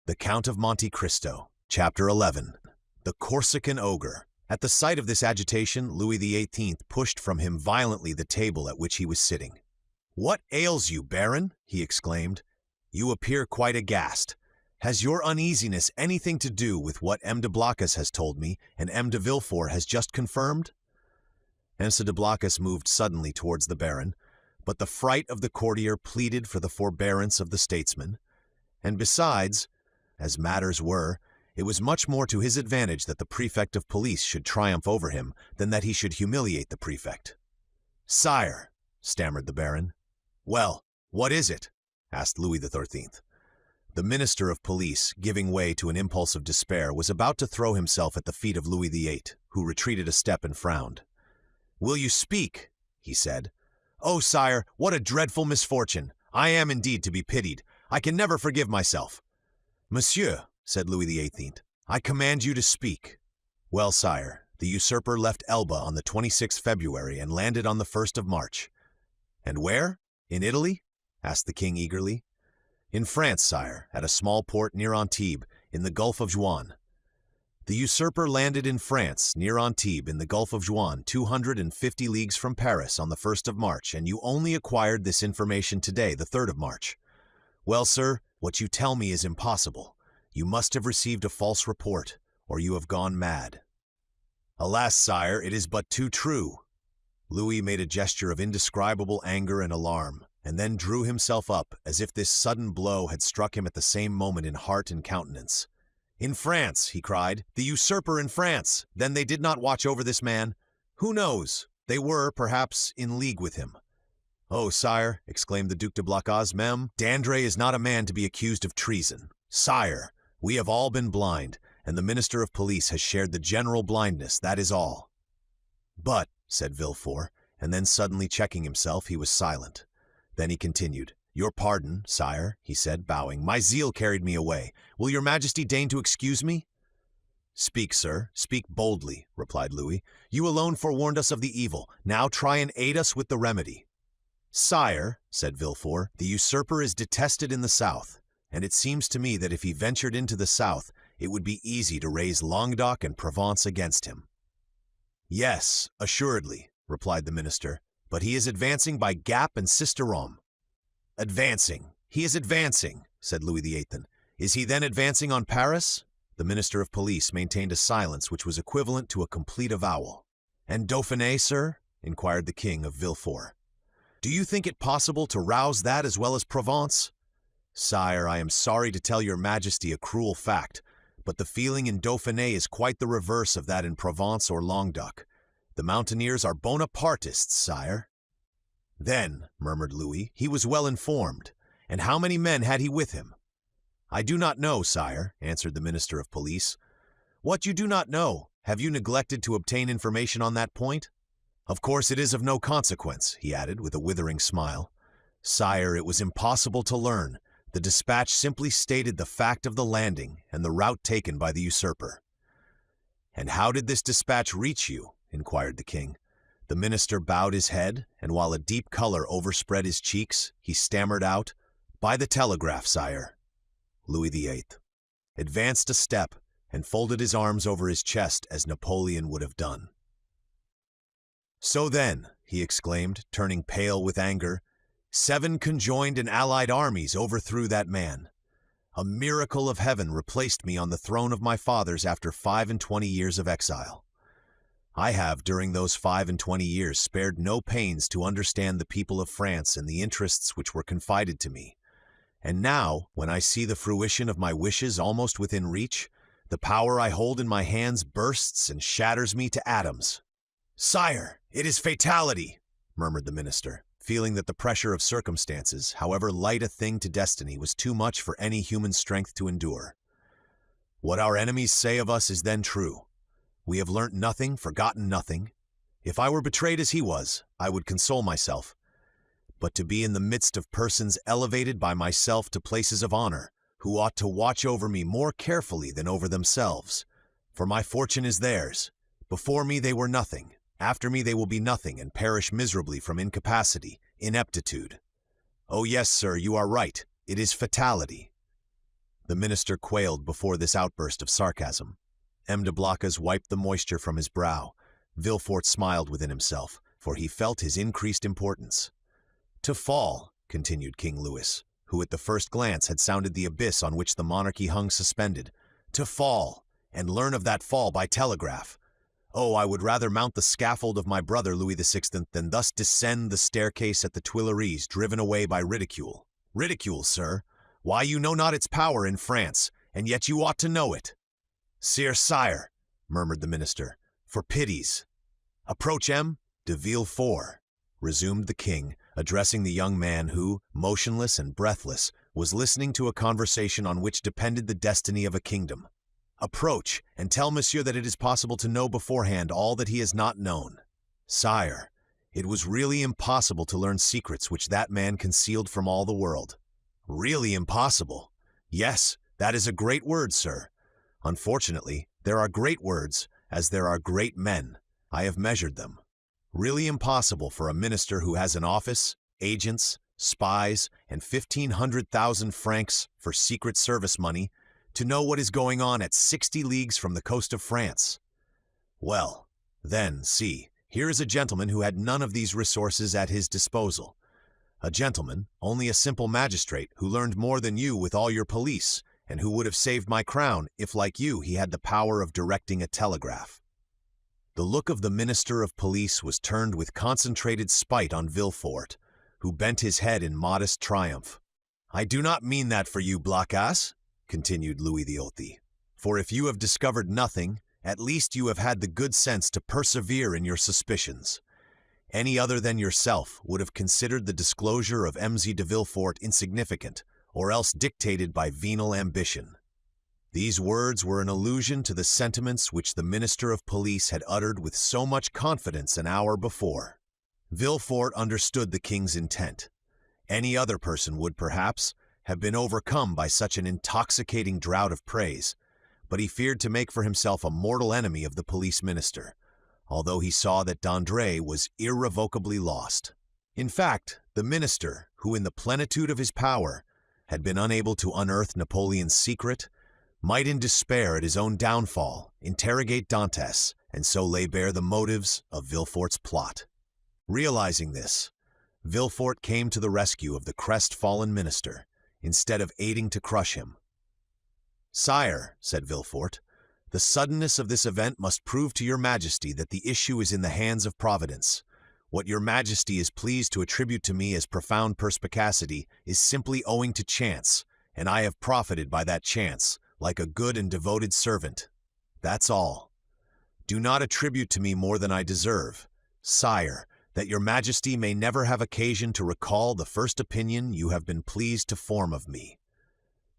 The Count of Monte Cristo, Chapter 11. The Corsican Ogre. At the sight of this agitation, Louis XVIII pushed from him violently the table at which he was sitting. "What ails you, Baron?" he exclaimed. "You appear quite aghast. Has your uneasiness anything to do with what M. de Blacas has told me and M. de Villefort has just confirmed?" M. de Blacas moved suddenly towards the Baron, but the fright of the courtier pleaded for the forbearance of the statesman, and besides, as matters were, it was much more to his advantage that the prefect of police should triumph over him than that he should humiliate the prefect. "Sire," stammered the Baron. "Well, what is it?" asked Louis XIII. The minister of police, giving way to an impulse of despair, was about to throw himself at the feet of Louis XVIII, who retreated a step and frowned. "Will you speak?" he said. "Oh, sire, what a dreadful misfortune! I am indeed to be pitied. I can never forgive myself." "Monsieur," said Louis XVIII, "I command you to speak." "Well, sire, the usurper left Elba on the 26th February and landed on the 1st of March. "And where? In Italy?" asked the king eagerly. "In France, sire, at a small port near Antibes, in the Gulf of Juan." "The usurper landed in France, near Antibes, in the Gulf of Juan, 250 leagues from Paris, on the 1st of March, and you only acquired this information today, the 3rd of March. Well, sir, what you tell me is impossible. You must have received a false report, or you have gone mad." "Alas, sire, it is but too true." Louis made a gesture of indescribable anger and alarm, and then drew himself up as if this sudden blow had struck him at the same moment in heart and countenance. "In France," he cried, "the usurper in France! Then they did not watch over this man? Who knows? They were, perhaps, in league with him." "Oh, sire," exclaimed the Duc de Blacas, "Mem, Dandré is not a man to be accused of treason. Sire, we have all been blind, and the minister of police has shared the general blindness, that is all." "But," said Villefort, and then suddenly checking himself, he was silent. Then he continued. "Your pardon, sire," he said, bowing. "My zeal carried me away. Will your majesty deign to excuse me?" "Speak, sir, speak boldly," replied Louis. "You alone forewarned us of the evil. Now try and aid us with the remedy." "Sire," said Villefort, "the usurper is detested in the south, and it seems to me that if he ventured into the south, it would be easy to raise Languedoc and Provence against him." "Yes, assuredly," replied the minister, "but he is advancing by Gap and Sisteron." "Advancing! He is advancing!" said Louis XVIII. "Is he then advancing on Paris?" The minister of police maintained a silence which was equivalent to a complete avowal. "And Dauphiné, sir?" inquired the king of Villefort. "Do you think it possible to rouse that as well as Provence?" "Sire, I am sorry to tell your majesty a cruel fact, but the feeling in Dauphiné is quite the reverse of that in Provence or Languedoc. The mountaineers are Bonapartists, sire." "Then," murmured Louis, "he was well informed. And how many men had he with him?" "I do not know, sire," answered the minister of police. "What, you do not know? Have you neglected to obtain information on that point?" "Of course it is of no consequence," he added with a withering smile. "Sire, it was impossible to learn. The dispatch simply stated the fact of the landing and the route taken by the usurper." "And how did this dispatch reach you?" inquired the king. The minister bowed his head, and while a deep color overspread his cheeks, he stammered out, "By the telegraph, sire." Louis XVIII advanced a step and folded his arms over his chest as Napoleon would have done. "So then," he exclaimed, turning pale with anger, 7 conjoined and allied armies overthrew that man. A miracle of heaven replaced me on the throne of my fathers after 25 years of exile. I have, during those 25 years, spared no pains to understand the people of France and the interests which were confided to me. And now, when I see the fruition of my wishes almost within reach, the power I hold in my hands bursts and shatters me to atoms." "Sire, it is fatality," murmured the minister, feeling that the pressure of circumstances, however light a thing to destiny, was too much for any human strength to endure. "What our enemies say of us is then true. We have learnt nothing, forgotten nothing. If I were betrayed as he was, I would console myself. But to be in the midst of persons elevated by myself to places of honor, who ought to watch over me more carefully than over themselves, for my fortune is theirs. Before me they were nothing. After me they will be nothing and perish miserably from incapacity, ineptitude. Oh yes, sir, you are right. It is fatality." The minister quailed before this outburst of sarcasm. M. de Blocas wiped the moisture from his brow. Villefort smiled within himself, for he felt his increased importance. "To fall," continued King Louis, who at the first glance had sounded the abyss on which the monarchy hung suspended. "To fall, and learn of that fall by telegraph. Oh, I would rather mount the scaffold of my brother Louis XVI than thus descend the staircase at the Tuileries, driven away by ridicule. Ridicule, sir? Why, you know not its power in France, and yet you ought to know it." Sire," murmured the minister, "for pities." "Approach, M. de Villefort," resumed the king, addressing the young man who, motionless and breathless, was listening to a conversation on which depended the destiny of a kingdom. "Approach, and tell monsieur that it is possible to know beforehand all that he has not known. Sire, it was really impossible to learn secrets which that man concealed from all the world." "Really impossible? Yes, that is a great word, sir. Unfortunately, there are great words, as there are great men. I have measured them. Really impossible for a minister who has an office, agents, spies, and 1,500,000 francs for secret service money to know what is going on at 60 leagues from the coast of France. Well, then, see, here is a gentleman who had none of these resources at his disposal. A gentleman, only a simple magistrate, who learned more than you with all your police, and who would have saved my crown if, like you, he had the power of directing a telegraph." The look of the minister of police was turned with concentrated spite on Villefort, who bent his head in modest triumph. "I do not mean that for you, Blocas," continued Louis XVIII, "for if you have discovered nothing, at least you have had the good sense to persevere in your suspicions. Any other than yourself would have considered the disclosure of M.Z. de Villefort insignificant, or else dictated by venal ambition." These words were an allusion to the sentiments which the minister of police had uttered with so much confidence an hour before. Villefort understood the king's intent. Any other person would, perhaps, have been overcome by such an intoxicating draught of praise, but he feared to make for himself a mortal enemy of the police minister, although he saw that d'André was irrevocably lost. In fact, the minister, who in the plenitude of his power had been unable to unearth Napoleon's secret, might in despair at his own downfall interrogate Dantes and so lay bare the motives of Villefort's plot. Realizing this, Villefort came to the rescue of the crestfallen minister, instead of aiding to crush him. "Sire," said Villefort, "the suddenness of this event must prove to your majesty that the issue is in the hands of Providence. What your majesty is pleased to attribute to me as profound perspicacity is simply owing to chance, and I have profited by that chance, like a good and devoted servant. That's all. Do not attribute to me more than I deserve, sire, that your majesty may never have occasion to recall the first opinion you have been pleased to form of me."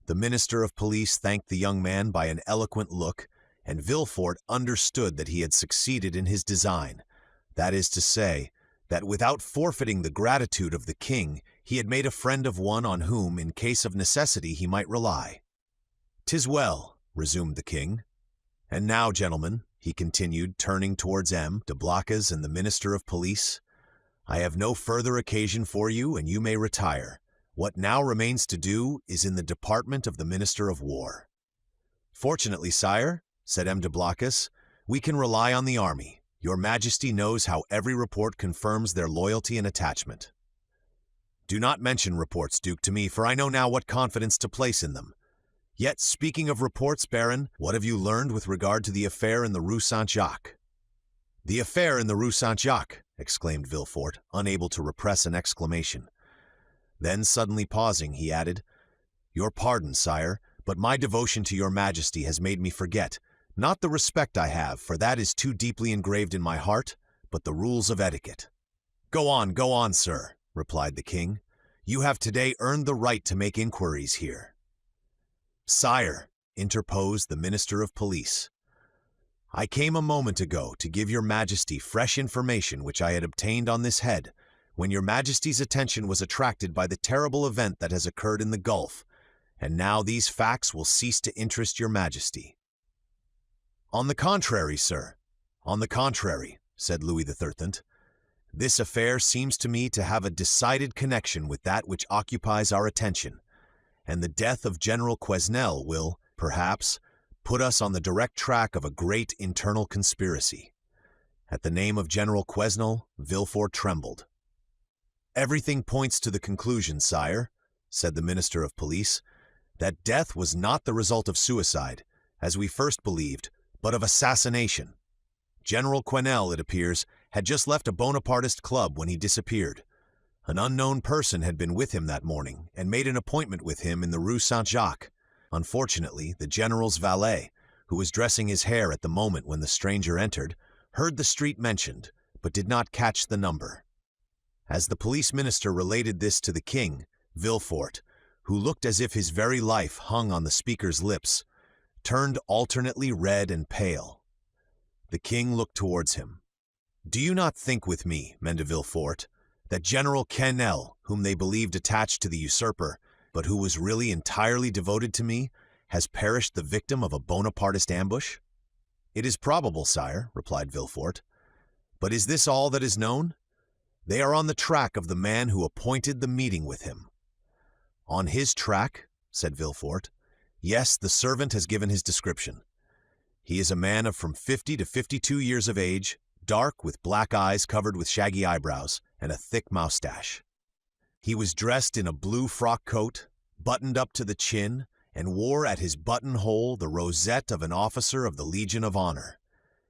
The minister of police thanked the young man by an eloquent look, and Villefort understood that he had succeeded in his design, that is to say, that without forfeiting the gratitude of the king, he had made a friend of one on whom, in case of necessity, he might rely. "'Tis well," resumed the king. "And now, gentlemen," he continued, turning towards M. de Blocas and the minister of police, "I have no further occasion for you, and you may retire. What now remains to do is in the department of the minister of war." "Fortunately, sire," said M. de Blocas, "we can rely on the army. Your majesty knows how every report confirms their loyalty and attachment." "Do not mention reports, Duke, to me, for I know now what confidence to place in them. Yet, speaking of reports, Baron, what have you learned with regard to the affair in the Rue Saint-Jacques?" "The affair in the Rue Saint-Jacques!" exclaimed Villefort, unable to repress an exclamation. Then, suddenly pausing, he added, "Your pardon, sire, but my devotion to your majesty has made me forget, not the respect I have, for that is too deeply engraved in my heart, but the rules of etiquette." Go on, sir," replied the king. "You have today earned the right to make inquiries here." "Sire," interposed the minister of police, "I came a moment ago to give your majesty fresh information which I had obtained on this head, when your majesty's attention was attracted by the terrible event that has occurred in the Gulf, and now these facts will cease to interest your majesty." "On the contrary, sir, on the contrary," said Louis XIII. "This affair seems to me to have a decided connection with that which occupies our attention, and the death of General Quesnel will, perhaps, put us on the direct track of a great internal conspiracy." At the name of General Quesnel, Villefort trembled. "Everything points to the conclusion, sire," said the Minister of Police, "that death was not the result of suicide, as we first believed, but of assassination. General Quesnel, it appears, had just left a Bonapartist club when he disappeared. An unknown person had been with him that morning and made an appointment with him in the Rue Saint-Jacques. Unfortunately, the general's valet, who was dressing his hair at the moment when the stranger entered, heard the street mentioned, but did not catch the number. As the police minister related this to the king, Villefort, who looked as if his very life hung on the speaker's lips, turned alternately red and pale. The king looked towards him. "Do you not think with me, men de Villefort, that General Quesnel, whom they believed attached to the usurper, but who was really entirely devoted to me, has perished the victim of a Bonapartist ambush?" "It is probable, sire," replied Villefort. "But is this all that is known? They are on the track of the man who appointed the meeting with him." "On his track?" said Villefort. "Yes, the servant has given his description. He is a man of from 50 to 52 years of age, dark, with black eyes covered with shaggy eyebrows, and a thick moustache. He was dressed in a blue frock coat, buttoned up to the chin, and wore at his buttonhole the rosette of an officer of the Legion of Honor.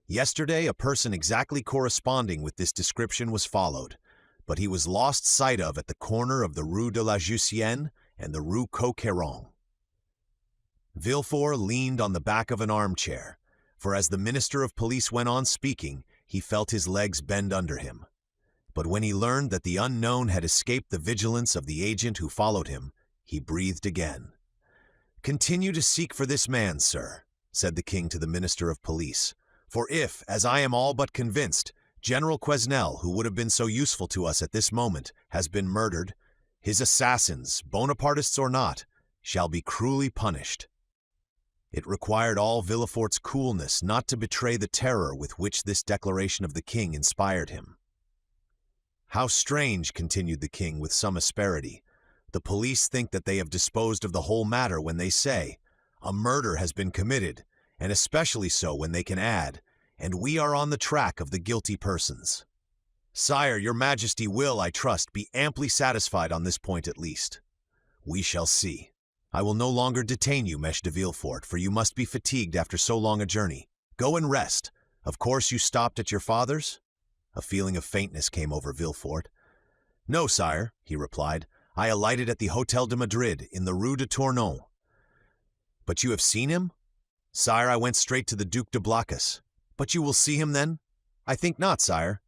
Yesterday, a person exactly corresponding with this description was followed, but he was lost sight of at the corner of the Rue de la Jussienne and the Rue Coqueron." Villefort leaned on the back of an armchair, for as the Minister of Police went on speaking, he felt his legs bend under him. But when he learned that the unknown had escaped the vigilance of the agent who followed him, he breathed again. "Continue to seek for this man, sir," said the king to the Minister of Police, "for if, as I am all but convinced, General Quesnel, who would have been so useful to us at this moment, has been murdered, his assassins, Bonapartists or not, shall be cruelly punished." It required all Villefort's coolness not to betray the terror with which this declaration of the king inspired him. "How strange," continued the king with some asperity, "the police think that they have disposed of the whole matter when they say, 'A murder has been committed,' and especially so when they can add, 'and we are on the track of the guilty persons.' Sire, your majesty will, I trust, be amply satisfied on this point at least. We shall see. I will no longer detain you, Mèche de Villefort, for you must be fatigued after so long a journey. Go and rest. Of course you stopped at your father's?" A feeling of faintness came over Villefort. "No, sire," he replied. "I alighted at the Hôtel de Madrid, in the Rue de Tournon." "But you have seen him?" "Sire, I went straight to the Duc de Blacas." "But you will see him, then?" "I think not, sire."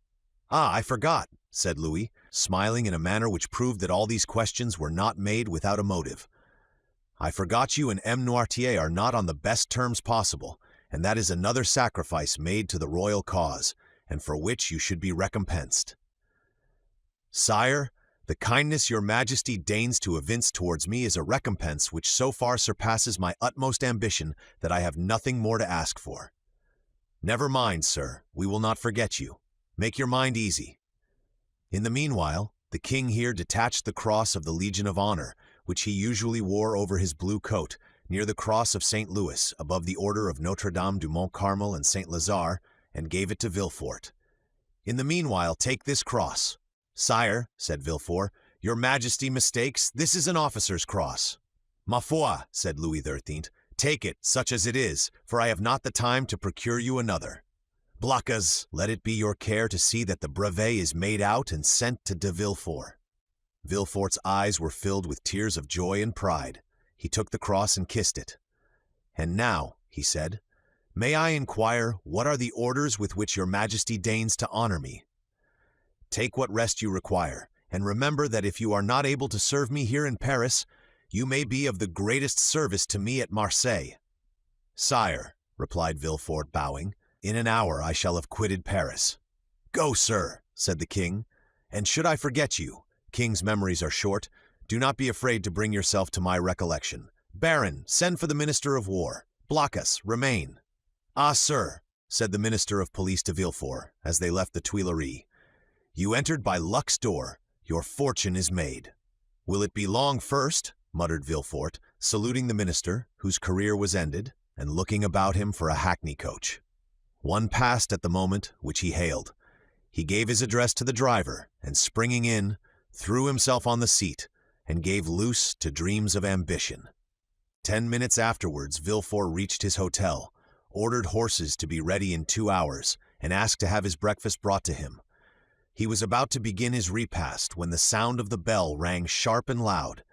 "Ah, I forgot," said Louis, smiling in a manner which proved that all these questions were not made without a motive. "I forgot you and M. Noirtier are not on the best terms possible, and that is another sacrifice made to the royal cause, and for which you should be recompensed." "Sire, the kindness your majesty deigns to evince towards me is a recompense which so far surpasses my utmost ambition that I have nothing more to ask for." "Never mind, sir, we will not forget you. Make your mind easy." In the meanwhile, the king here detached the cross of the Legion of Honor, which he usually wore over his blue coat, near the cross of St. Louis, above the order of Notre-Dame du Mont Carmel and St. Lazare, and gave it to Villefort. "In the meanwhile, take this cross." "Sire," said Villefort, "your majesty mistakes. This is an officer's cross." "Ma foi," said Louis XIII, "take it, such as it is, for I have not the time to procure you another. Blacas, let it be your care to see that the brevet is made out and sent to de Villefort." Villefort's eyes were filled with tears of joy and pride. He took the cross and kissed it. "And now," he said, "may I inquire what are the orders with which your majesty deigns to honor me?" "Take what rest you require, and remember that if you are not able to serve me here in Paris, you may be of the greatest service to me at Marseille." "Sire," replied Villefort, bowing, "in an hour I shall have quitted Paris." "Go, sir," said the king, "and should I forget you, king's memories are short, do not be afraid to bring yourself to my recollection. Baron, send for the Minister of War. Blacas, remain." "Ah, sir," said the Minister of Police to Villefort, as they left the Tuileries, "you entered by luck's door. Your fortune is made." "Will it be long first?" muttered Villefort, saluting the minister, whose career was ended, and looking about him for a hackney coach. One passed at the moment, which he hailed. He gave his address to the driver, and springing in, threw himself on the seat, and gave loose to dreams of ambition. 10 minutes afterwards, Villefort reached his hotel, ordered horses to be ready in 2 hours, and asked to have his breakfast brought to him. He was about to begin his repast when the sound of the bell rang sharp and loud.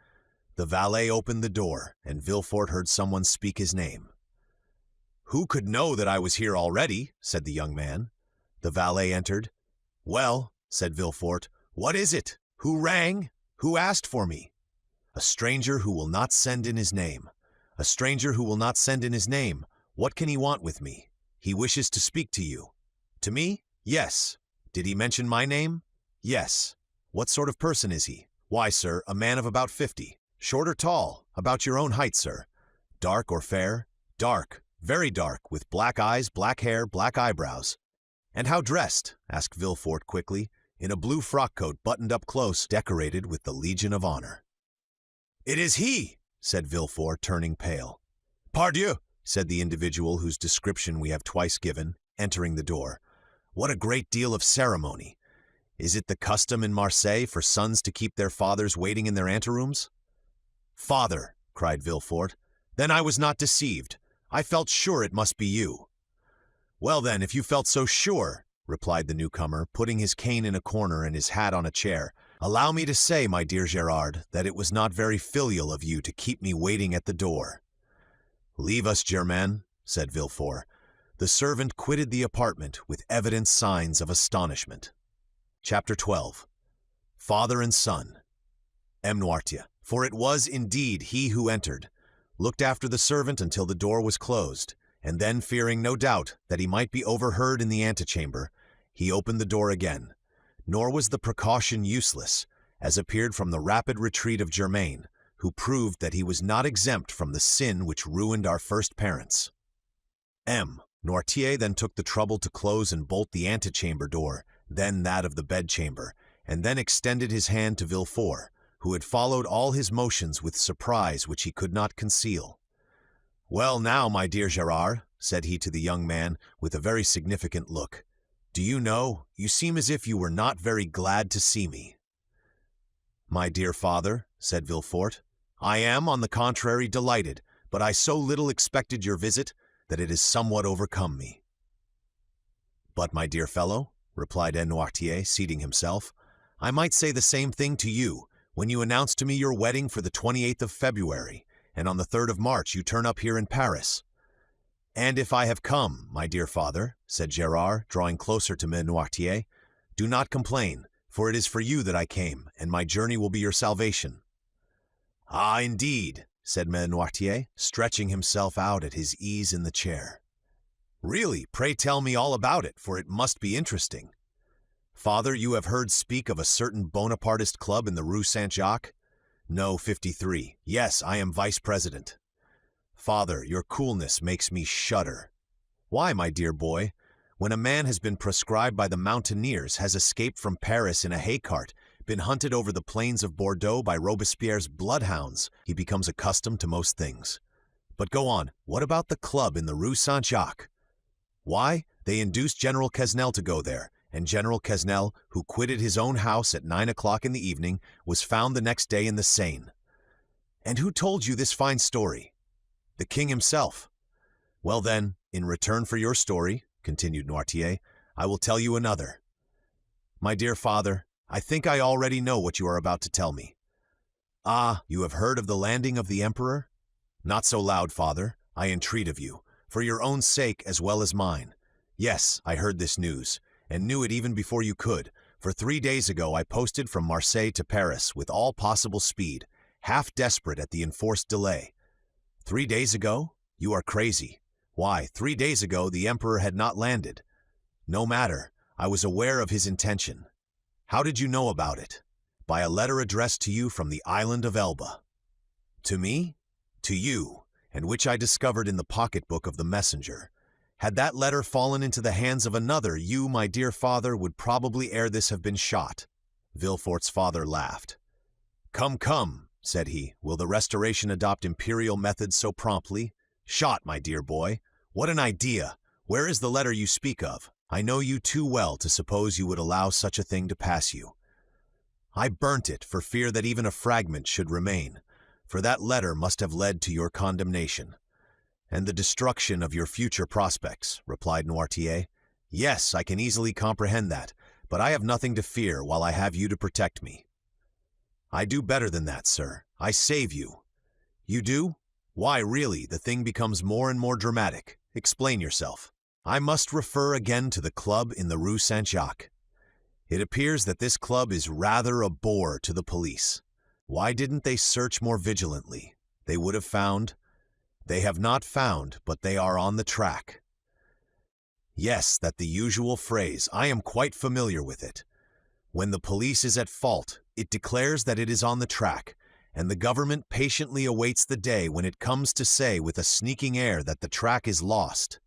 The valet opened the door, and Villefort heard someone speak his name. "Who could know that I was here already?" said the young man. The valet entered. "Well," said Villefort, "what is it? Who rang? Who asked for me?" "A stranger who will not send in his name. A stranger who will not send in his name. What can he want with me? He wishes to speak to you." "To me? Yes." "Did he mention my name?" "Yes." "What sort of person is he?" "Why, sir, a man of about 50. Short or tall? About your own height, sir." "Dark or fair?" "Dark, very dark, with black eyes, black hair, black eyebrows." "And how dressed?" asked Villefort quickly. "In a blue frock coat buttoned up close, decorated with the Legion of Honor." "It is he!" said Villefort, turning pale. "Pardieu!" said the individual whose description we have twice given, entering the door. "What a great deal of ceremony! Is it the custom in Marseille for sons to keep their fathers waiting in their anterooms?" "Father!" cried Villefort. "Then I was not deceived. I felt sure it must be you." "Well then, if you felt so sure," replied the newcomer, putting his cane in a corner and his hat on a chair, "allow me to say, my dear Gérard, that it was not very filial of you to keep me waiting at the door." "Leave us, Germain," said Villefort. The servant quitted the apartment with evident signs of astonishment. Chapter 12. Father and Son. M. Noirtier, for it was indeed he who entered, looked after the servant until the door was closed, and then, fearing no doubt that he might be overheard in the antechamber, he opened the door again. Nor was the precaution useless, as appeared from the rapid retreat of Germain, who proved that he was not exempt from the sin which ruined our first parents. M. Noirtier then took the trouble to close and bolt the antechamber door, then that of the bedchamber, and then extended his hand to Villefort, who had followed all his motions with surprise which he could not conceal. "Well now, my dear Gérard," said he to the young man, with a very significant look, "do you know, you seem as if you were not very glad to see me." "My dear father," said Villefort, "I am, on the contrary, delighted, but I so little expected your visit that it has somewhat overcome me." "But, my dear fellow," replied M. Noirtier, seating himself, "I might say the same thing to you, when you announced to me your wedding for the 28th of February, and on the 3rd of March you turn up here in Paris." "And if I have come, my dear father," said Gérard, drawing closer to M. Noirtier, "do not complain, for it is for you that I came, and my journey will be your salvation." "Ah, indeed," said M. Noirtier, stretching himself out at his ease in the chair. "Really, pray tell me all about it, for it must be interesting." "Father, you have heard speak of a certain Bonapartist club in the Rue Saint-Jacques?" "No, 53. Yes, I am vice-president." "Father, your coolness makes me shudder." "Why, my dear boy? When a man has been proscribed by the mountaineers, has escaped from Paris in a hay-cart, been hunted over the plains of Bordeaux by Robespierre's bloodhounds, he becomes accustomed to most things. But go on, what about the club in the Rue Saint-Jacques?" "Why, they induced General Quesnel to go there, and General Quesnel, who quitted his own house at 9 o'clock in the evening, was found the next day in the Seine." "And who told you this fine story?" "The king himself." "Well then, in return for your story," continued Noirtier, "I will tell you another." "My dear father, I think I already know what you are about to tell me." "Ah, you have heard of the landing of the emperor?" "Not so loud, father, I entreat of you, for your own sake as well as mine. Yes, I heard this news, and knew it even before you could, for 3 days ago I posted from Marseille to Paris with all possible speed, half desperate at the enforced delay." 3 days ago? You are crazy. Why, 3 days ago the emperor had not landed. "No matter, I was aware of his intention." "How did you know about it?" "By a letter addressed to you from the island of Elba." "To me?" "To you, and which I discovered in the pocketbook of the messenger. Had that letter fallen into the hands of another, you, my dear father, would probably ere this have been shot." Villefort's father laughed. "Come, come," said he. "Will the Restoration adopt imperial methods so promptly? Shot, my dear boy. What an idea! Where is the letter you speak of? I know you too well to suppose you would allow such a thing to pass you. I burnt it for fear that even a fragment should remain, for that letter must have led to your condemnation and the destruction of your future prospects," replied Noirtier. "Yes, I can easily comprehend that, but I have nothing to fear while I have you to protect me." "I do better than that, sir. I save you." "You do? Why, really, the thing becomes more and more dramatic. Explain yourself." "I must refer again to the club in the Rue Saint-Jacques. It appears that this club is rather a bore to the police. Why didn't they search more vigilantly? They would have found. They have not found, but they are on the track." "Yes, that's the usual phrase. I am quite familiar with it. When the police is at fault, it declares that it is on the track, and the government patiently awaits the day when it comes to say with a sneaking air that the track is lost.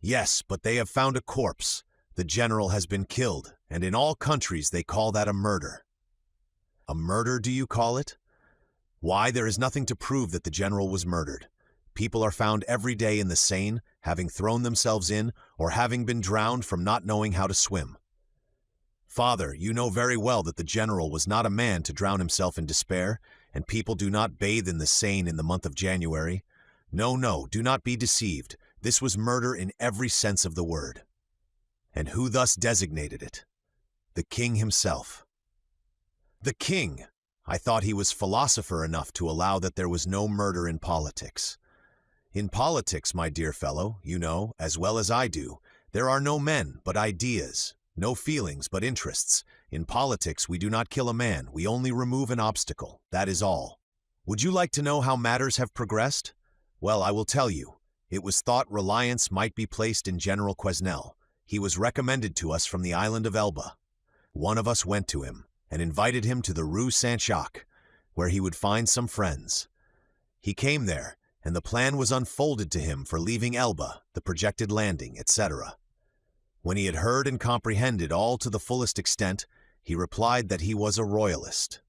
Yes, but they have found a corpse. The general has been killed, and in all countries they call that a murder." "A murder, do you call it? Why, there is nothing to prove that the general was murdered. People are found every day in the Seine, having thrown themselves in, or having been drowned from not knowing how to swim. Father, you know very well that the general was not a man to drown himself in despair, and people do not bathe in the Seine in the month of January. No, no, do not be deceived. This was murder in every sense of the word." "And who thus designated it?" "The king himself." "The king! I thought he was philosopher enough to allow that there was no murder in politics." "In politics, my dear fellow, you know, as well as I do, there are no men but ideas, no feelings but interests. In politics we do not kill a man, we only remove an obstacle, that is all. Would you like to know how matters have progressed? Well, I will tell you. It was thought reliance might be placed in General Quesnel. He was recommended to us from the island of Elba. One of us went to him and invited him to the Rue Saint-Jacques, where he would find some friends. He came there, and the plan was unfolded to him for leaving Elba, the projected landing, etc. When he had heard and comprehended all to the fullest extent, he replied that he was a royalist.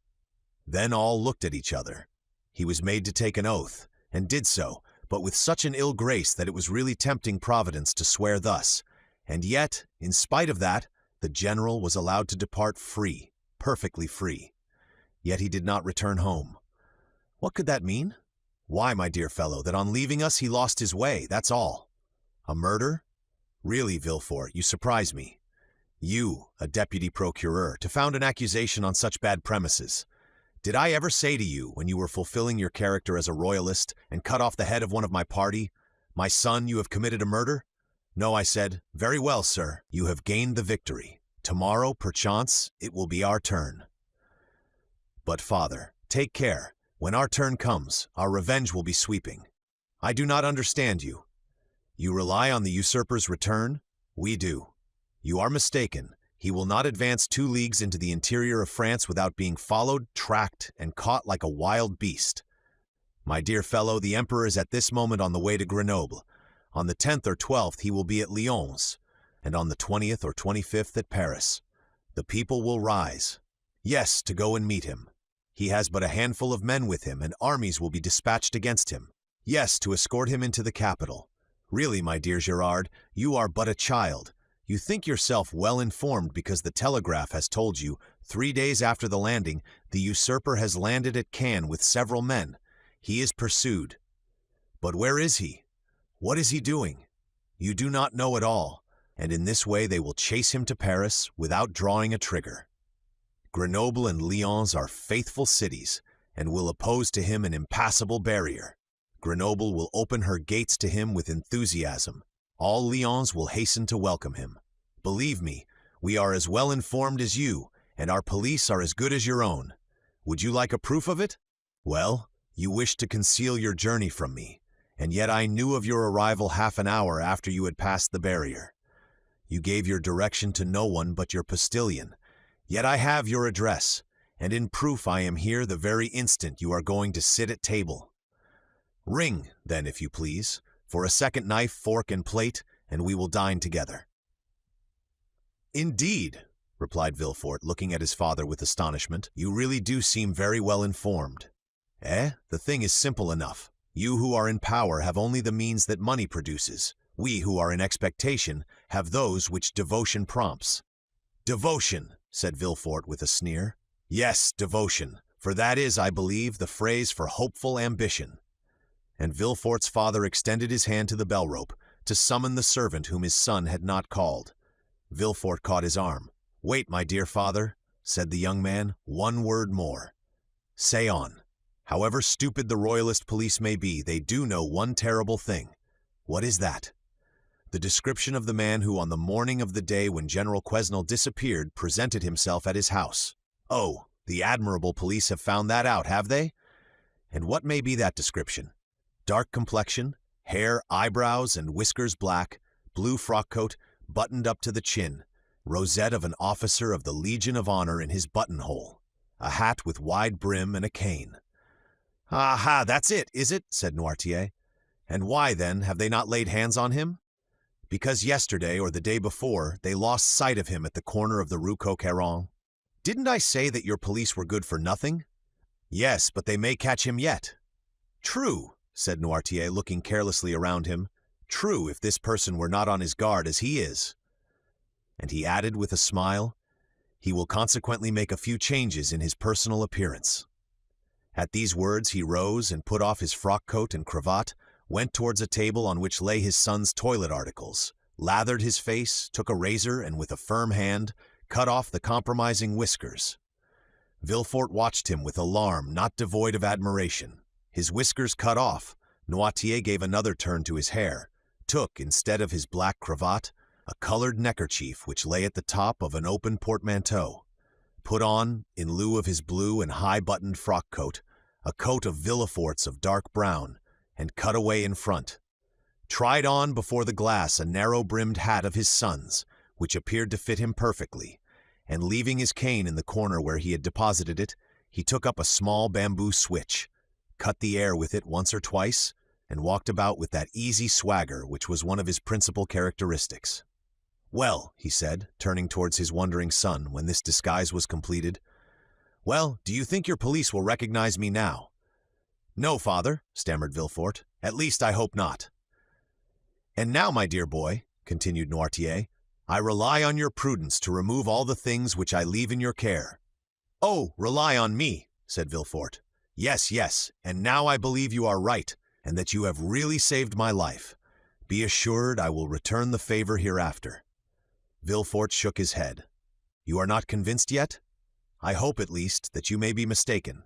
Then all looked at each other. He was made to take an oath, and did so, but with such an ill grace that it was really tempting Providence to swear thus. And yet, in spite of that, the general was allowed to depart free, perfectly free. Yet he did not return home. What could that mean? Why, my dear fellow, that on leaving us he lost his way, that's all. A murder? Really, Villefort, you surprise me. You, a deputy procureur, to found an accusation on such bad premises. Did I ever say to you, when you were fulfilling your character as a royalist, and cut off the head of one of my party, "My son, you have committed a murder"? No, I said, "Very well, sir, you have gained the victory. Tomorrow, perchance, it will be our turn." But, father, take care. When our turn comes, our revenge will be sweeping. I do not understand you. You rely on the usurper's return? We do. You are mistaken. He will not advance 2 leagues into the interior of France without being followed, tracked, and caught like a wild beast. My dear fellow, the emperor is at this moment on the way to Grenoble. On the 10th or 12th he will be at Lyons, and on the 20th or 25th at Paris. The people will rise. Yes, to go and meet him. He has but a handful of men with him, and armies will be dispatched against him. Yes, to escort him into the capital. Really, my dear Gerard, you are but a child. You think yourself well informed because the telegraph has told you, 3 days after the landing, the usurper has landed at Cannes with several men. He is pursued. But where is he? What is he doing? You do not know at all, and in this way they will chase him to Paris without drawing a trigger. Grenoble and Lyons are faithful cities, and will oppose to him an impassable barrier. Grenoble will open her gates to him with enthusiasm. All Lyons will hasten to welcome him. Believe me, we are as well informed as you, and our police are as good as your own. Would you like a proof of it? Well, you wished to conceal your journey from me, and yet I knew of your arrival half an hour after you had passed the barrier. You gave your direction to no one but your postilion, yet I have your address, and in proof I am here the very instant you are going to sit at table. Ring, then, if you please, for a second knife, fork, and plate, and we will dine together." "Indeed," replied Villefort, looking at his father with astonishment, "you really do seem very well informed. The thing is simple enough. You who are in power have only the means that money produces. We who are in expectation have those which devotion prompts. Devotion, said Villefort with a sneer. Yes, devotion, for that is, I believe, the phrase for hopeful ambition. And Villefort's father extended his hand to the bell-rope to summon the servant whom his son had not called. Villefort caught his arm. Wait, my dear father, said the young man, one word more. Say on. However stupid the royalist police may be, they do know one terrible thing. What is that? The description of the man who on the morning of the day when General Quesnel disappeared presented himself at his house. Oh, the admirable police have found that out, have they? And what may be that description? Dark complexion, hair, eyebrows, and whiskers black, blue frock-coat, buttoned up to the chin, rosette of an officer of the Legion of Honor in his buttonhole, a hat with wide brim and a cane. "Aha, that's it, is it?" said Noirtier. "And why, then, have they not laid hands on him?" "Because yesterday or the day before they lost sight of him at the corner of the Rue Coq-Héron. Didn't I say that your police were good for nothing?" "Yes, but they may catch him yet." "True," said Noirtier, looking carelessly around him. "True, if this person were not on his guard as he is." And he added with a smile, "He will consequently make a few changes in his personal appearance." At these words he rose and put off his frock-coat and cravat, went towards a table on which lay his son's toilet articles, lathered his face, took a razor, and with a firm hand cut off the compromising whiskers. Villefort watched him with alarm not devoid of admiration. His whiskers cut off, Noirtier gave another turn to his hair, took, instead of his black cravat, a colored neckerchief which lay at the top of an open portmanteau, put on, in lieu of his blue and high-buttoned frock-coat, a coat of Villefort's of dark brown, and cut away in front, tried on before the glass a narrow-brimmed hat of his son's, which appeared to fit him perfectly, and leaving his cane in the corner where he had deposited it, he took up a small bamboo switch, cut the air with it once or twice, and walked about with that easy swagger which was one of his principal characteristics. "Well," he said, turning towards his wondering son when this disguise was completed, "well, do you think your police will recognize me now?" "No, father," stammered Villefort. "At least I hope not." "And now, my dear boy," continued Noirtier, "I rely on your prudence to remove all the things which I leave in your care." "Oh, rely on me," said Villefort. "Yes, yes, and now I believe you are right, and that you have really saved my life. Be assured I will return the favor hereafter." Villefort shook his head. "You are not convinced yet? I hope, at least, that you may be mistaken.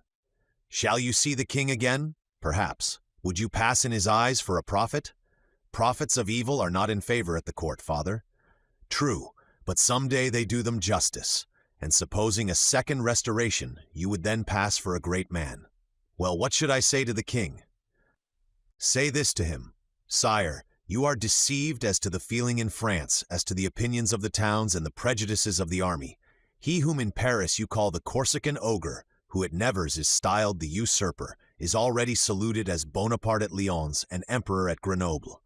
Shall you see the king again? Perhaps. Would you pass in his eyes for a prophet? Prophets of evil are not in favor at the court, father. True, but some day they do them justice, and supposing a second restoration, you would then pass for a great man. Well, what should I say to the king? Say this to him: Sire, you are deceived as to the feeling in France, as to the opinions of the towns and the prejudices of the army. He whom in Paris you call the Corsican Ogre, who at Nevers is styled the usurper, is already saluted as Bonaparte at Lyons and Emperor at Grenoble.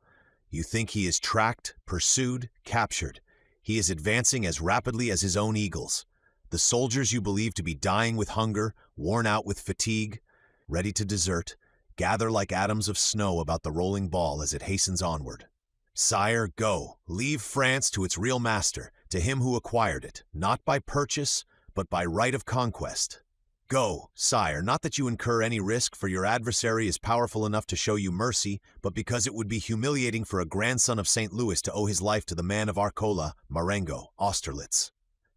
You think he is tracked, pursued, captured. He is advancing as rapidly as his own eagles. The soldiers you believe to be dying with hunger, worn out with fatigue, ready to desert, gather like atoms of snow about the rolling ball as it hastens onward. Sire, go, leave France to its real master, to him who acquired it, not by purchase, but by right of conquest. Go, sire, not that you incur any risk, for your adversary is powerful enough to show you mercy, but because it would be humiliating for a grandson of St. Louis to owe his life to the man of Arcola, Marengo, Austerlitz.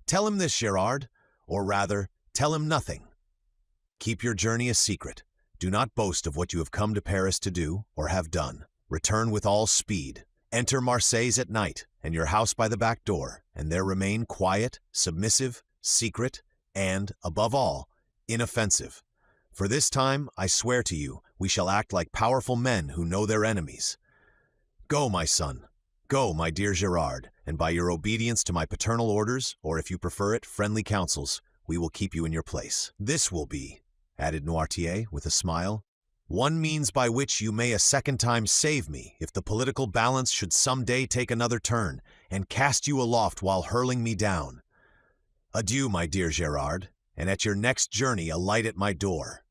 Tell him this, Gerard, or rather, tell him nothing. Keep your journey a secret. Do not boast of what you have come to Paris to do, or have done. Return with all speed. Enter Marseilles at night, and your house by the back door, and there remain quiet, submissive, secret, and, above all, inoffensive. For this time, I swear to you, we shall act like powerful men who know their enemies. Go, my son. Go, my dear Gerard, and by your obedience to my paternal orders, or if you prefer it, friendly counsels, we will keep you in your place. This will be, added Noirtier with a smile, one means by which you may a second time save me if the political balance should some day take another turn and cast you aloft while hurling me down. Adieu, my dear Gerard, and at your next journey alight at my door.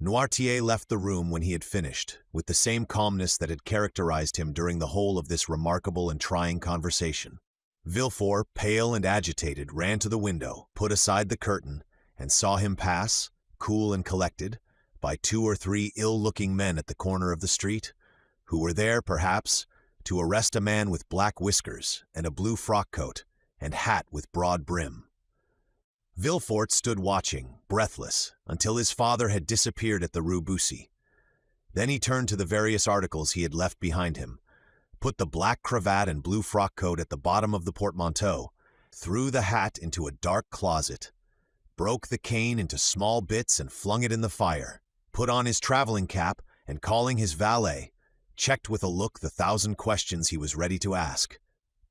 Noirtier left the room when he had finished, with the same calmness that had characterized him during the whole of this remarkable and trying conversation. Villefort, pale and agitated, ran to the window, put aside the curtain, and saw him pass, cool and collected, by 2 or 3 ill-looking men at the corner of the street, who were there, perhaps, to arrest a man with black whiskers and a blue frock-coat and hat with broad brim. Villefort stood watching, breathless, until his father had disappeared at the Rue Bussy. Then he turned to the various articles he had left behind him, put the black cravat and blue frock-coat at the bottom of the portmanteau, threw the hat into a dark closet, broke the cane into small bits and flung it in the fire, put on his traveling cap, and calling his valet, checked with a look the 1,000 questions he was ready to ask,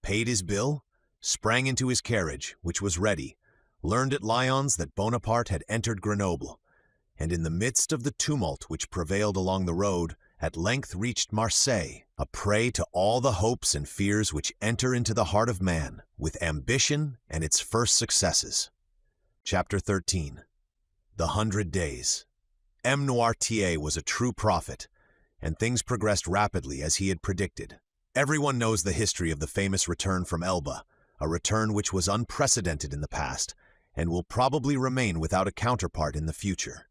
paid his bill, sprang into his carriage, which was ready, learned at Lyons that Bonaparte had entered Grenoble, and in the midst of the tumult which prevailed along the road, at length reached Marseille, a prey to all the hopes and fears which enter into the heart of man, with ambition and its first successes. Chapter 13. The 100 Days. M. Noirtier was a true prophet, and things progressed rapidly as he had predicted. Everyone knows the history of the famous return from Elba, a return which was unprecedented in the past, and will probably remain without a counterpart in the future.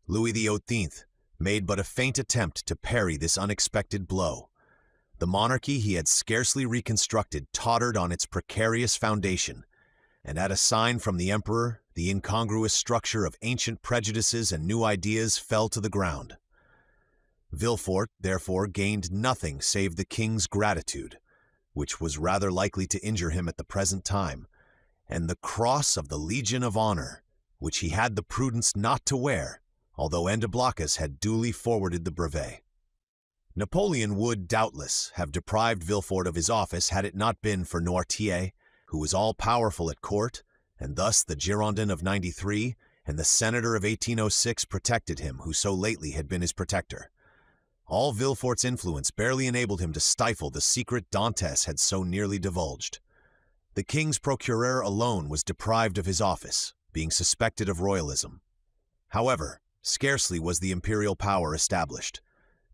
Louis XVIII made but a faint attempt to parry this unexpected blow. The monarchy he had scarcely reconstructed tottered on its precarious foundation, and at a sign from the emperor, the incongruous structure of ancient prejudices and new ideas fell to the ground. Villefort, therefore, gained nothing save the king's gratitude, which was rather likely to injure him at the present time, and the cross of the Legion of Honor, which he had the prudence not to wear, although Endiblacus had duly forwarded the brevet. Napoleon would, doubtless, have deprived Villefort of his office had it not been for Noirtier, who was all-powerful at court, and thus the Girondin of '93 and the senator of 1806 protected him who so lately had been his protector. All Villefort's influence barely enabled him to stifle the secret Dantes had so nearly divulged. The king's procureur alone was deprived of his office, being suspected of royalism. However, scarcely was the imperial power established.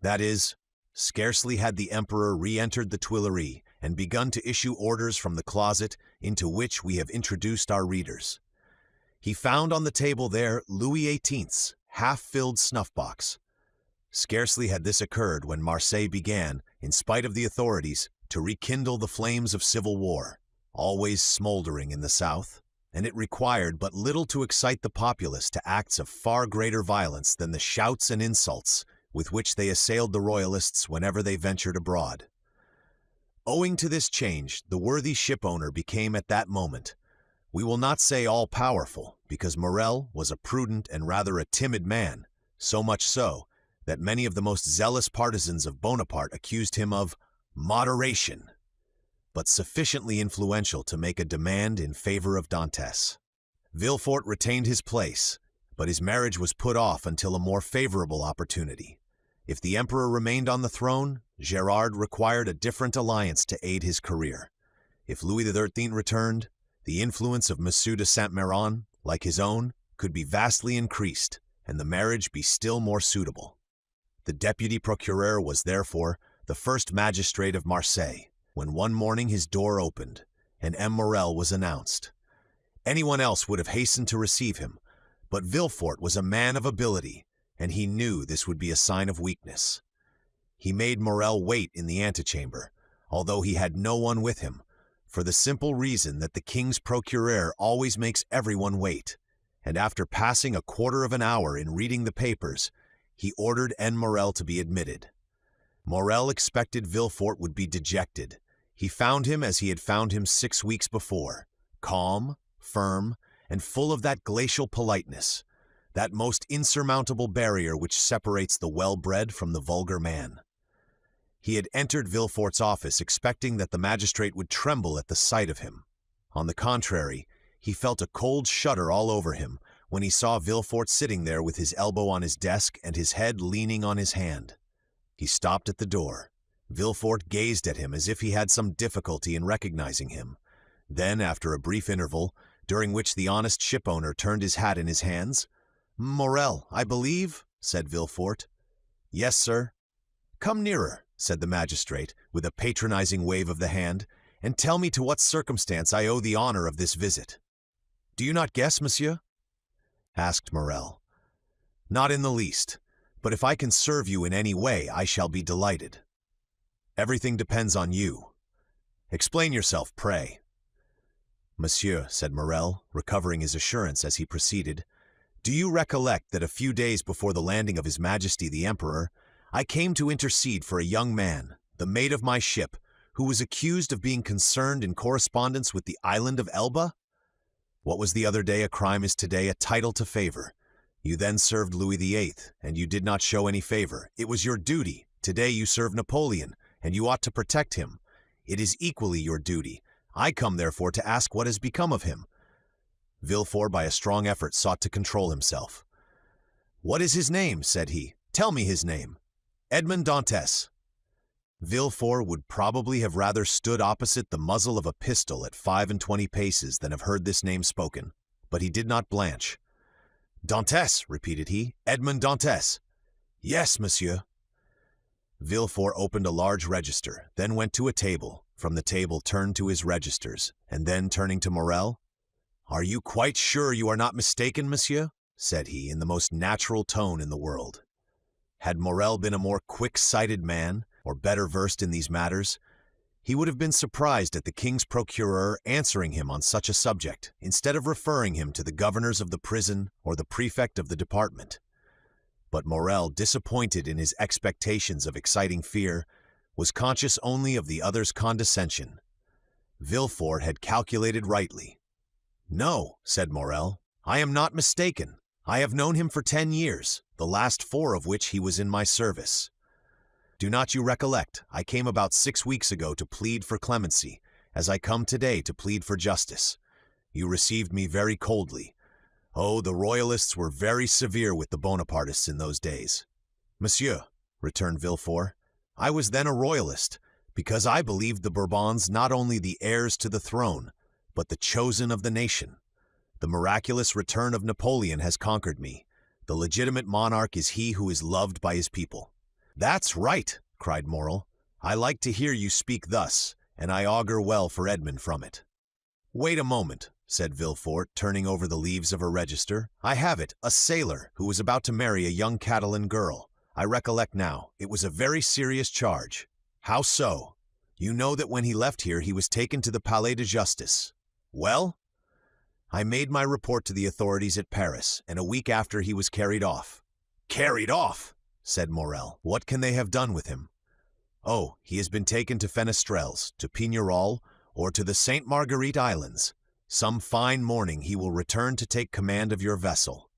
That is, scarcely had the emperor re-entered the Tuileries and begun to issue orders from the closet into which we have introduced our readers. He found on the table there Louis XVIII's half-filled snuff-box. Scarcely had this occurred when Marseille began, in spite of the authorities, to rekindle the flames of civil war, always smoldering in the south, and it required but little to excite the populace to acts of far greater violence than the shouts and insults with which they assailed the royalists whenever they ventured abroad. Owing to this change, the worthy shipowner became at that moment, we will not say all-powerful, because Morel was a prudent and rather a timid man, so much so that many of the most zealous partisans of Bonaparte accused him of moderation, but sufficiently influential to make a demand in favor of Dantes. Villefort retained his place, but his marriage was put off until a more favorable opportunity. If the emperor remained on the throne, Gérard required a different alliance to aid his career. If Louis XIII returned, the influence of Monsieur de Saint-Méran, like his own, could be vastly increased, and the marriage be still more suitable. The deputy procureur was, therefore, the first magistrate of Marseille, when one morning his door opened, and M. Morel was announced. Anyone else would have hastened to receive him, but Villefort was a man of ability, and he knew this would be a sign of weakness. He made Morel wait in the antechamber, although he had no one with him, for the simple reason that the king's procureur always makes everyone wait, and after passing a quarter of an hour in reading the papers, he ordered N. Morel to be admitted. Morel expected Villefort would be dejected. He found him as he had found him 6 weeks before, calm, firm, and full of that glacial politeness, that most insurmountable barrier which separates the well-bred from the vulgar man. He had entered Villefort's office expecting that the magistrate would tremble at the sight of him. On the contrary, he felt a cold shudder all over him when he saw Villefort sitting there with his elbow on his desk and his head leaning on his hand. He stopped at the door. Villefort gazed at him as if he had some difficulty in recognizing him. Then, after a brief interval, during which the honest shipowner turned his hat in his hands, "Morel, I believe," said Villefort. "Yes, sir." "Come nearer," said the magistrate, with a patronizing wave of the hand, "and tell me to what circumstance I owe the honor of this visit." "Do you not guess, monsieur?" asked Morrel. "Not in the least, but if I can serve you in any way, I shall be delighted." "Everything depends on you. Explain yourself, pray." "Monsieur," said Morrel, recovering his assurance as he proceeded, "do you recollect that a few days before the landing of His Majesty the Emperor, I came to intercede for a young man, the mate of my ship, who was accused of being concerned in correspondence with the island of Elba? What was the other day a crime is today a title to favor. You then served Louis VIII, and you did not show any favor. It was your duty. Today you serve Napoleon, and you ought to protect him. It is equally your duty. I come, therefore, to ask what has become of him." Villefort, by a strong effort, sought to control himself. "What is his name?" said he. "Tell me his name." "Edmond Dantès." Villefort would probably have rather stood opposite the muzzle of a pistol at 25 paces than have heard this name spoken, but he did not blanch. "Dantès," repeated he. "Edmond Dantès." "Yes, monsieur." Villefort opened a large register, then went to a table, from the table turned to his registers, and then turning to Morrel, "Are you quite sure you are not mistaken, monsieur?" said he, in the most natural tone in the world. Had Morrel been a more quick-sighted man, or better versed in these matters, he would have been surprised at the king's procureur answering him on such a subject, instead of referring him to the governors of the prison or the prefect of the department. But Morrel, disappointed in his expectations of exciting fear, was conscious only of the other's condescension. Villefort had calculated rightly. "No," said Morrel, "I am not mistaken. I have known him for 10 years, the last 4 of which he was in my service. Do not you recollect, I came about 6 weeks ago to plead for clemency, as I come today to plead for justice. You received me very coldly. Oh, the royalists were very severe with the Bonapartists in those days." "Monsieur," returned Villefort, "I was then a royalist, because I believed the Bourbons not only the heirs to the throne, but the chosen of the nation. The miraculous return of Napoleon has conquered me. The legitimate monarch is he who is loved by his people." "That's right," cried Morrel. "I like to hear you speak thus, and I augur well for Edmond from it." "Wait a moment," said Villefort, turning over the leaves of a register. "I have it, a sailor who was about to marry a young Catalan girl. I recollect now. It was a very serious charge." "How so?" "You know that when he left here he was taken to the Palais de Justice." "Well?" "I made my report to the authorities at Paris, and a week after he was carried off." "Carried off?" said Morrel. "What can they have done with him?" "Oh, he has been taken to Fenestrelles, to Pignerol, or to the Sainte Marguerite Islands. Some fine morning he will return to take command of your vessel.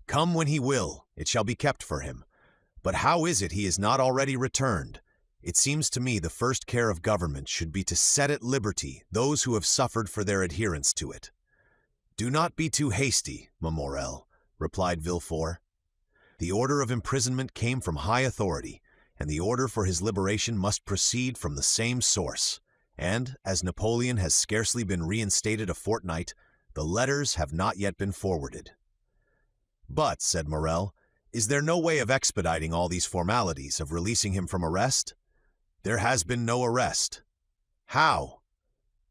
Come when he will, it shall be kept for him. But how is it he is not already returned? It seems to me the first care of government should be to set at liberty those who have suffered for their adherence to it." "Do not be too hasty, Morrel," replied Villefort. "The order of imprisonment came from high authority, and the order for his liberation must proceed from the same source. And, as Napoleon has scarcely been reinstated a fortnight, the letters have not yet been forwarded." "But," said Morrel, "is there no way of expediting all these formalities, of releasing him from arrest?" "There has been no arrest." "How?"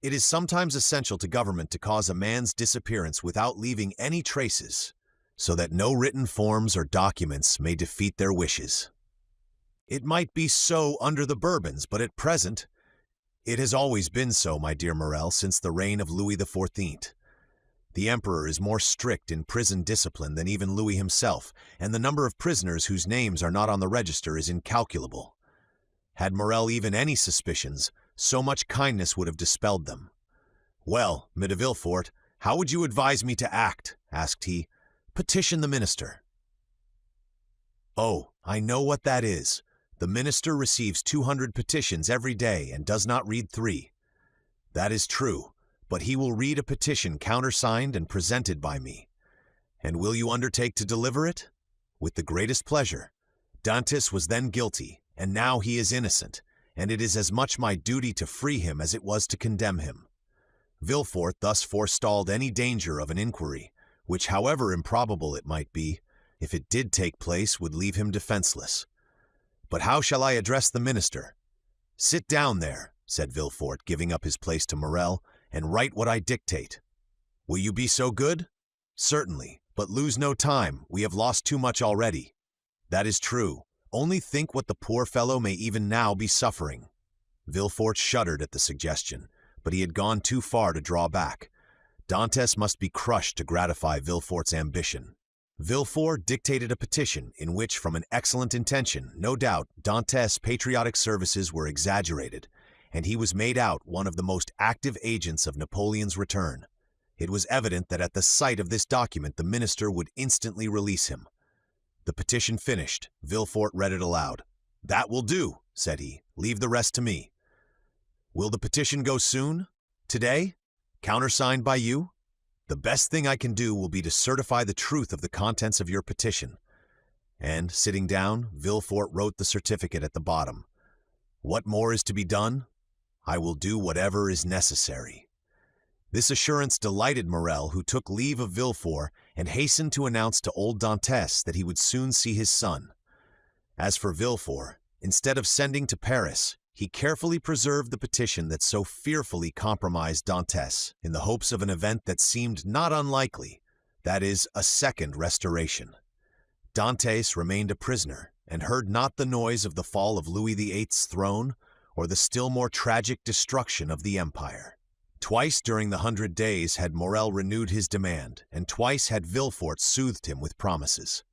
"It is sometimes essential to government to cause a man's disappearance without leaving any traces, so that no written forms or documents may defeat their wishes." "It might be so under the Bourbons, but at present—" "It has always been so, my dear Morrel, since the reign of Louis XIV. The emperor is more strict in prison discipline than even Louis himself, and the number of prisoners whose names are not on the register is incalculable. Had Morrel even any suspicions, so much kindness would have dispelled them." "Well, M. de Villefort, how would you advise me to act?" asked he. "Petition the minister." "Oh, I know what that is. The minister receives 200 petitions every day and does not read 3. That is true, but he will read a petition countersigned and presented by me. And will you undertake to deliver it?" "With the greatest pleasure. Dantès was then guilty, and now he is innocent, and it is as much my duty to free him as it was to condemn him." Villefort thus forestalled any danger of an inquiry, which, however improbable it might be, if it did take place, would leave him defenseless. But how shall I address the minister? Sit down there, said Villefort, giving up his place to Morrel, and write what I dictate. Will you be so good? Certainly, but lose no time. We have lost too much already. That is true. Only think what the poor fellow may even now be suffering. Villefort shuddered at the suggestion, but he had gone too far to draw back. Dantès must be crushed to gratify Villefort's ambition. Villefort dictated a petition in which, from an excellent intention, no doubt, Dantès' patriotic services were exaggerated, and he was made out one of the most active agents of Napoleon's return. It was evident that at the sight of this document the minister would instantly release him. The petition finished, Villefort read it aloud. "That will do," said he. "Leave the rest to me." "Will the petition go soon? Today? Countersigned by you? The best thing I can do will be to certify the truth of the contents of your petition." And, sitting down, Villefort wrote the certificate at the bottom. "What more is to be done? I will do whatever is necessary." This assurance delighted Morrel, who took leave of Villefort and hastened to announce to old Dantès that he would soon see his son. As for Villefort, instead of sending to Paris, he carefully preserved the petition that so fearfully compromised Dantès, in the hopes of an event that seemed not unlikely, that is, a second restoration. Dantès remained a prisoner, and heard not the noise of the fall of Louis VIII's throne, or the still more tragic destruction of the empire. Twice during the 100 days had Morrel renewed his demand, and twice had Villefort soothed him with promises.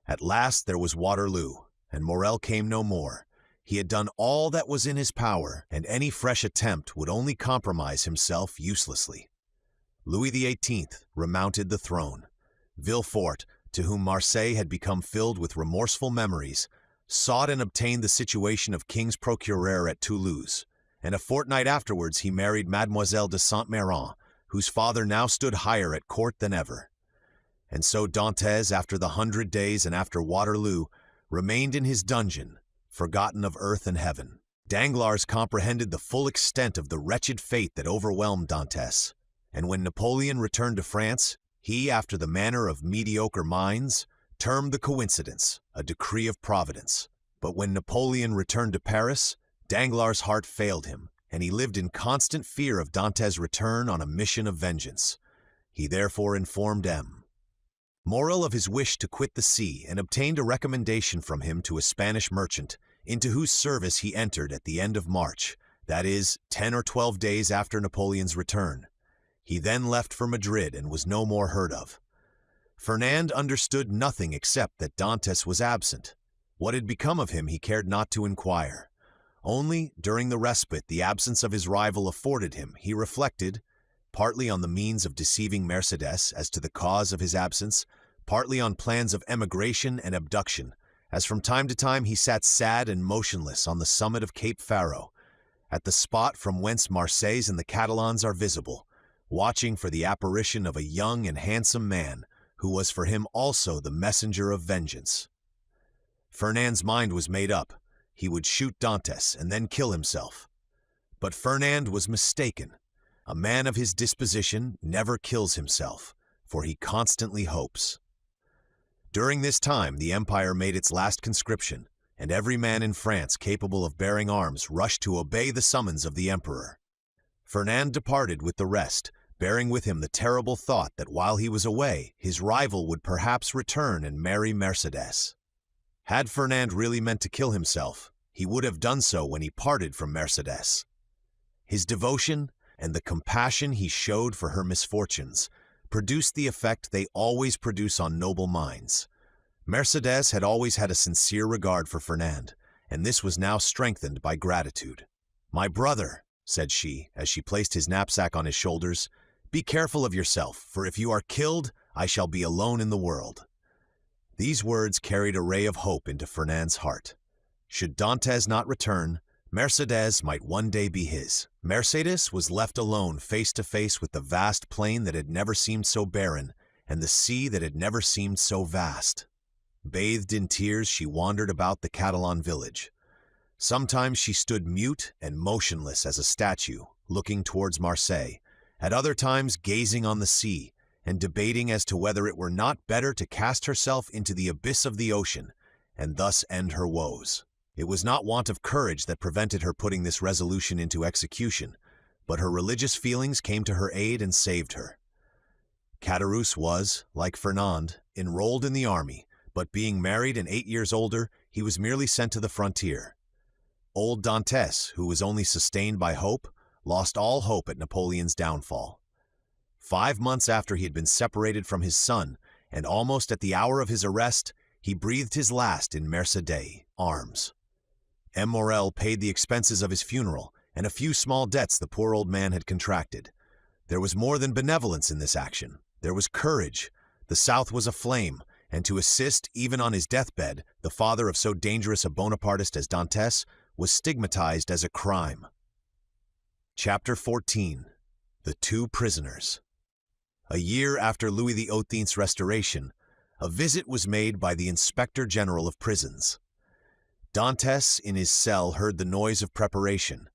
At last there was Waterloo, and Morrel came no more. He had done all that was in his power, and any fresh attempt would only compromise himself uselessly. Louis XVIII remounted the throne. Villefort, to whom Marseille had become filled with remorseful memories, sought and obtained the situation of king's procureur at Toulouse, and a fortnight afterwards he married Mademoiselle de Saint-Méran, whose father now stood higher at court than ever. And so Dantès, after the 100 days and after Waterloo, remained in his dungeon, forgotten of earth and heaven. Danglars comprehended the full extent of the wretched fate that overwhelmed Dantès, and when Napoleon returned to France, he, after the manner of mediocre minds, termed the coincidence a decree of Providence. But when Napoleon returned to Paris, Danglars' heart failed him, and he lived in constant fear of Dantès' return on a mission of vengeance. He therefore informed M. Morrel of his wish to quit the sea, and obtained a recommendation from him to a Spanish merchant, into whose service he entered at the end of March, that is, 10 or 12 days after Napoleon's return. He then left for Madrid and was no more heard of. Fernand understood nothing except that Dantès was absent. What had become of him he cared not to inquire. Only, during the respite the absence of his rival afforded him, he reflected, partly on the means of deceiving Mercédès as to the cause of his absence, partly on plans of emigration and abduction, as from time to time he sat sad and motionless on the summit of Cape Pharo, at the spot from whence Marseilles and the Catalans are visible, watching for the apparition of a young and handsome man, who was for him also the messenger of vengeance. Fernand's mind was made up. He would shoot Dantès and then kill himself. But Fernand was mistaken. A man of his disposition never kills himself, for he constantly hopes. During this time the empire made its last conscription, and every man in France capable of bearing arms rushed to obey the summons of the emperor. Fernand departed with the rest, bearing with him the terrible thought that while he was away, his rival would perhaps return and marry Mercédès. Had Fernand really meant to kill himself, he would have done so when he parted from Mercédès. His devotion and the compassion he showed for her misfortunes produced the effect they always produce on noble minds. Mercédès had always had a sincere regard for Fernand, and this was now strengthened by gratitude. "My brother," said she, as she placed his knapsack on his shoulders, "be careful of yourself, for if you are killed, I shall be alone in the world." These words carried a ray of hope into Fernand's heart. Should Dantès not return, Mercédès might one day be his. Mercédès was left alone face to face with the vast plain that had never seemed so barren, and the sea that had never seemed so vast. Bathed in tears, she wandered about the Catalan village. Sometimes she stood mute and motionless as a statue, looking towards Marseille, at other times gazing on the sea, and debating as to whether it were not better to cast herself into the abyss of the ocean, and thus end her woes. It was not want of courage that prevented her putting this resolution into execution, but her religious feelings came to her aid and saved her. Caderousse was, like Fernand, enrolled in the army, but being married and 8 years older, he was merely sent to the frontier. Old Dantes, who was only sustained by hope, lost all hope at Napoleon's downfall. 5 months after he had been separated from his son, and almost at the hour of his arrest, he breathed his last in Mercédès, arms. M. Morel paid the expenses of his funeral and a few small debts the poor old man had contracted. There was more than benevolence in this action. There was courage. The South was aflame, and to assist, even on his deathbed, the father of so dangerous a Bonapartist as Dantes was stigmatized as a crime. Chapter 14. The Two Prisoners. A year after Louis XVIII's restoration, a visit was made by the Inspector General of Prisons. Dantes, in his cell, heard the noise of preparation,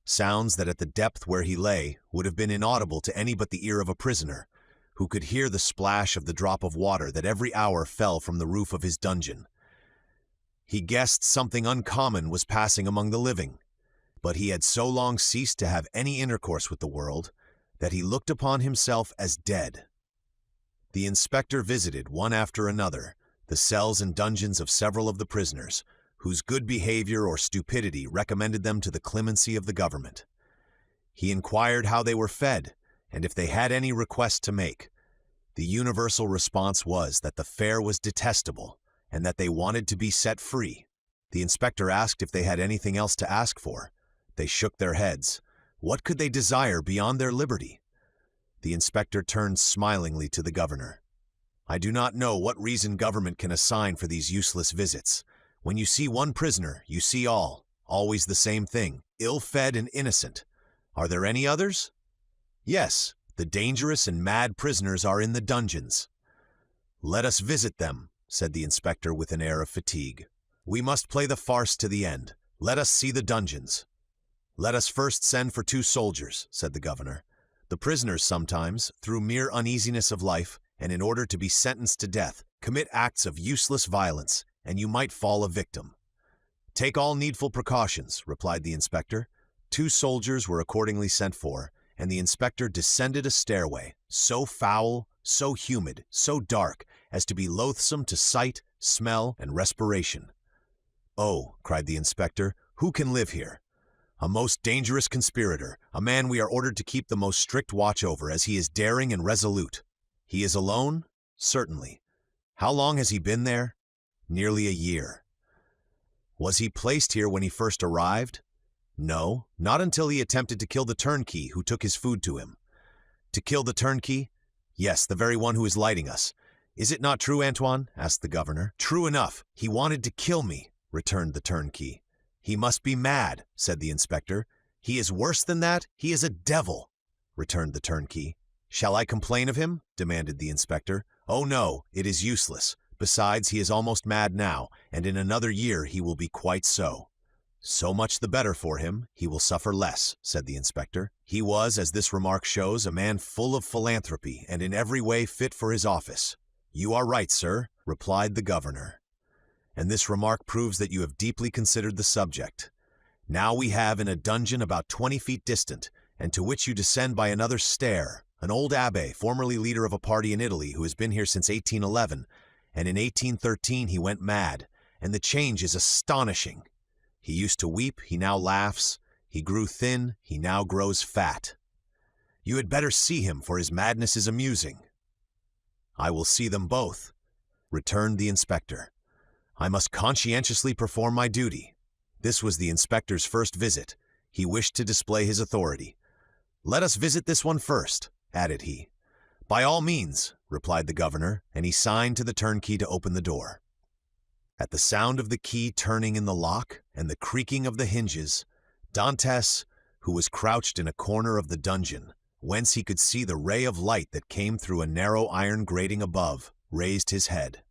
sounds that at the depth where he lay would have been inaudible to any but the ear of a prisoner, who could hear the splash of the drop of water that every hour fell from the roof of his dungeon. He guessed something uncommon was passing among the living, but he had so long ceased to have any intercourse with the world that he looked upon himself as dead. The inspector visited, one after another, the cells and dungeons of several of the prisoners, whose good behavior or stupidity recommended them to the clemency of the government. He inquired how they were fed, and if they had any request to make. The universal response was that the fare was detestable, and that they wanted to be set free. The inspector asked if they had anything else to ask for. They shook their heads. What could they desire beyond their liberty? The inspector turned smilingly to the governor. I do not know what reason government can assign for these useless visits. When you see one prisoner, you see all, always the same thing, ill-fed and innocent. Are there any others? Yes, the dangerous and mad prisoners are in the dungeons. Let us visit them, said the inspector with an air of fatigue. We must play the farce to the end. Let us see the dungeons. Let us first send for 2 soldiers, said the governor. The prisoners sometimes, through mere uneasiness of life, and in order to be sentenced to death, commit acts of useless violence, and you might fall a victim. Take all needful precautions, replied the inspector. 2 soldiers were accordingly sent for, and the inspector descended a stairway, so foul, so humid, so dark, as to be loathsome to sight, smell, and respiration. Oh, cried the inspector, who can live here? A most dangerous conspirator, a man we are ordered to keep the most strict watch over, as he is daring and resolute. He is alone? Certainly. How long has he been there? Nearly a year. Was he placed here when he first arrived? No, not until he attempted to kill the turnkey who took his food to him. To kill the turnkey? Yes, the very one who is lighting us. Is it not true, Antoine? Asked the governor. True enough. He wanted to kill me, returned the turnkey. He must be mad, said the inspector. He is worse than that. He is a devil, returned the turnkey. Shall I complain of him? Demanded the inspector. Oh no, it is useless. Besides, he is almost mad now, and in another year he will be quite so. So much the better for him. He will suffer less, said the inspector. He was, as this remark shows, a man full of philanthropy and in every way fit for his office. You are right, sir, replied the governor. And this remark proves that you have deeply considered the subject. Now we have in a dungeon about 20 feet distant, and to which you descend by another stair, an old abbé, formerly leader of a party in Italy, who has been here since 1811, and in 1813 he went mad, and the change is astonishing. He used to weep, he now laughs. He grew thin, he now grows fat. You had better see him, for his madness is amusing. I will see them both, returned the inspector. I must conscientiously perform my duty. This was the inspector's first visit. He wished to display his authority. Let us visit this one first, added he. By all means, replied the governor, and he signed to the turnkey to open the door. At the sound of the key turning in the lock and the creaking of the hinges, Dantes, who was crouched in a corner of the dungeon, whence he could see the ray of light that came through a narrow iron grating above, raised his head.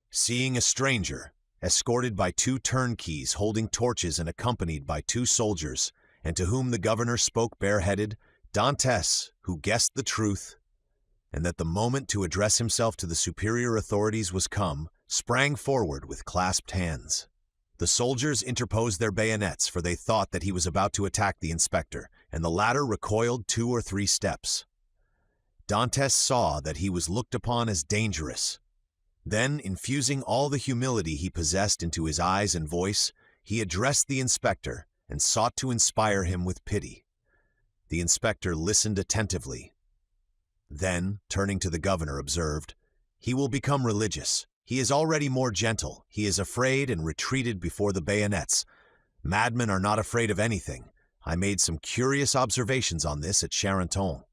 Seeing a stranger, escorted by 2 turnkeys holding torches and accompanied by 2 soldiers, and to whom the governor spoke bareheaded, Dantes, who guessed the truth, and that the moment to address himself to the superior authorities was come, sprang forward with clasped hands. The soldiers interposed their bayonets, for they thought that he was about to attack the inspector, and the latter recoiled 2 or 3 steps. Dantes saw that he was looked upon as dangerous. Then, infusing all the humility he possessed into his eyes and voice, he addressed the inspector and sought to inspire him with pity. The inspector listened attentively. Then, turning to the governor, observed, "He will become religious. He is already more gentle. He is afraid and retreated before the bayonets. Madmen are not afraid of anything. I made some curious observations on this at Charenton."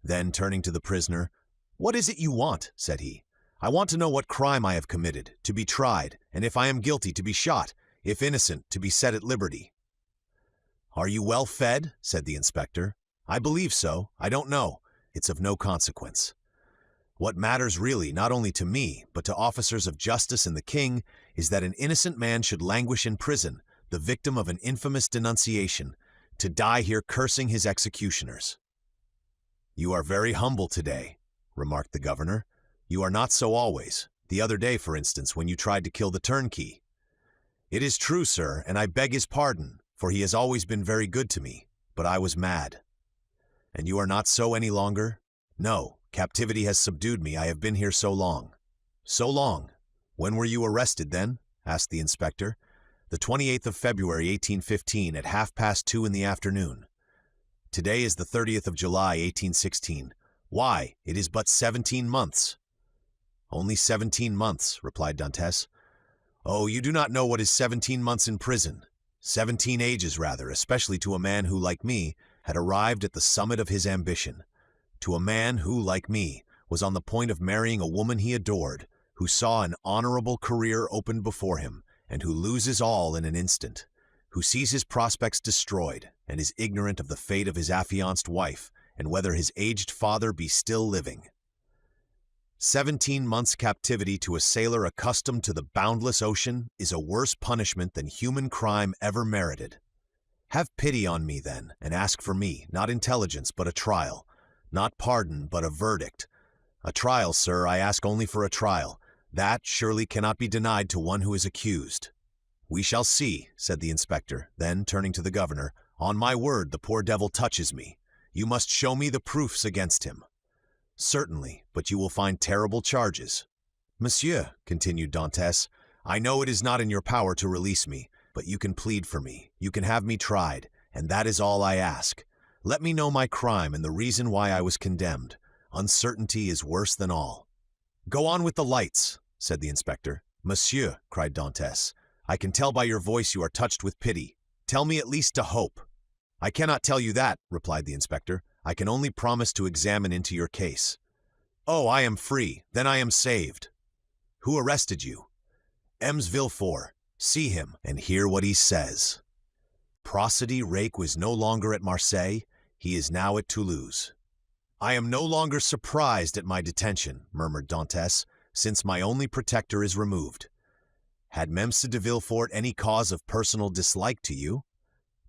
Then, turning to the prisoner, "What is it you want?" said he. "I want to know what crime I have committed, to be tried, and if I am guilty, to be shot, if innocent, to be set at liberty." "Are you well fed?" said the inspector. "I believe so. I don't know. It's of no consequence. What matters really, not only to me, but to officers of justice and the king, is that an innocent man should languish in prison, the victim of an infamous denunciation, to die here cursing his executioners." "You are very humble today," remarked the governor. "You are not so always. The other day, for instance, when you tried to kill the turnkey." "It is true, sir, and I beg his pardon, for he has always been very good to me, but I was mad." "And you are not so any longer?" "No, captivity has subdued me. I have been here so long." "So long? When were you arrested, then?" asked the inspector. "The 28th of February, 1815, at 2:30 in the afternoon. Today is the 30th of July, 1816. Why, it is but 17 months." "Only 17 months," replied Dantes. "Oh, you do not know what is 17 months in prison. 17 ages, rather, especially to a man who, like me, had arrived at the summit of his ambition. To a man who, like me, was on the point of marrying a woman he adored, who saw an honorable career opened before him, and who loses all in an instant, who sees his prospects destroyed, and is ignorant of the fate of his affianced wife, and whether his aged father be still living. 17 months' captivity to a sailor accustomed to the boundless ocean is a worse punishment than human crime ever merited. Have pity on me, then, and ask for me, not intelligence, but a trial, not pardon, but a verdict. A trial, sir, I ask only for a trial. That surely cannot be denied to one who is accused." "We shall see," said the inspector. Then, turning to the governor, "On my word, the poor devil touches me. You must show me the proofs against him." "Certainly, but you will find terrible charges." "Monsieur," continued Dantes, "I know it is not in your power to release me, but you can plead for me, you can have me tried, and that is all I ask. Let me know my crime and the reason why I was condemned. Uncertainty is worse than all." "Go on with the lights," said the inspector. "Monsieur," cried Dantes, "I can tell by your voice you are touched with pity. Tell me at least to hope." "I cannot tell you that," replied the inspector. "I can only promise to examine into your case." "Oh, I am free. Then I am saved." "Who arrested you?" "Ems Villefort. See him, and hear what he says." Prosody Rake was no longer at Marseille. He is now at Toulouse. "I am no longer surprised at my detention," murmured Dantes, "since my only protector is removed." "Had Memse de Villefort any cause of personal dislike to you?"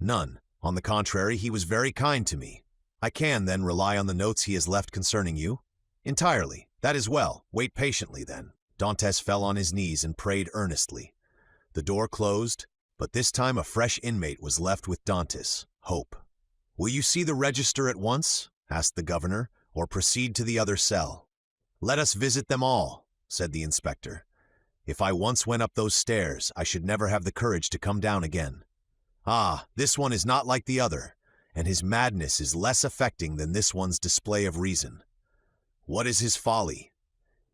"None. On the contrary, he was very kind to me." "I can, then, rely on the notes he has left concerning you?" "Entirely. That is well. Wait patiently, then." Dantes fell on his knees and prayed earnestly. The door closed, but this time a fresh inmate was left with Dantes, hope. "Will you see the register at once?" asked the governor, "or proceed to the other cell?" "Let us visit them all," said the inspector. "If I once went up those stairs, I should never have the courage to come down again. Ah, this one is not like the other, and his madness is less affecting than this one's display of reason. What is his folly?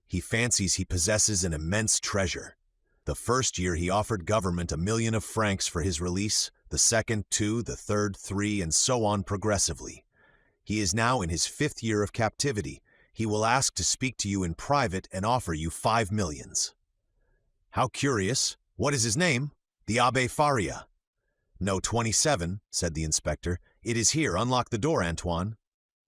He fancies he possesses an immense treasure. The first year he offered government 1,000,000 of francs for his release, the second 2, the third 3, and so on progressively. He is now in his 5th year of captivity. He will ask to speak to you in private and offer you 5 millions. "How curious! What is his name?" "The Abbé Faria." "No, 27, said the inspector. "It is here. Unlock the door, Antoine."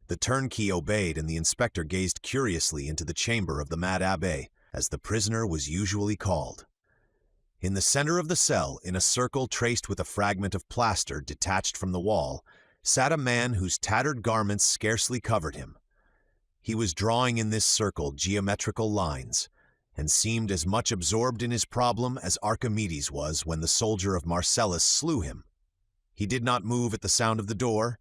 The turnkey obeyed, and the inspector gazed curiously into the chamber of the mad abbé, as the prisoner was usually called. In the center of the cell, in a circle traced with a fragment of plaster detached from the wall, sat a man whose tattered garments scarcely covered him. He was drawing in this circle geometrical lines, and seemed as much absorbed in his problem as Archimedes was when the soldier of Marcellus slew him. He did not move at the sound of the door,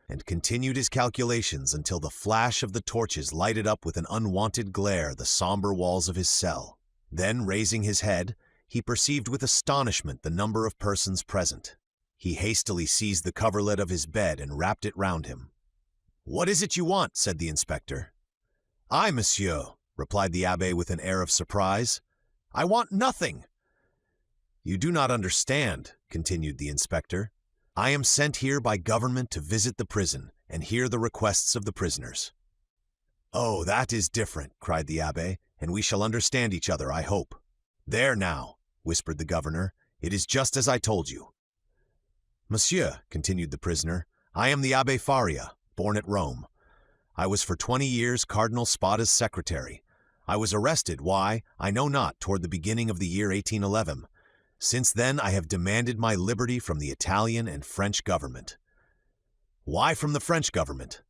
and continued his calculations until the flash of the torches lighted up with an unwonted glare the somber walls of his cell. Then, raising his head, he perceived with astonishment the number of persons present. He hastily seized the coverlet of his bed and wrapped it round him. "What is it you want?" said the inspector. "I, monsieur," replied the abbé with an air of surprise. "I want nothing." "You do not understand," continued the inspector. "I am sent here by government to visit the prison and hear the requests of the prisoners." "Oh, that is different," cried the abbé, "and we shall understand each other, I hope." "There now," whispered the governor, "it is just as I told you." "Monsieur," continued the prisoner, "I am the Abbé Faria, born at Rome. I was for 20 years Cardinal Spada's secretary. I was arrested, why, I know not, toward the beginning of the year 1811. Since then I have demanded my liberty from the Italian and French government." "Why from the French government?"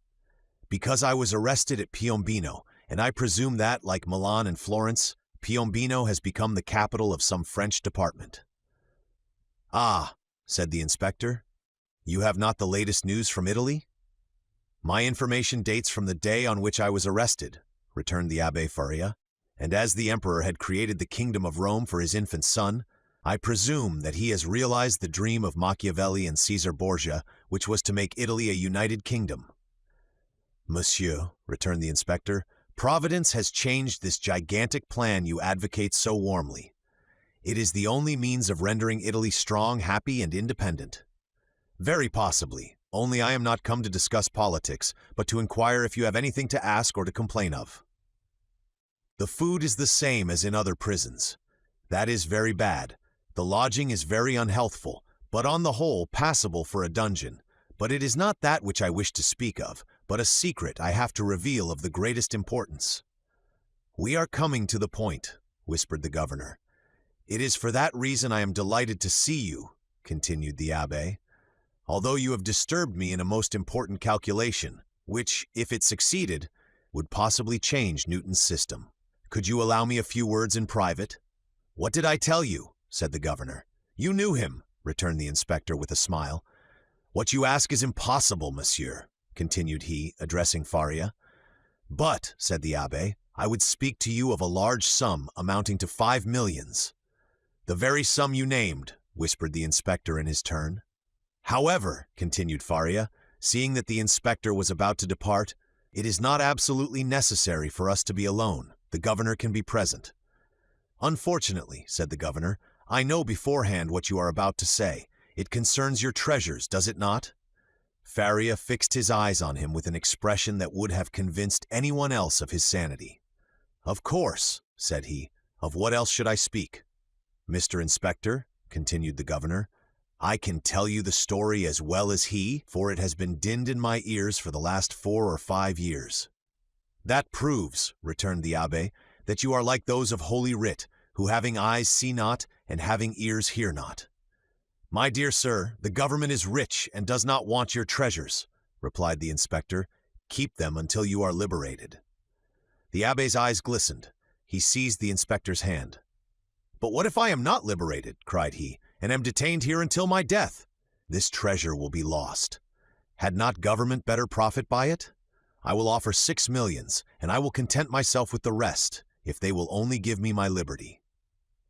"Because I was arrested at Piombino, and I presume that, like Milan and Florence, Piombino has become the capital of some French department." "Ah," said the inspector, "you have not the latest news from Italy?" "My information dates from the day on which I was arrested," returned the Abbé Faria, "and as the emperor had created the kingdom of Rome for his infant son, I presume that he has realized the dream of Machiavelli and Caesar Borgia, which was to make Italy a united kingdom." "Monsieur," returned the inspector, "Providence has changed this gigantic plan you advocate so warmly. It is the only means of rendering Italy strong, happy, and independent." "Very possibly, only I am not come to discuss politics, but to inquire if you have anything to ask or to complain of." "The food is the same as in other prisons. That is very bad. The lodging is very unhealthful, but on the whole passable for a dungeon. But it is not that which I wish to speak of, but a secret I have to reveal of the greatest importance." "We are coming to the point," whispered the governor. "It is for that reason I am delighted to see you," continued the abbé, "although you have disturbed me in a most important calculation, which, if it succeeded, would possibly change Newton's system. Could you allow me a few words in private?" "What did I tell you?" said the governor. "You knew him," returned the inspector with a smile. "What you ask is impossible, monsieur," continued he, addressing Faria. "But," said the abbé, "I would speak to you of a large sum amounting to 5 millions. "The very sum you named," whispered the inspector in his turn. "However," continued Faria, seeing that the inspector was about to depart, "it is not absolutely necessary for us to be alone. The governor can be present." "Unfortunately," said the governor, "I know beforehand what you are about to say. It concerns your treasures, does it not?" Faria fixed his eyes on him with an expression that would have convinced anyone else of his sanity. "Of course," said he. "Of what else should I speak?" "Mr. Inspector," continued the governor, "I can tell you the story as well as he, for it has been dinned in my ears for the last 4 or 5 years." "That proves," returned the abbé, "that you are like those of Holy Writ, who having eyes see not, and having ears hear not." "My dear sir, the government is rich and does not want your treasures," replied the inspector. "Keep them until you are liberated." The abbé's eyes glistened. He seized the inspector's hand. "But what if I am not liberated," cried he, "and am detained here until my death?" "This treasure will be lost. Had not government better profit by it? I will offer 6 millions, and I will content myself with the rest, if they will only give me my liberty."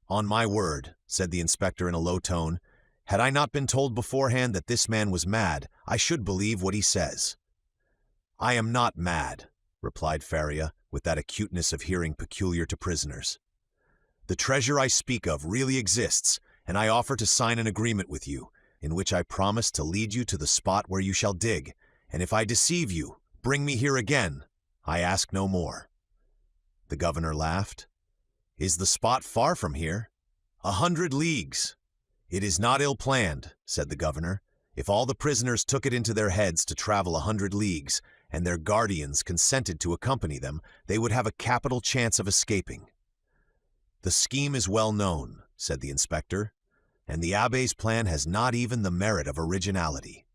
"On my word," said the inspector in a low tone, "had I not been told beforehand that this man was mad, I should believe what he says." "I am not mad," replied Faria, with that acuteness of hearing peculiar to prisoners. "The treasure I speak of really exists, and I offer to sign an agreement with you, in which I promise to lead you to the spot where you shall dig, and if I deceive you, bring me here again. I ask no more." The governor laughed. "Is the spot far from here?" 100 leagues. "It is not ill-planned," said the governor. "If all the prisoners took it into their heads to travel 100 leagues, and their guardians consented to accompany them, they would have a capital chance of escaping." "The scheme is well known," said the inspector, "and the abbé's plan has not even the merit of originality."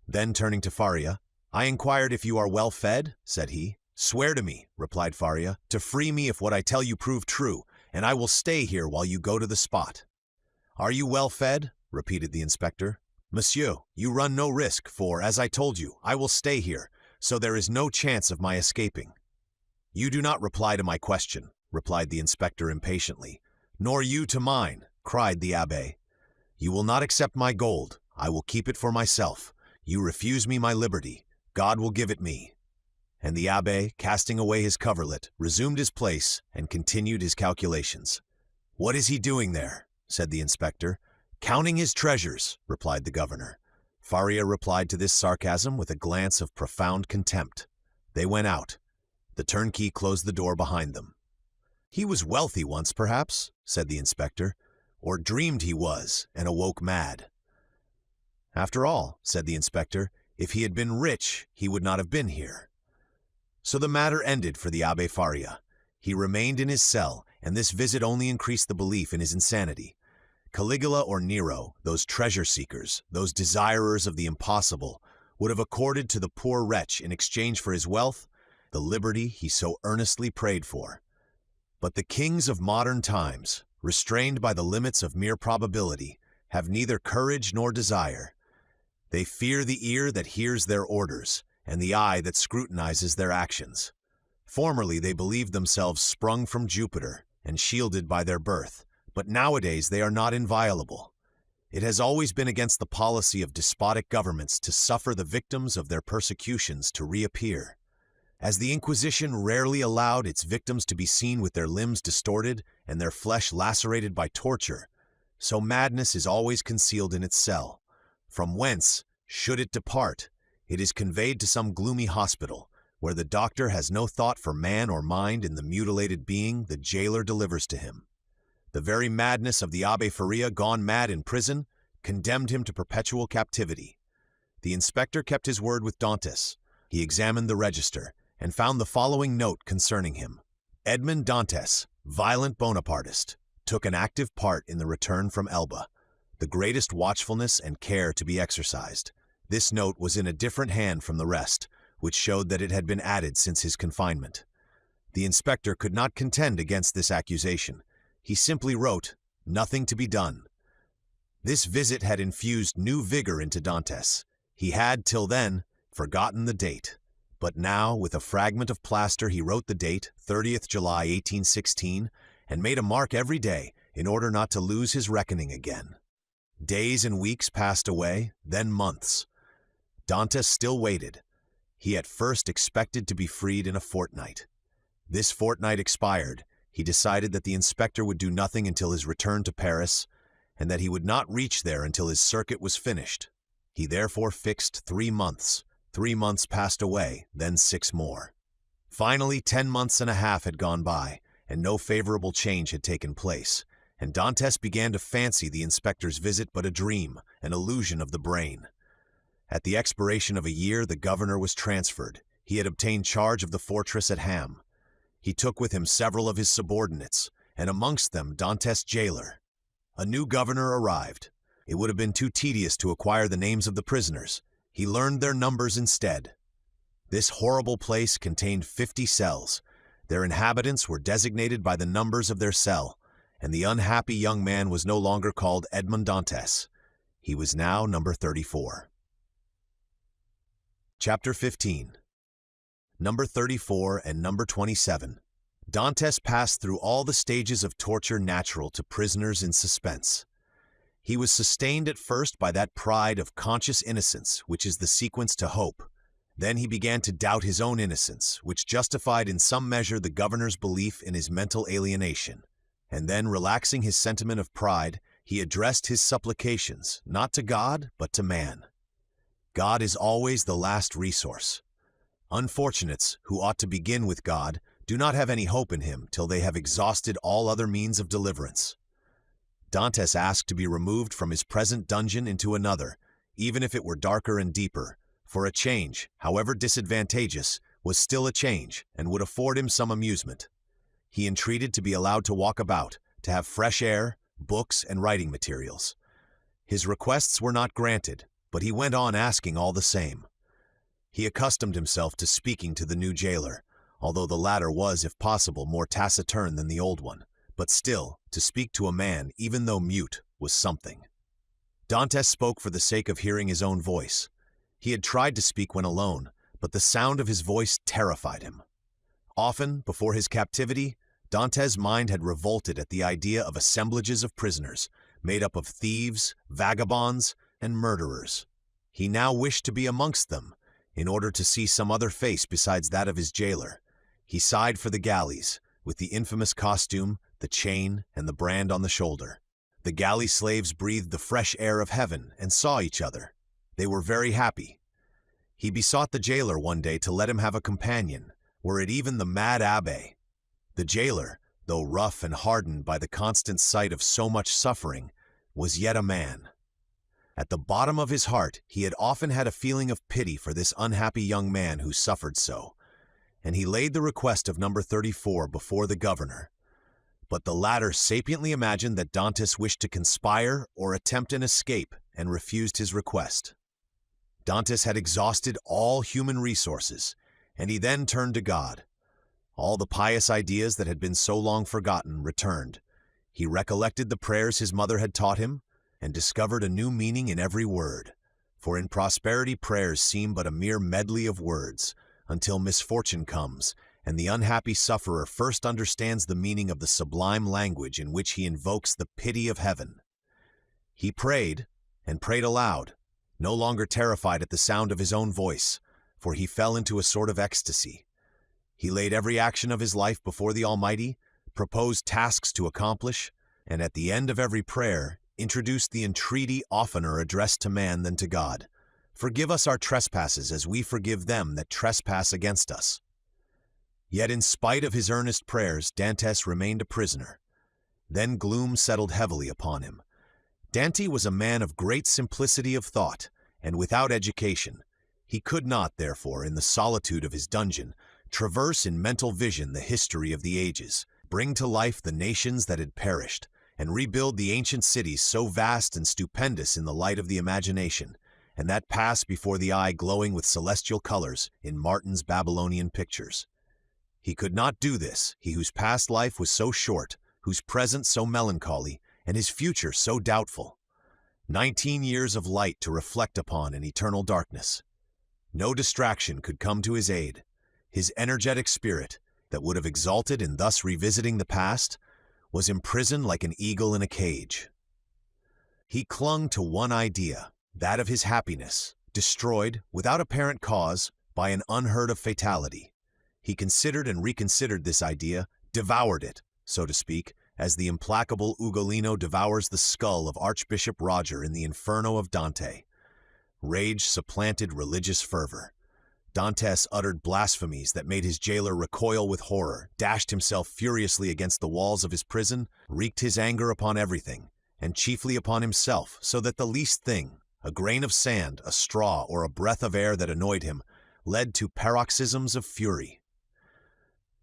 Then turning to Faria, "I inquired if you are well fed," said he. "Swear to me," replied Faria, "to free me if what I tell you prove true, and I will stay here while you go to the spot." "Are you well fed?" repeated the inspector. "Monsieur, you run no risk, for, as I told you, I will stay here, so there is no chance of my escaping." "You do not reply to my question," replied the inspector impatiently. "Nor you to mine," cried the abbé. "You will not accept my gold. I will keep it for myself. You refuse me my liberty. God will give it me." And the abbé, casting away his coverlet, resumed his place and continued his calculations. "What is he doing there?" said the inspector. "Counting his treasures," replied the governor. Faria replied to this sarcasm with a glance of profound contempt. They went out. The turnkey closed the door behind them. "He was wealthy once, perhaps," said the inspector, "or dreamed he was and awoke mad." "After all," said the inspector, "if he had been rich, he would not have been here." So the matter ended for the Abbé Faria. He remained in his cell, and this visit only increased the belief in his insanity. Caligula or Nero, those treasure-seekers, those desirers of the impossible, would have accorded to the poor wretch, in exchange for his wealth, the liberty he so earnestly prayed for. But the kings of modern times, restrained by the limits of mere probability, have neither courage nor desire. They fear the ear that hears their orders, and the eye that scrutinizes their actions. Formerly they believed themselves sprung from Jupiter and shielded by their birth, but nowadays they are not inviolable. It has always been against the policy of despotic governments to suffer the victims of their persecutions to reappear. As the Inquisition rarely allowed its victims to be seen with their limbs distorted and their flesh lacerated by torture, so madness is always concealed in its cell, from whence, should it depart, it is conveyed to some gloomy hospital, where the doctor has no thought for man or mind in the mutilated being the jailer delivers to him. The very madness of the Abbé Faria, gone mad in prison, condemned him to perpetual captivity. The inspector kept his word with Dantes. He examined the register, and found the following note concerning him. Edmond Dantes, violent Bonapartist, took an active part in the return from Elba. The greatest watchfulness and care to be exercised. This note was in a different hand from the rest, which showed that it had been added since his confinement. The inspector could not contend against this accusation. He simply wrote, "Nothing to be done." This visit had infused new vigor into Dantes. He had, till then, forgotten the date. But now, with a fragment of plaster, he wrote the date, 30th July 1816, and made a mark every day in order not to lose his reckoning again. Days and weeks passed away, then months. Dantes still waited. He at first expected to be freed in a fortnight. This fortnight expired. He decided that the inspector would do nothing until his return to Paris, and that he would not reach there until his circuit was finished. He therefore fixed 3 months. 3 months passed away, then 6 more. Finally, 10 months and a half had gone by, and no favorable change had taken place, and Dantes began to fancy the inspector's visit but a dream, an illusion of the brain. At the expiration of a year, the governor was transferred. He had obtained charge of the fortress at Ham. He took with him several of his subordinates, and amongst them Dantes' jailer. A new governor arrived. It would have been too tedious to acquire the names of the prisoners. He learned their numbers instead. This horrible place contained 50 cells. Their inhabitants were designated by the numbers of their cell, and the unhappy young man was no longer called Edmond Dantes. He was now number 34. Chapter 15. Number 34 and number 27. Dantes passed through all the stages of torture natural to prisoners in suspense. He was sustained at first by that pride of conscious innocence which is the sequence to hope. Then he began to doubt his own innocence, which justified in some measure the governor's belief in his mental alienation. And then, relaxing his sentiment of pride, he addressed his supplications, not to God, but to man. God is always the last resource. Unfortunates, who ought to begin with God, do not have any hope in him till they have exhausted all other means of deliverance. Dantes asked to be removed from his present dungeon into another, even if it were darker and deeper, for a change, however disadvantageous, was still a change and would afford him some amusement. He entreated to be allowed to walk about, to have fresh air, books, and writing materials. His requests were not granted, but he went on asking all the same. He accustomed himself to speaking to the new jailer. although the latter was, if possible, more taciturn than the old one. But still, to speak to a man, even though mute, was something. Dantes spoke for the sake of hearing his own voice. He had tried to speak when alone, but the sound of his voice terrified him. Often, before his captivity, Dantes' mind had revolted at the idea of assemblages of prisoners, made up of thieves, vagabonds, and murderers. He now wished to be amongst them, in order to see some other face besides that of his jailer. He sighed for the galleys, with the infamous costume, the chain, and the brand on the shoulder. The galley slaves breathed the fresh air of heaven and saw each other. They were very happy. He besought the jailer one day to let him have a companion, were it even the mad Abbé. The jailer, though rough and hardened by the constant sight of so much suffering, was yet a man. At the bottom of his heart, he had often had a feeling of pity for this unhappy young man who suffered so, and he laid the request of number 34 before the governor. But the latter sapiently imagined that Dantes wished to conspire or attempt an escape and refused his request. Dantes had exhausted all human resources, and he then turned to God. All the pious ideas that had been so long forgotten returned. He recollected the prayers his mother had taught him, and discovered a new meaning in every word. For in prosperity prayers seem but a mere medley of words, until misfortune comes, and the unhappy sufferer first understands the meaning of the sublime language in which he invokes the pity of heaven. He prayed, and prayed aloud, no longer terrified at the sound of his own voice, for he fell into a sort of ecstasy. He laid every action of his life before the Almighty, proposed tasks to accomplish, and at the end of every prayer, introduced the entreaty oftener addressed to man than to God. Forgive us our trespasses as we forgive them that trespass against us. Yet in spite of his earnest prayers, Dantes remained a prisoner. Then gloom settled heavily upon him. Dante was a man of great simplicity of thought, and without education. He could not, therefore, in the solitude of his dungeon, traverse in mental vision the history of the ages, bring to life the nations that had perished, and rebuild the ancient cities so vast and stupendous in the light of the imagination, and that pass before the eye glowing with celestial colors in Martin's Babylonian pictures. He could not do this, he whose past life was so short, whose present so melancholy, and his future so doubtful. 19 years of light to reflect upon in eternal darkness. No distraction could come to his aid. His energetic spirit, that would have exulted in thus revisiting the past, was imprisoned like an eagle in a cage. He clung to one idea, that of his happiness, destroyed, without apparent cause, by an unheard-of fatality. He considered and reconsidered this idea, devoured it, so to speak, as the implacable Ugolino devours the skull of Archbishop Roger in the Inferno of Dante. Rage supplanted religious fervor. Dantes uttered blasphemies that made his jailer recoil with horror, dashed himself furiously against the walls of his prison, wreaked his anger upon everything, and chiefly upon himself, so that the least thing, a grain of sand, a straw, or a breath of air that annoyed him, led to paroxysms of fury.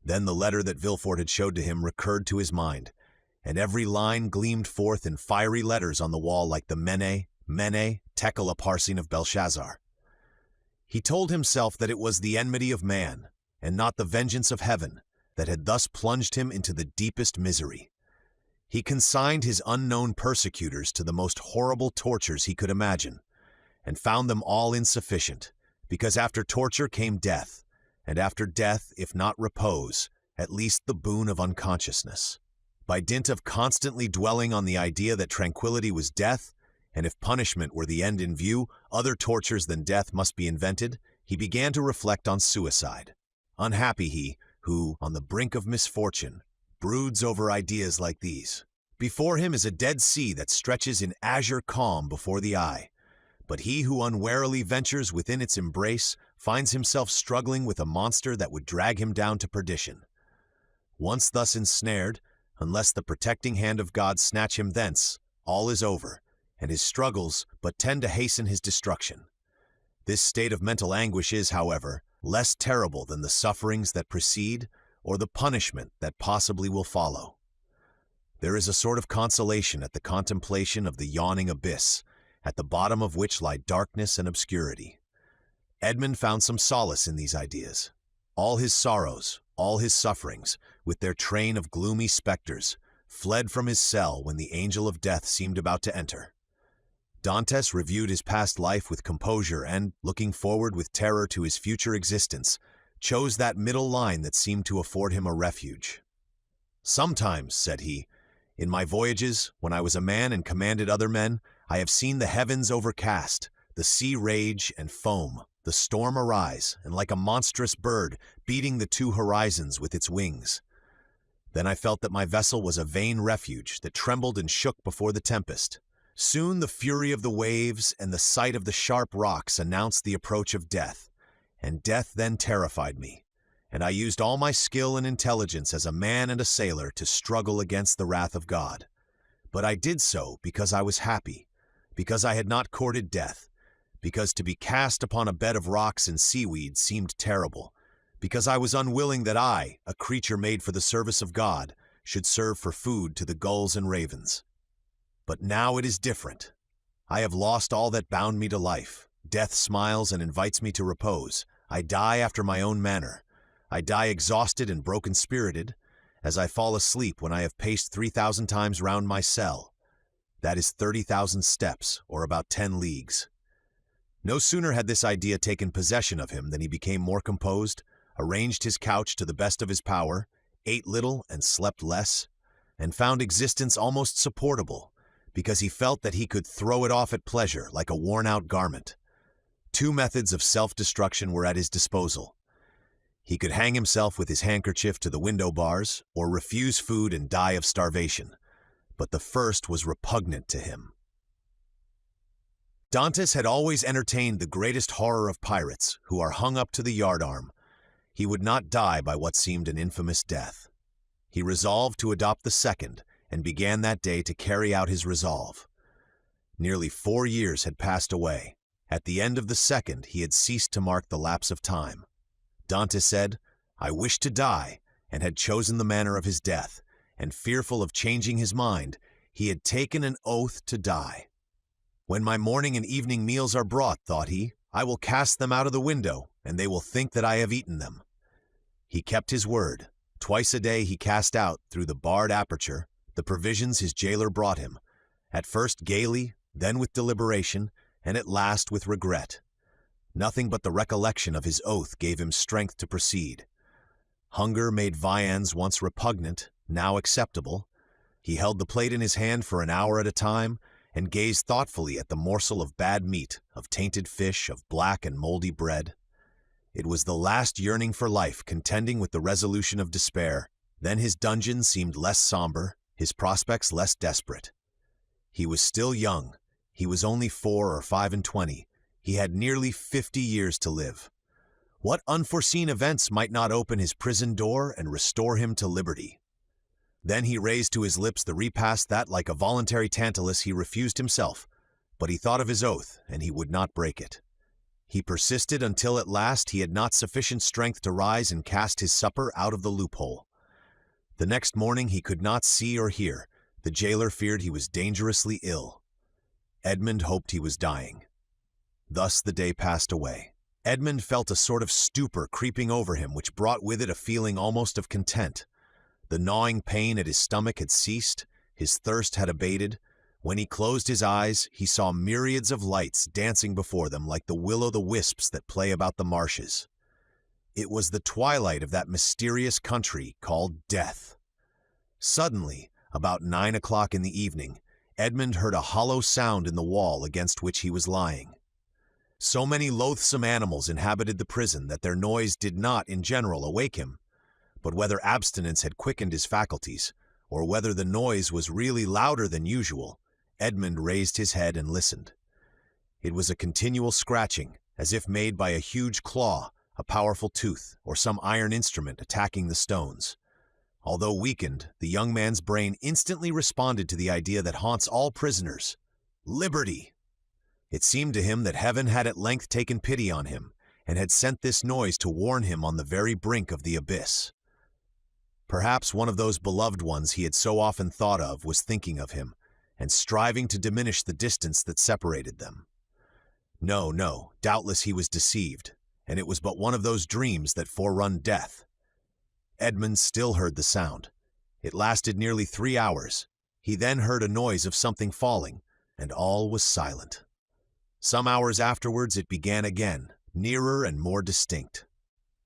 Then the letter that Villefort had showed to him recurred to his mind, and every line gleamed forth in fiery letters on the wall like the Mene, Tekel Upharsin of Belshazzar. He told himself that it was the enmity of man, and not the vengeance of heaven, that had thus plunged him into the deepest misery. He consigned his unknown persecutors to the most horrible tortures he could imagine, and found them all insufficient, because after torture came death, and after death, if not repose, at least the boon of unconsciousness. By dint of constantly dwelling on the idea that tranquility was death, and if punishment were the end in view, other tortures than death must be invented, he began to reflect on suicide. Unhappy he, who, on the brink of misfortune, broods over ideas like these. Before him is a dead sea that stretches in azure calm before the eye. But he who unwarily ventures within its embrace finds himself struggling with a monster that would drag him down to perdition. Once thus ensnared, unless the protecting hand of God snatch him thence, all is over, and his struggles but tend to hasten his destruction. This state of mental anguish is, however, less terrible than the sufferings that precede or the punishment that possibly will follow. There is a sort of consolation at the contemplation of the yawning abyss, at the bottom of which lie darkness and obscurity. Edmund found some solace in these ideas. All his sorrows, all his sufferings, with their train of gloomy specters, fled from his cell when the angel of death seemed about to enter. Dantes reviewed his past life with composure and, looking forward with terror to his future existence, chose that middle line that seemed to afford him a refuge. "Sometimes," said he, "in my voyages, when I was a man and commanded other men, I have seen the heavens overcast, the sea rage and foam, the storm arise, and like a monstrous bird, beating the two horizons with its wings. Then I felt that my vessel was a vain refuge that trembled and shook before the tempest. Soon the fury of the waves and the sight of the sharp rocks announced the approach of death, and death then terrified me, and I used all my skill and intelligence as a man and a sailor to struggle against the wrath of God. But I did so because I was happy, because I had not courted death, because to be cast upon a bed of rocks and seaweed seemed terrible, because I was unwilling that I, a creature made for the service of God, should serve for food to the gulls and ravens. But now it is different. I have lost all that bound me to life. Death smiles and invites me to repose. I die after my own manner. I die exhausted and broken-spirited, as I fall asleep when I have paced 3,000 times round my cell. That is 30,000 steps, or about 10 leagues. No sooner had this idea taken possession of him than he became more composed, arranged his couch to the best of his power, ate little and slept less, and found existence almost supportable, because he felt that he could throw it off at pleasure like a worn-out garment. Two methods of self-destruction were at his disposal. He could hang himself with his handkerchief to the window bars, or refuse food and die of starvation, but the first was repugnant to him. Dantes had always entertained the greatest horror of pirates, who are hung up to the yardarm. He would not die by what seemed an infamous death. He resolved to adopt the second, and began that day to carry out his resolve. Nearly 4 years had passed away. At the end of the second, he had ceased to mark the lapse of time. Dantes said, "I wish to die," and had chosen the manner of his death, and fearful of changing his mind, he had taken an oath to die. "When my morning and evening meals are brought," thought he, "I will cast them out of the window, and they will think that I have eaten them." He kept his word. Twice a day he cast out, through the barred aperture, the provisions his jailer brought him, at first gaily, then with deliberation, and at last with regret. Nothing but the recollection of his oath gave him strength to proceed. Hunger made viands once repugnant, now acceptable. He held the plate in his hand for an hour at a time, and gazed thoughtfully at the morsel of bad meat, of tainted fish, of black and moldy bread. It was the last yearning for life contending with the resolution of despair. Then his dungeon seemed less somber, his prospects less desperate. He was still young. He was only 4 or 25. He had nearly 50 years to live. What unforeseen events might not open his prison door and restore him to liberty? Then he raised to his lips the repast that, like a voluntary Tantalus, he refused himself, but he thought of his oath, and he would not break it. He persisted until at last he had not sufficient strength to rise and cast his supper out of the loophole. The next morning he could not see or hear. The jailer feared he was dangerously ill. Edmund hoped he was dying. Thus the day passed away. Edmund felt a sort of stupor creeping over him which brought with it a feeling almost of content. The gnawing pain at his stomach had ceased, his thirst had abated. When he closed his eyes, he saw myriads of lights dancing before them like the will-o'-the-wisps that play about the marshes. It was the twilight of that mysterious country called death. Suddenly, about 9 o'clock in the evening, Edmund heard a hollow sound in the wall against which he was lying. So many loathsome animals inhabited the prison that their noise did not, in general, awake him. But whether abstinence had quickened his faculties, or whether the noise was really louder than usual, Edmund raised his head and listened. It was a continual scratching, as if made by a huge claw, a powerful tooth, or some iron instrument attacking the stones. Although weakened, the young man's brain instantly responded to the idea that haunts all prisoners: liberty. It seemed to him that heaven had at length taken pity on him, and had sent this noise to warn him on the very brink of the abyss. Perhaps one of those beloved ones he had so often thought of was thinking of him, and striving to diminish the distance that separated them. No, no, doubtless he was deceived, and it was but one of those dreams that forerun death. Edmund still heard the sound. It lasted nearly 3 hours. He then heard a noise of something falling, and all was silent. Some hours afterwards it began again, nearer and more distinct.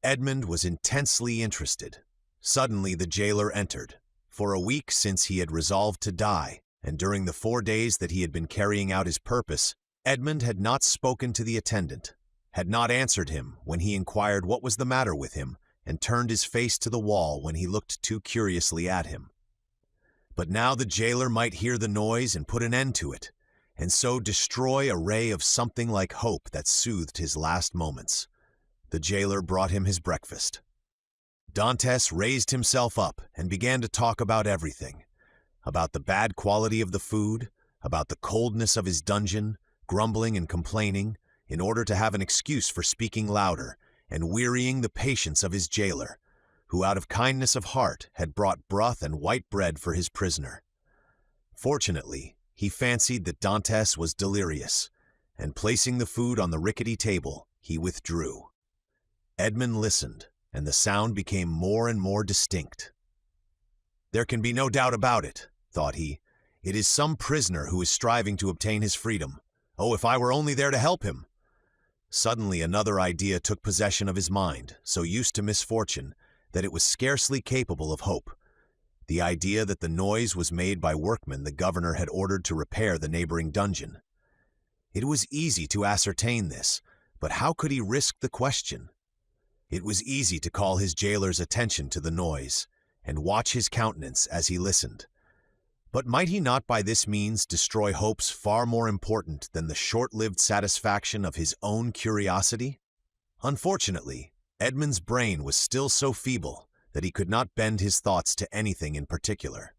Edmund was intensely interested. Suddenly the jailer entered. For a week since he had resolved to die, and during the 4 days that he had been carrying out his purpose, Edmund had not spoken to the attendant, had not answered him when he inquired what was the matter with him, and turned his face to the wall when he looked too curiously at him. But now the jailer might hear the noise and put an end to it, and so destroy a ray of something like hope that soothed his last moments. The jailer brought him his breakfast. Dantes raised himself up and began to talk about everything. About the bad quality of the food, about the coldness of his dungeon, grumbling and complaining, in order to have an excuse for speaking louder, and wearying the patience of his jailer, who out of kindness of heart had brought broth and white bread for his prisoner. Fortunately, he fancied that Dantes was delirious, and placing the food on the rickety table, he withdrew. Edmund listened, and the sound became more and more distinct. "There can be no doubt about it," thought he. "It is some prisoner who is striving to obtain his freedom. Oh, if I were only there to help him!" Suddenly another idea took possession of his mind, so used to misfortune, that it was scarcely capable of hope. The idea that the noise was made by workmen the governor had ordered to repair the neighboring dungeon. It was easy to ascertain this, but how could he risk the question? It was easy to call his jailer's attention to the noise, and watch his countenance as he listened. But might he not by this means destroy hopes far more important than the short-lived satisfaction of his own curiosity? Unfortunately, Edmund's brain was still so feeble that he could not bend his thoughts to anything in particular.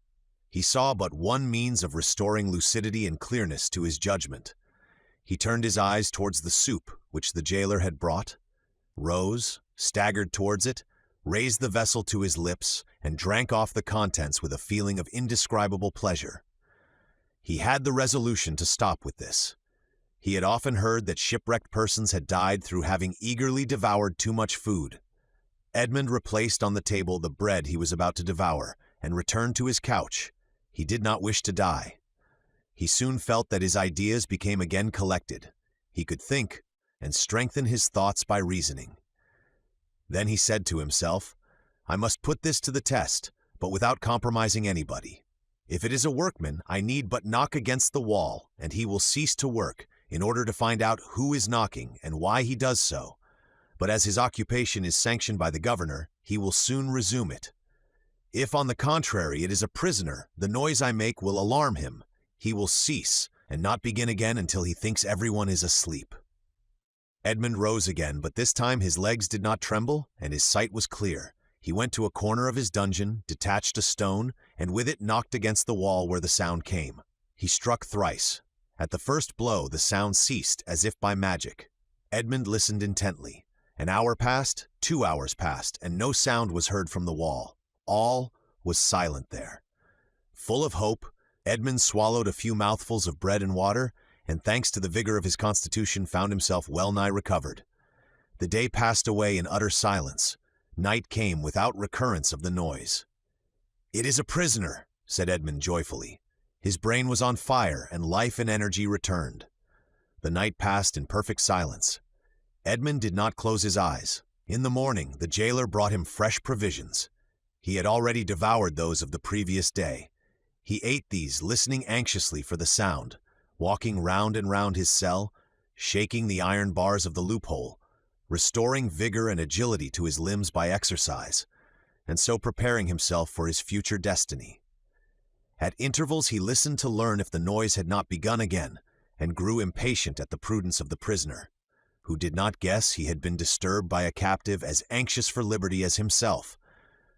He saw but one means of restoring lucidity and clearness to his judgment. He turned his eyes towards the soup which the jailer had brought, rose, staggered towards it, raised the vessel to his lips, and drank off the contents with a feeling of indescribable pleasure. He had the resolution to stop with this. He had often heard that shipwrecked persons had died through having eagerly devoured too much food. Edmund replaced on the table the bread he was about to devour, and returned to his couch. He did not wish to die. He soon felt that his ideas became again collected. He could think, and strengthen his thoughts by reasoning. Then he said to himself, "I must put this to the test, but without compromising anybody. If it is a workman, I need but knock against the wall, and he will cease to work, in order to find out who is knocking and why he does so. But as his occupation is sanctioned by the governor, he will soon resume it. If, on the contrary, it is a prisoner, the noise I make will alarm him. He will cease, and not begin again until he thinks everyone is asleep." Edmund rose again, but this time his legs did not tremble, and his sight was clear. He went to a corner of his dungeon, detached a stone, and with it knocked against the wall where the sound came. He struck thrice. At the first blow, the sound ceased as if by magic. Edmund listened intently. An hour passed, 2 hours passed, and no sound was heard from the wall. All was silent there. Full of hope, Edmund swallowed a few mouthfuls of bread and water, and thanks to the vigor of his constitution found himself well-nigh recovered. The day passed away in utter silence. Night came without recurrence of the noise. "It is a prisoner," said Edmund joyfully. His brain was on fire, and life and energy returned. The night passed in perfect silence. Edmund did not close his eyes. In the morning, the jailer brought him fresh provisions. He had already devoured those of the previous day. He ate these, listening anxiously for the sound, walking round and round his cell, shaking the iron bars of the loophole, restoring vigor and agility to his limbs by exercise, and so preparing himself for his future destiny. At intervals he listened to learn if the noise had not begun again, and grew impatient at the prudence of the prisoner, who did not guess he had been disturbed by a captive as anxious for liberty as himself.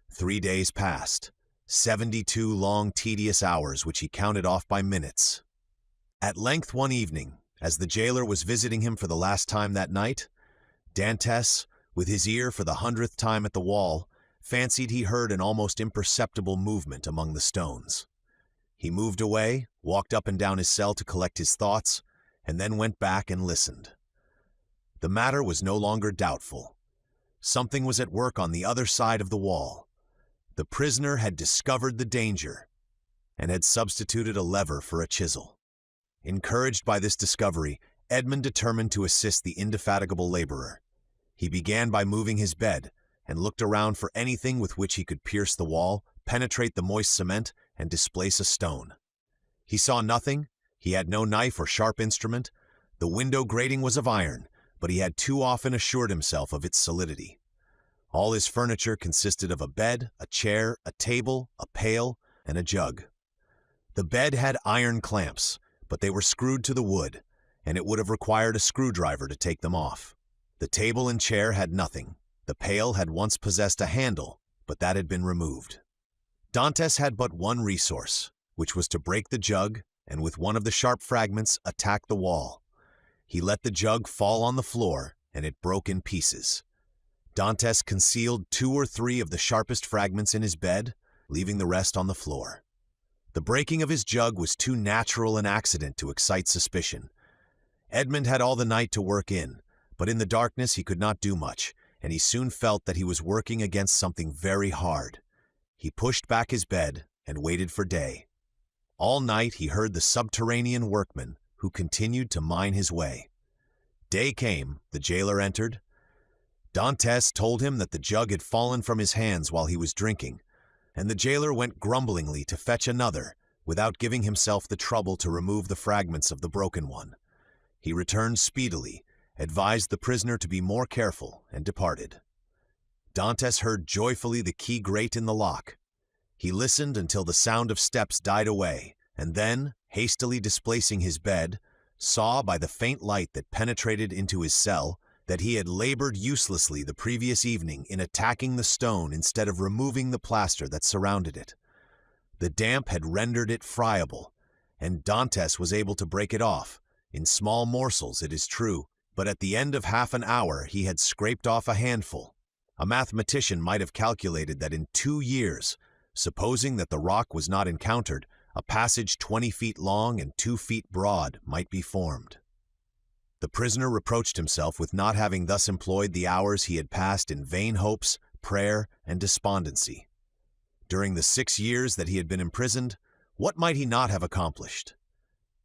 3 days passed, 72 long tedious hours which he counted off by minutes. At length one evening, as the jailer was visiting him for the last time that night, Dantes, with his ear for the 100th time at the wall, fancied he heard an almost imperceptible movement among the stones. He moved away, walked up and down his cell to collect his thoughts, and then went back and listened. The matter was no longer doubtful. Something was at work on the other side of the wall. The prisoner had discovered the danger and had substituted a lever for a chisel. Encouraged by this discovery, Edmund determined to assist the indefatigable laborer. He began by moving his bed and looked around for anything with which he could pierce the wall, penetrate the moist cement, and displace a stone. He saw nothing. He had no knife or sharp instrument. The window grating was of iron, but he had too often assured himself of its solidity. All his furniture consisted of a bed, a chair, a table, a pail, and a jug. The bed had iron clamps, but they were screwed to the wood, and it would have required a screwdriver to take them off. The table and chair had nothing. The pail had once possessed a handle, but that had been removed. Dantes had but one resource, which was to break the jug and with one of the sharp fragments attack the wall. He let the jug fall on the floor, and it broke in pieces. Dantes concealed 2 or 3 of the sharpest fragments in his bed, leaving the rest on the floor. The breaking of his jug was too natural an accident to excite suspicion. Edmund had all the night to work in, but in the darkness he could not do much, and he soon felt that he was working against something very hard. He pushed back his bed and waited for day. All night he heard the subterranean workman, who continued to mine his way. Day came, the jailer entered. Dantes told him that the jug had fallen from his hands while he was drinking, and the jailer went grumblingly to fetch another, without giving himself the trouble to remove the fragments of the broken one. He returned speedily, advised the prisoner to be more careful, and departed. Dantes heard joyfully the key grate in the lock. He listened until the sound of steps died away, and then, hastily displacing his bed, saw by the faint light that penetrated into his cell that he had labored uselessly the previous evening in attacking the stone instead of removing the plaster that surrounded it. The damp had rendered it friable, and Dantes was able to break it off, in small morsels it is true, but at the end of half an hour he had scraped off a handful. A mathematician might have calculated that in 2 years, supposing that the rock was not encountered, a passage 20 feet long and 2 feet broad might be formed. The prisoner reproached himself with not having thus employed the hours he had passed in vain hopes, prayer, and despondency. During the 6 years that he had been imprisoned, what might he not have accomplished?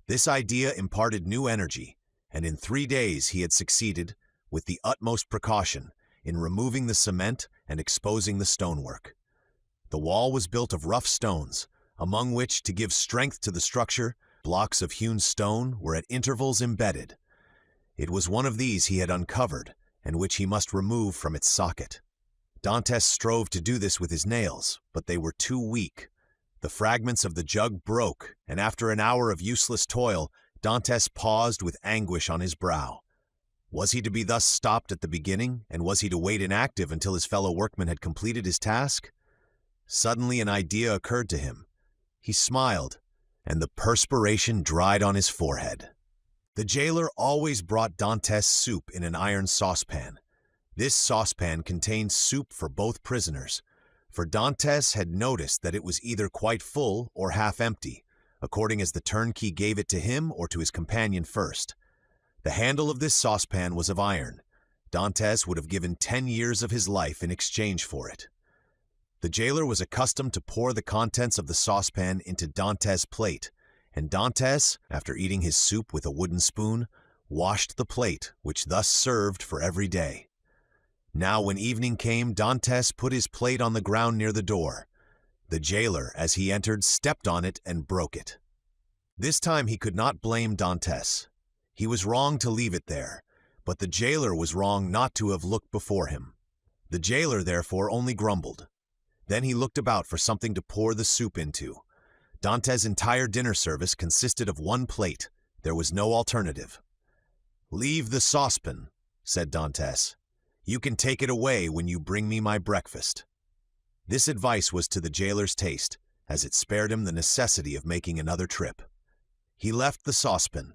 This idea imparted new energy, and in 3 days he had succeeded, with the utmost precaution, in removing the cement and exposing the stonework. The wall was built of rough stones, among which, to give strength to the structure, blocks of hewn stone were at intervals embedded. It was one of these he had uncovered, and which he must remove from its socket. Dantes strove to do this with his nails, but they were too weak. The fragments of the jug broke, and after an hour of useless toil, Dantes paused with anguish on his brow. Was he to be thus stopped at the beginning, and was he to wait inactive until his fellow workman had completed his task? Suddenly an idea occurred to him. He smiled, and the perspiration dried on his forehead. The jailer always brought Dantes soup in an iron saucepan. This saucepan contained soup for both prisoners, for Dantes had noticed that it was either quite full or half empty, according as the turnkey gave it to him or to his companion first. The handle of this saucepan was of iron. Dantes would have given 10 years of his life in exchange for it. The jailer was accustomed to pour the contents of the saucepan into Dantes' plate, and Dantes, after eating his soup with a wooden spoon, washed the plate, which thus served for every day. Now when evening came, Dantes put his plate on the ground near the door. The jailer, as he entered, stepped on it and broke it. This time he could not blame Dantes. He was wrong to leave it there, but the jailer was wrong not to have looked before him. The jailer, therefore, only grumbled. Then he looked about for something to pour the soup into. Dantes' entire dinner service consisted of 1 plate. There was no alternative. "Leave the saucepan," said Dantes. "You can take it away when you bring me my breakfast." This advice was to the jailer's taste, as it spared him the necessity of making another trip. He left the saucepan.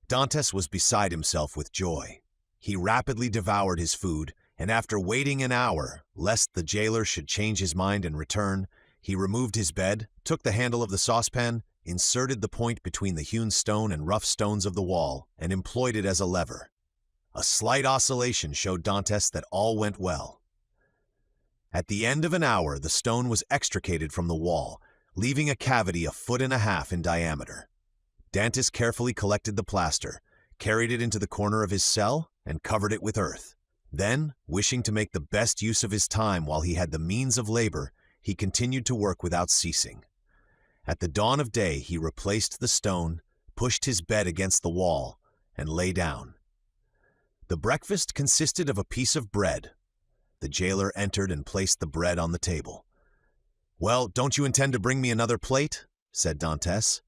Dantes was beside himself with joy. He rapidly devoured his food, and after waiting an hour, lest the jailer should change his mind and return, he removed his bed, took the handle of the saucepan, inserted the point between the hewn stone and rough stones of the wall, and employed it as a lever. A slight oscillation showed Dantes that all went well. At the end of an hour, the stone was extricated from the wall, leaving a cavity 1.5 feet in diameter. Dantes carefully collected the plaster, carried it into the corner of his cell, and covered it with earth. Then, wishing to make the best use of his time while he had the means of labor, he continued to work without ceasing. At the dawn of day, he replaced the stone, pushed his bed against the wall, and lay down. The breakfast consisted of a piece of bread. The jailer entered and placed the bread on the table. "Well, don't you intend to bring me another plate?" said Dantes.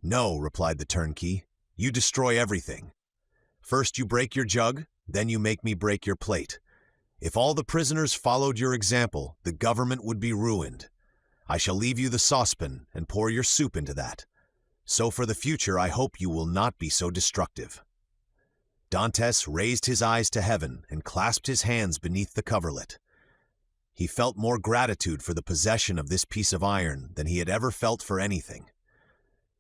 "No," replied the turnkey. "You destroy everything. First you break your jug, then you make me break your plate. If all the prisoners followed your example, the government would be ruined. I shall leave you the saucepan and pour your soup into that. So for the future I hope you will not be so destructive." Dantes raised his eyes to heaven and clasped his hands beneath the coverlet. He felt more gratitude for the possession of this piece of iron than he had ever felt for anything.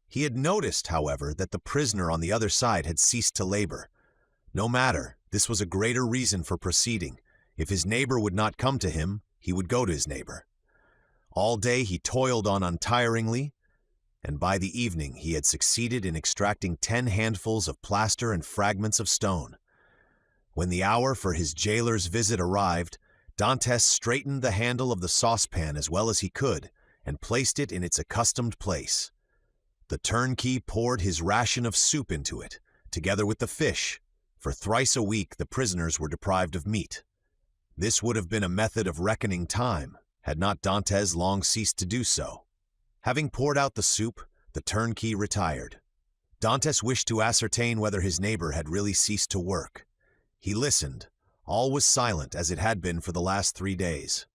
He had noticed, however, that the prisoner on the other side had ceased to labor. No matter, this was a greater reason for proceeding. If his neighbor would not come to him, he would go to his neighbor. All day he toiled on untiringly, and by the evening he had succeeded in extracting 10 handfuls of plaster and fragments of stone. When the hour for his jailer's visit arrived, Dantes straightened the handle of the saucepan as well as he could and placed it in its accustomed place. The turnkey poured his ration of soup into it, together with the fish. For thrice a week the prisoners were deprived of meat. This would have been a method of reckoning time, had not Dantes long ceased to do so. Having poured out the soup, the turnkey retired. Dantes wished to ascertain whether his neighbor had really ceased to work. He listened. All was silent as it had been for the last 3 days.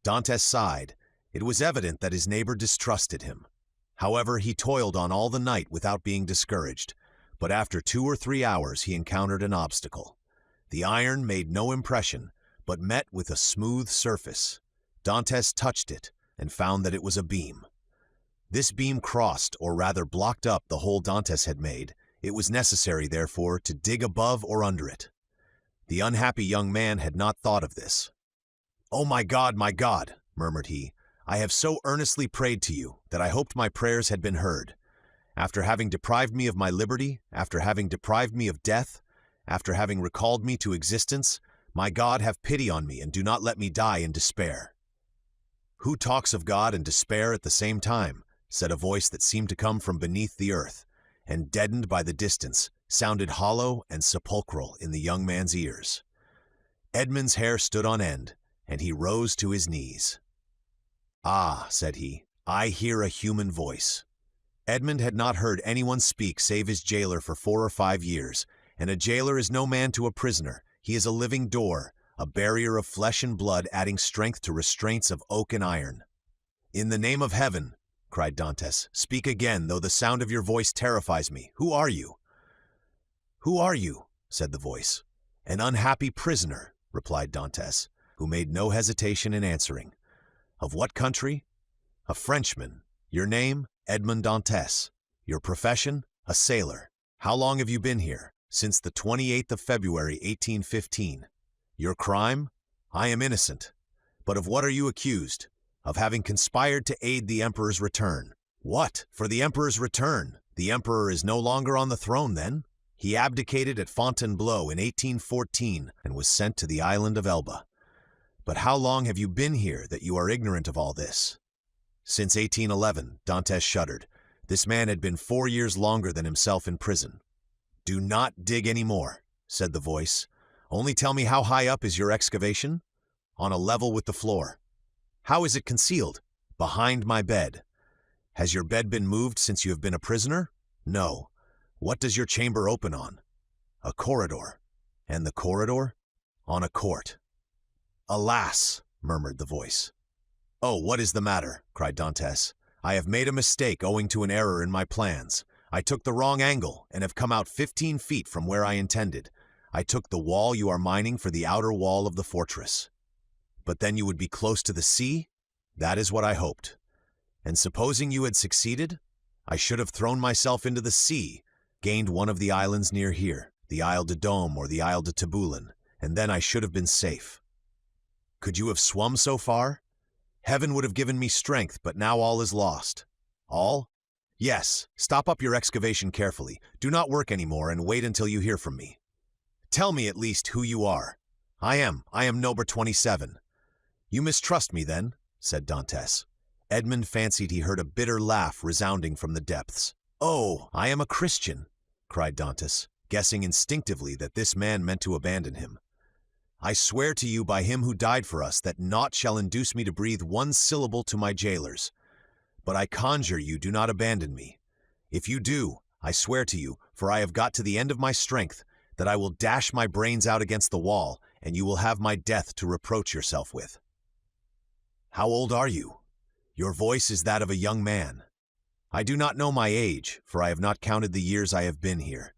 Dantes sighed. It was evident that his neighbor distrusted him. However, he toiled on all the night without being discouraged, but after 2 or 3 hours he encountered an obstacle. The iron made no impression, but met with a smooth surface. Dantes touched it and found that it was a beam. This beam crossed, or rather blocked up, the hole Dantes had made. It was necessary, therefore, to dig above or under it. The unhappy young man had not thought of this. "Oh, my God, murmured he. "I have so earnestly prayed to you that I hoped my prayers had been heard. After having deprived me of my liberty, after having deprived me of death, after having recalled me to existence, my God, have pity on me and do not let me die in despair." "Who talks of God and despair at the same time?" said a voice that seemed to come from beneath the earth, and deadened by the distance, sounded hollow and sepulchral in the young man's ears. Edmund's hair stood on end, and he rose to his knees. "Ah," said he, "I hear a human voice." Edmund had not heard anyone speak save his jailer for 4 or 5 years, and a jailer is no man to a prisoner. He is a living door, a barrier of flesh and blood adding strength to restraints of oak and iron. "In the name of heaven," cried Dantes, "speak again, though the sound of your voice terrifies me. Who are you?" "Who are you?" said the voice. "An unhappy prisoner," replied Dantes, who made no hesitation in answering. "Of what country?" "A Frenchman. Your name?" "Edmond Dantes." "Your profession?" "A sailor." "How long have you been here?" "Since the 28th of February, 1815. "Your crime?" "I am innocent." "But of what are you accused?" "Of having conspired to aid the Emperor's return." "What? For the Emperor's return? The Emperor is no longer on the throne, then?" "He abdicated at Fontainebleau in 1814 and was sent to the island of Elba." "But how long have you been here that you are ignorant of all this?" "Since 1811, Dantes shuddered. This man had been 4 years longer than himself in prison. "Do not dig any more," said the voice. "Only tell me, how high up is your excavation?" "On a level with the floor." "How is it concealed?" "Behind my bed." "Has your bed been moved since you have been a prisoner?" "No." "What does your chamber open on?" "A corridor." "And the corridor?" "On a court." "Alas!" murmured the voice. "Oh, what is the matter?" cried Dantes. "I have made a mistake owing to an error in my plans. I took the wrong angle and have come out 15 feet from where I intended. I took the wall you are mining for the outer wall of the fortress." "But then you would be close to the sea?" "That is what I hoped." "And supposing you had succeeded?" "I should have thrown myself into the sea, gained one of the islands near here, the Isle de Dôme or the Isle de Tibulan, and then I should have been safe." Could you have swum so far? Heaven would have given me strength, but now all is lost. All? Yes, stop up your excavation carefully. Do not work anymore and wait until you hear from me. Tell me at least who you are. I am number 27. You mistrust me then, said Dantes. Edmund fancied he heard a bitter laugh resounding from the depths. Oh, I am a Christian, cried Dantes, guessing instinctively that this man meant to abandon him. I swear to you by him who died for us that naught shall induce me to breathe one syllable to my jailers. But I conjure you, do not abandon me. If you do, I swear to you, for I have got to the end of my strength, that I will dash my brains out against the wall, and you will have my death to reproach yourself with. How old are you? Your voice is that of a young man. I do not know my age, for I have not counted the years I have been here.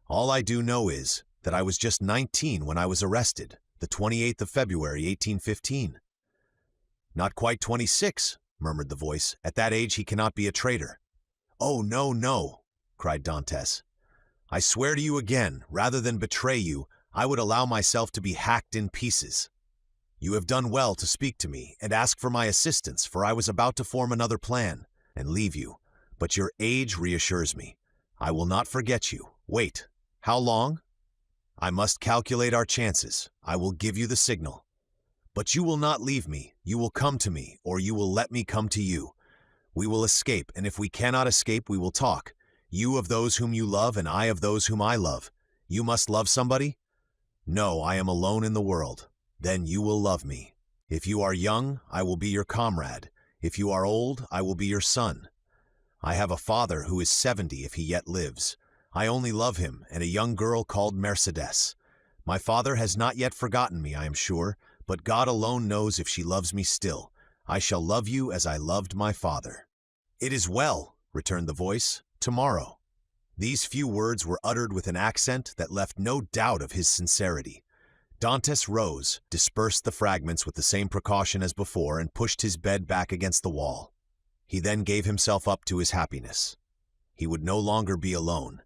All I do know is that I was just 19 when I was arrested, the 28th of February, 1815. Not quite 26, murmured the voice. At that age he cannot be a traitor. Oh, no, no, cried Dantes. I swear to you again, rather than betray you, I would allow myself to be hacked in pieces. You have done well to speak to me and ask for my assistance, for I was about to form another plan and leave you. But your age reassures me. I will not forget you. Wait, how long? I must calculate our chances. I will give you the signal. But you will not leave me. You will come to me, or you will let me come to you. We will escape, and if we cannot escape, we will talk. You of those whom you love, and I of those whom I love. You must love somebody? No, I am alone in the world. Then you will love me. If you are young, I will be your comrade. If you are old, I will be your son. I have a father who is 70 if he yet lives. I only love him and a young girl called Mercedes. My father has not yet forgotten me, I am sure, but God alone knows if she loves me still. I shall love you as I loved my father. It is well, returned the voice. Tomorrow. These few words were uttered with an accent that left no doubt of his sincerity. Dantes rose, dispersed the fragments with the same precaution as before, and pushed his bed back against the wall. He then gave himself up to his happiness. He would no longer be alone.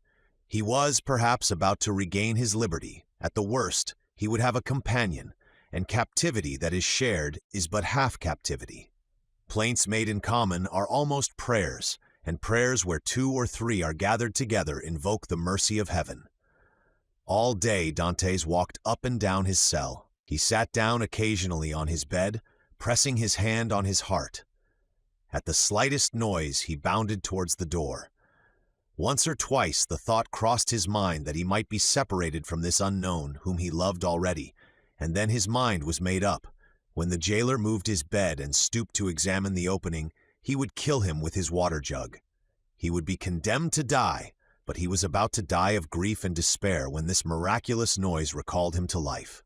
He was, perhaps, about to regain his liberty. At the worst, he would have a companion, and captivity that is shared is but half captivity. Plaints made in common are almost prayers, and prayers where 2 or 3 are gathered together invoke the mercy of heaven. All day Dantes walked up and down his cell. He sat down occasionally on his bed, pressing his hand on his heart. At the slightest noise he bounded towards the door. Once or twice the thought crossed his mind that he might be separated from this unknown whom he loved already, and then his mind was made up. When the jailer moved his bed and stooped to examine the opening, he would kill him with his water jug. He would be condemned to die, but he was about to die of grief and despair when this miraculous noise recalled him to life.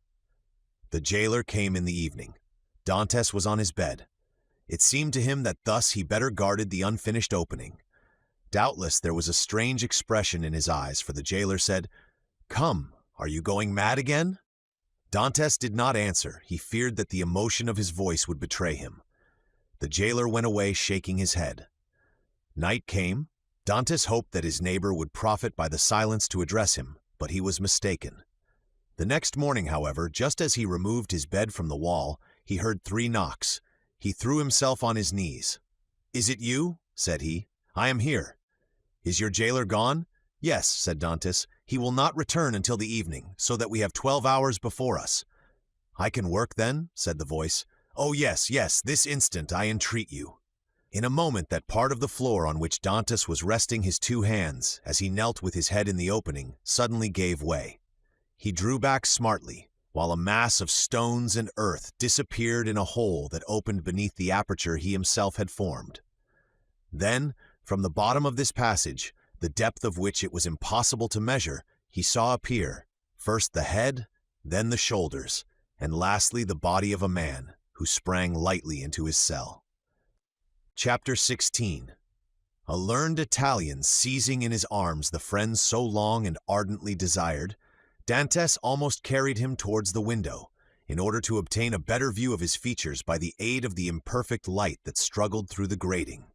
The jailer came in the evening. Dantes was on his bed. It seemed to him that thus he better guarded the unfinished opening. Doubtless there was a strange expression in his eyes, for the jailer said, "Come, are you going mad again?" Dantes did not answer. He feared that the emotion of his voice would betray him. The jailer went away shaking his head. Night came. Dantes hoped that his neighbor would profit by the silence to address him, but he was mistaken. The next morning, however, just as he removed his bed from the wall, he heard 3 knocks. He threw himself on his knees. "Is it you?" said he. "I am here." "Is your jailer gone?" "Yes," said Dantes. "He will not return until the evening, so that we have 12 hours before us." "I can work then?" said the voice. "Oh, yes, yes, this instant, I entreat you." In a moment that part of the floor on which Dantes was resting his 2 hands, as he knelt with his head in the opening, suddenly gave way. He drew back smartly, while a mass of stones and earth disappeared in a hole that opened beneath the aperture he himself had formed. Then, from the bottom of this passage, the depth of which it was impossible to measure, he saw appear, first the head, then the shoulders, and lastly the body of a man, who sprang lightly into his cell. Chapter 16. A learned Italian seizing in his arms the friend so long and ardently desired, Dantes almost carried him towards the window, in order to obtain a better view of his features by the aid of the imperfect light that struggled through the grating.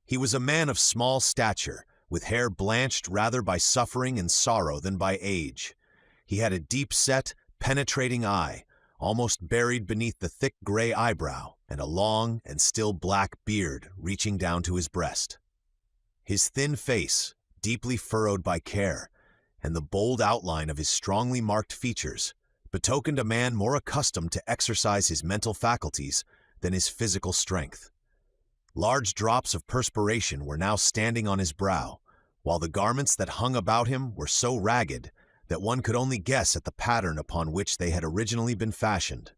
He was a man of small stature, with hair blanched rather by suffering and sorrow than by age. He had a deep-set, penetrating eye, almost buried beneath the thick gray eyebrow, and a long and still black beard reaching down to his breast. His thin face, deeply furrowed by care, and the bold outline of his strongly marked features betokened a man more accustomed to exercise his mental faculties than his physical strength. Large drops of perspiration were now standing on his brow, while the garments that hung about him were so ragged that one could only guess at the pattern upon which they had originally been fashioned.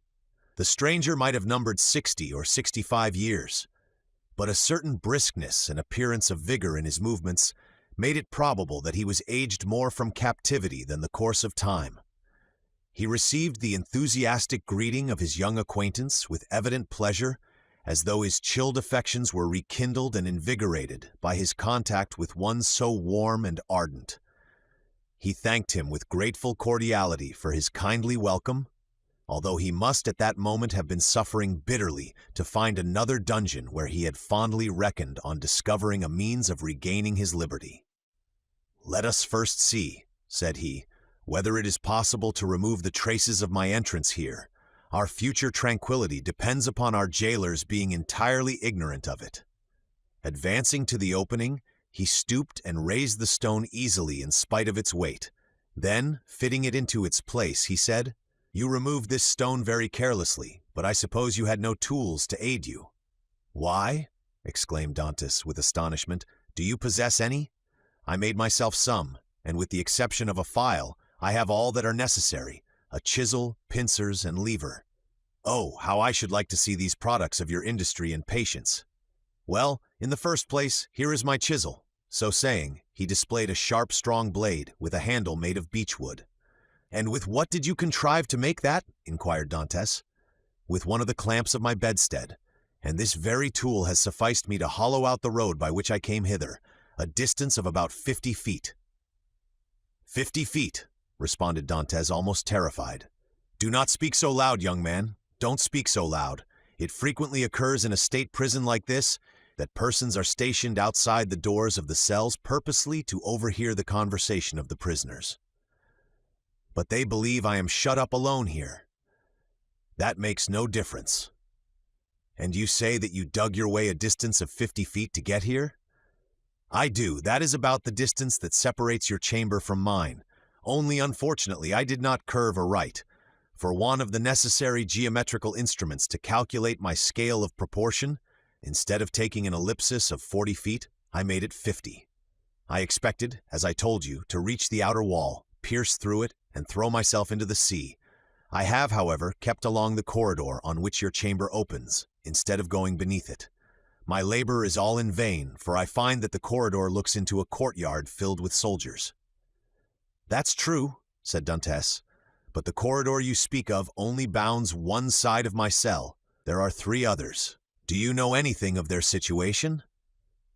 The stranger might have numbered 60 or 65 years, but a certain briskness and appearance of vigor in his movements made it probable that he was aged more from captivity than the course of time. He received the enthusiastic greeting of his young acquaintance with evident pleasure, as though his chilled affections were rekindled and invigorated by his contact with one so warm and ardent. He thanked him with grateful cordiality for his kindly welcome, although he must at that moment have been suffering bitterly to find another dungeon where he had fondly reckoned on discovering a means of regaining his liberty. "Let us first see," said he, "whether it is possible to remove the traces of my entrance here. Our future tranquility depends upon our jailers being entirely ignorant of it." Advancing to the opening, he stooped and raised the stone easily in spite of its weight. Then, fitting it into its place, he said, "You removed this stone very carelessly, but I suppose you had no tools to aid you." "Why?" exclaimed Dantes with astonishment. "Do you possess any? I made myself some, and with the exception of a file, I have all that are necessary, a chisel, pincers, and lever. Oh, how I should like to see these products of your industry and patience. Well, in the first place, here is my chisel." So saying, he displayed a sharp, strong blade with a handle made of beechwood. "And with what did you contrive to make that?" inquired Dantes. "With one of the clamps of my bedstead, and this very tool has sufficed me to hollow out the road by which I came hither, a distance of about 50 feet. 50 feet, responded Dantes, almost terrified. "Do not speak so loud, young man. Don't speak so loud. It frequently occurs in a state prison like this that persons are stationed outside the doors of the cells purposely to overhear the conversation of the prisoners. But they believe I am shut up alone here. That makes no difference. And you say that you dug your way a distance of 50 feet to get here?" "I do. That is about the distance that separates your chamber from mine. Only, unfortunately, I did not curve aright. For want of the necessary geometrical instruments to calculate my scale of proportion, instead of taking an ellipsis of 40 feet, I made it 50. I expected, as I told you, to reach the outer wall, pierce through it, and throw myself into the sea. I have, however, kept along the corridor on which your chamber opens, instead of going beneath it. My labor is all in vain, for I find that the corridor looks into a courtyard filled with soldiers." "That's true," said Dantes, "but the corridor you speak of only bounds one side of my cell. There are 3 others. Do you know anything of their situation?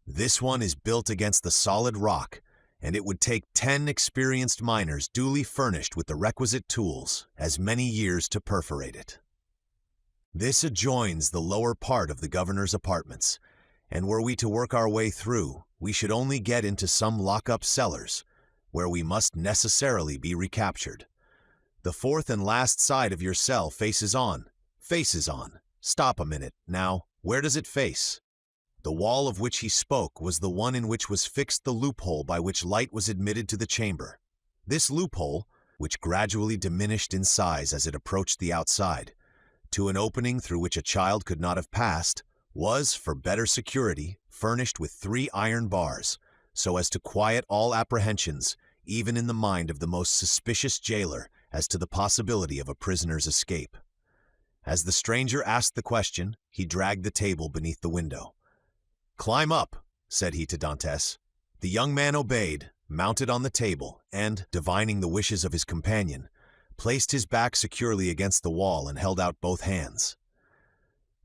This one is built against the solid rock, and it would take 10 experienced miners duly furnished with the requisite tools, as many years to perforate it. This adjoins the lower part of the governor's apartments, and were we to work our way through, we should only get into some lock-up cellars, where we must necessarily be recaptured. The 4th and last side of your cell faces on. Faces on. Stop a minute, now, where does it face?" The wall of which he spoke was the one in which was fixed the loophole by which light was admitted to the chamber. This loophole, which gradually diminished in size as it approached the outside, to an opening through which a child could not have passed, was, for better security, furnished with 3 iron bars, so as to quiet all apprehensions, even in the mind of the most suspicious jailer, as to the possibility of a prisoner's escape. As the stranger asked the question, he dragged the table beneath the window. "Climb up," said he to Dantes. The young man obeyed, mounted on the table, and, divining the wishes of his companion, placed his back securely against the wall and held out both hands.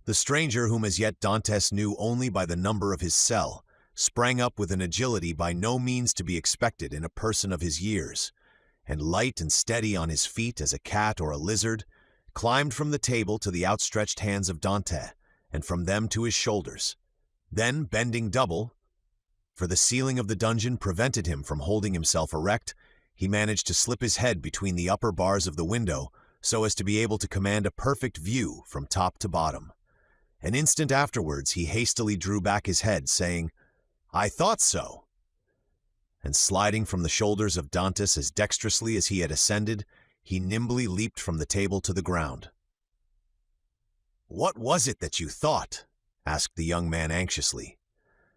The stranger, whom as yet Dantes knew only by the number of his cell, sprang up with an agility by no means to be expected in a person of his years, and light and steady on his feet as a cat or a lizard, climbed from the table to the outstretched hands of Dante, and from them to his shoulders. Then, bending double, for the ceiling of the dungeon prevented him from holding himself erect, he managed to slip his head between the upper bars of the window, so as to be able to command a perfect view from top to bottom. An instant afterwards, he hastily drew back his head, saying, "I thought so." And sliding from the shoulders of Dantes as dexterously as he had ascended, he nimbly leaped from the table to the ground. "What was it that you thought?" asked the young man anxiously.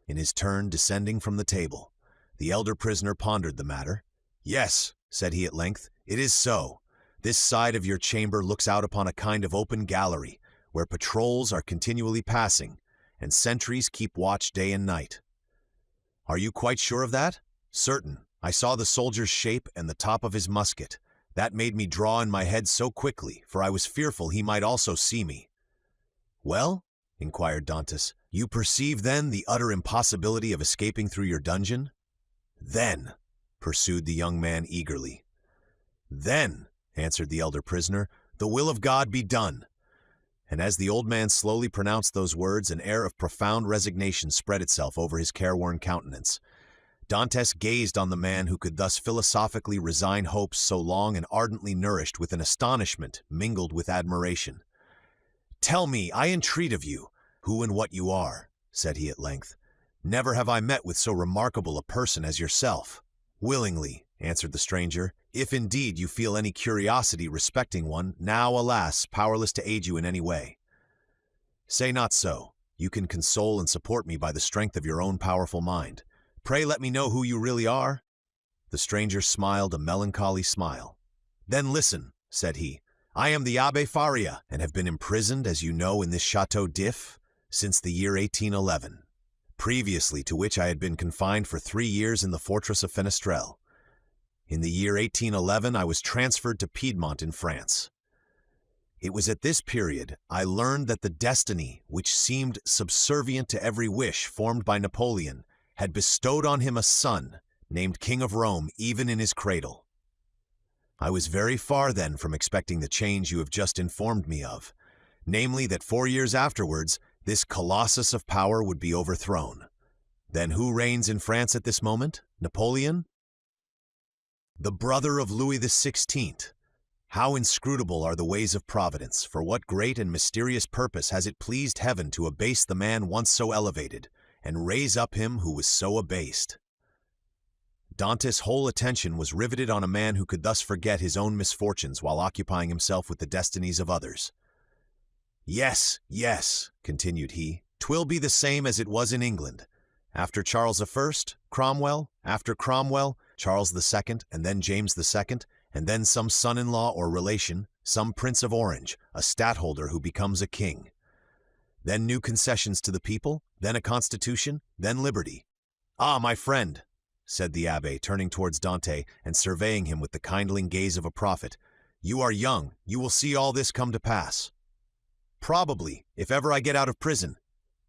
In his turn, descending from the table, the elder prisoner pondered the matter. "Yes," said he at length, "it is so. This side of your chamber looks out upon a kind of open gallery, where patrols are continually passing, and sentries keep watch day and night." "Are you quite sure of that?" "Certain. I saw the soldier's shape and the top of his musket. That made me draw in my head so quickly, for I was fearful he might also see me." "Well?" inquired Dantes. "You perceive, then, the utter impossibility of escaping through your dungeon?" "Then," pursued the young man eagerly. "Then," answered the elder prisoner, "the will of God be done." And as the old man slowly pronounced those words, an air of profound resignation spread itself over his careworn countenance. Dantes gazed on the man who could thus philosophically resign hopes so long and ardently nourished with an astonishment mingled with admiration. "Tell me, I entreat of you, who and what you are," said he at length. "Never have I met with so remarkable a person as yourself." "Willingly," answered the stranger, "if indeed you feel any curiosity respecting one, now, alas, powerless to aid you in any way." "Say not so. You can console and support me by the strength of your own powerful mind. Pray let me know who you really are." The stranger smiled a melancholy smile. "Then listen," said he. "I am the Abbé Faria, and have been imprisoned, as you know, in this Château d'If since the year 1811, previously to which I had been confined for 3 years in the fortress of Fenestrelle. In the year 1811 I was transferred to Piedmont in France. It was at this period I learned that the destiny, which seemed subservient to every wish formed by Napoleon, had bestowed on him a son, named King of Rome, even in his cradle. I was very far then from expecting the change you have just informed me of, namely that 4 years afterwards this colossus of power would be overthrown. Then who reigns in France at this moment? Napoleon? The brother of Louis XVI. How inscrutable are the ways of Providence! For what great and mysterious purpose has it pleased heaven to abase the man once so elevated, and raise up him who was so abased? Dantes' whole attention was riveted on a man who could thus forget his own misfortunes while occupying himself with the destinies of others. "Yes, yes," continued he, "'twill be the same as it was in England. After Charles I, Cromwell, after Cromwell, Charles II, and then James II, and then some son-in-law or relation, some Prince of Orange, a stadtholder who becomes a king. Then new concessions to the people, then a constitution, then liberty. Ah, my friend," said the Abbé, turning towards Dante and surveying him with the kindling gaze of a prophet, "you are young, you will see all this come to pass." "Probably, if ever I get out of prison."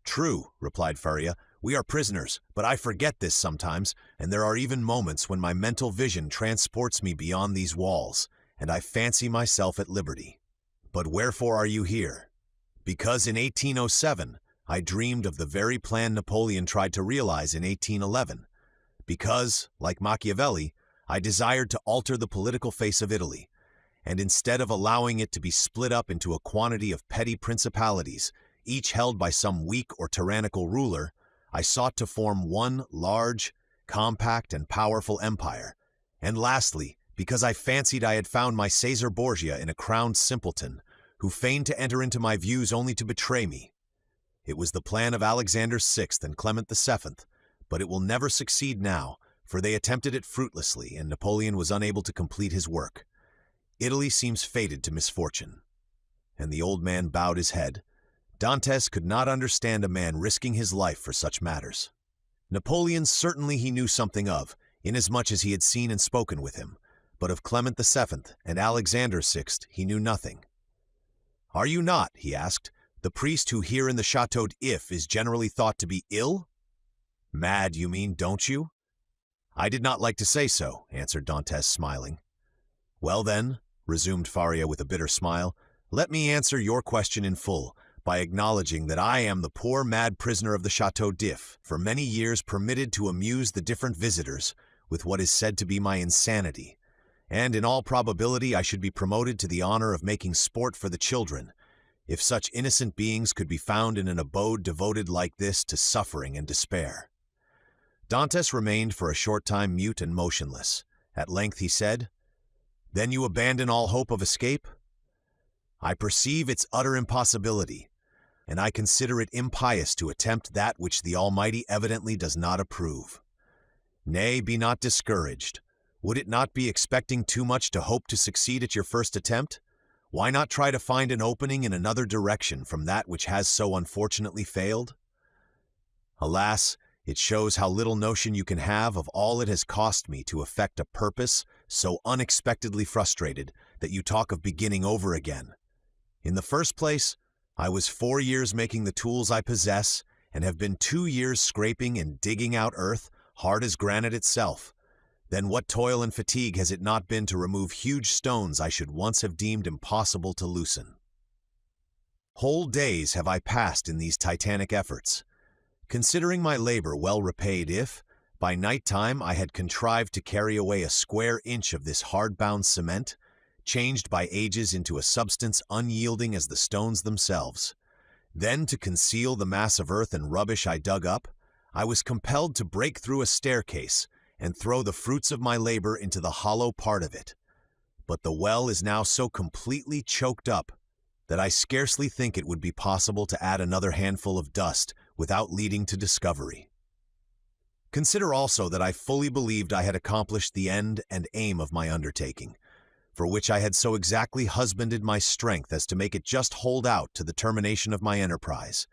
"True," replied Faria, "we are prisoners, but I forget this sometimes, and there are even moments when my mental vision transports me beyond these walls, and I fancy myself at liberty. But wherefore are you here?" "Because in 1807 I dreamed of the very plan Napoleon tried to realize in 1811. Because, like Machiavelli, I desired to alter the political face of Italy, and instead of allowing it to be split up into a quantity of petty principalities, each held by some weak or tyrannical ruler, I sought to form one large, compact, and powerful empire. And lastly, because I fancied I had found my Caesar Borgia in a crowned simpleton, who feigned to enter into my views only to betray me. It was the plan of Alexander VI and Clement VII, but it will never succeed now, for they attempted it fruitlessly, and Napoleon was unable to complete his work. Italy seems fated to misfortune." And the old man bowed his head. Dantes could not understand a man risking his life for such matters. Napoleon certainly he knew something of, inasmuch as he had seen and spoken with him, but of Clement VII and Alexander VI he knew nothing. "Are you not," he asked, "the priest who here in the Château d'If is generally thought to be ill?" "Mad, you mean, don't you?" "I did not like to say so," answered Dantes, smiling. "Well then," resumed Faria with a bitter smile, "let me answer your question in full, by acknowledging that I am the poor mad prisoner of the Château d'If, for many years permitted to amuse the different visitors with what is said to be my insanity, and in all probability I should be promoted to the honor of making sport for the children, if such innocent beings could be found in an abode devoted like this to suffering and despair." Dantes remained for a short time mute and motionless. At length he said, "Then you abandon all hope of escape?" "I perceive its utter impossibility, and I consider it impious to attempt that which the Almighty evidently does not approve. Nay, be not discouraged. Would it not be expecting too much to hope to succeed at your first attempt? Why not try to find an opening in another direction from that which has so unfortunately failed? Alas, it shows how little notion you can have of all it has cost me to effect a purpose so unexpectedly frustrated that you talk of beginning over again. In the first place, I was 4 years making the tools I possess, and have been 2 years scraping and digging out earth, hard as granite itself. Then what toil and fatigue has it not been to remove huge stones I should once have deemed impossible to loosen? Whole days have I passed in these titanic efforts, considering my labor well repaid if, by night time, I had contrived to carry away a square inch of this hard-bound cement, changed by ages into a substance unyielding as the stones themselves. Then, to conceal the mass of earth and rubbish I dug up, I was compelled to break through a staircase and throw the fruits of my labor into the hollow part of it. But the well is now so completely choked up that I scarcely think it would be possible to add another handful of dust without leading to discovery. Consider also that I fully believed I had accomplished the end and aim of my undertaking, for which I had so exactly husbanded my strength as to make it just hold out to the termination of my enterprise.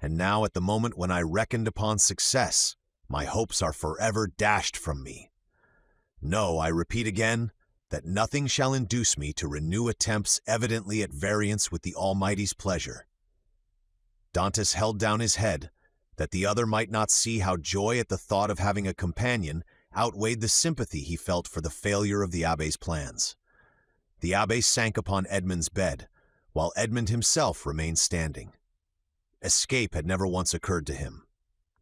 And now, at the moment when I reckoned upon success, my hopes are forever dashed from me. No, I repeat again, that nothing shall induce me to renew attempts evidently at variance with the Almighty's pleasure." Dantes held down his head, that the other might not see how joy at the thought of having a companion outweighed the sympathy he felt for the failure of the Abbé's plans. The Abbé sank upon Edmund's bed, while Edmund himself remained standing. Escape had never once occurred to him.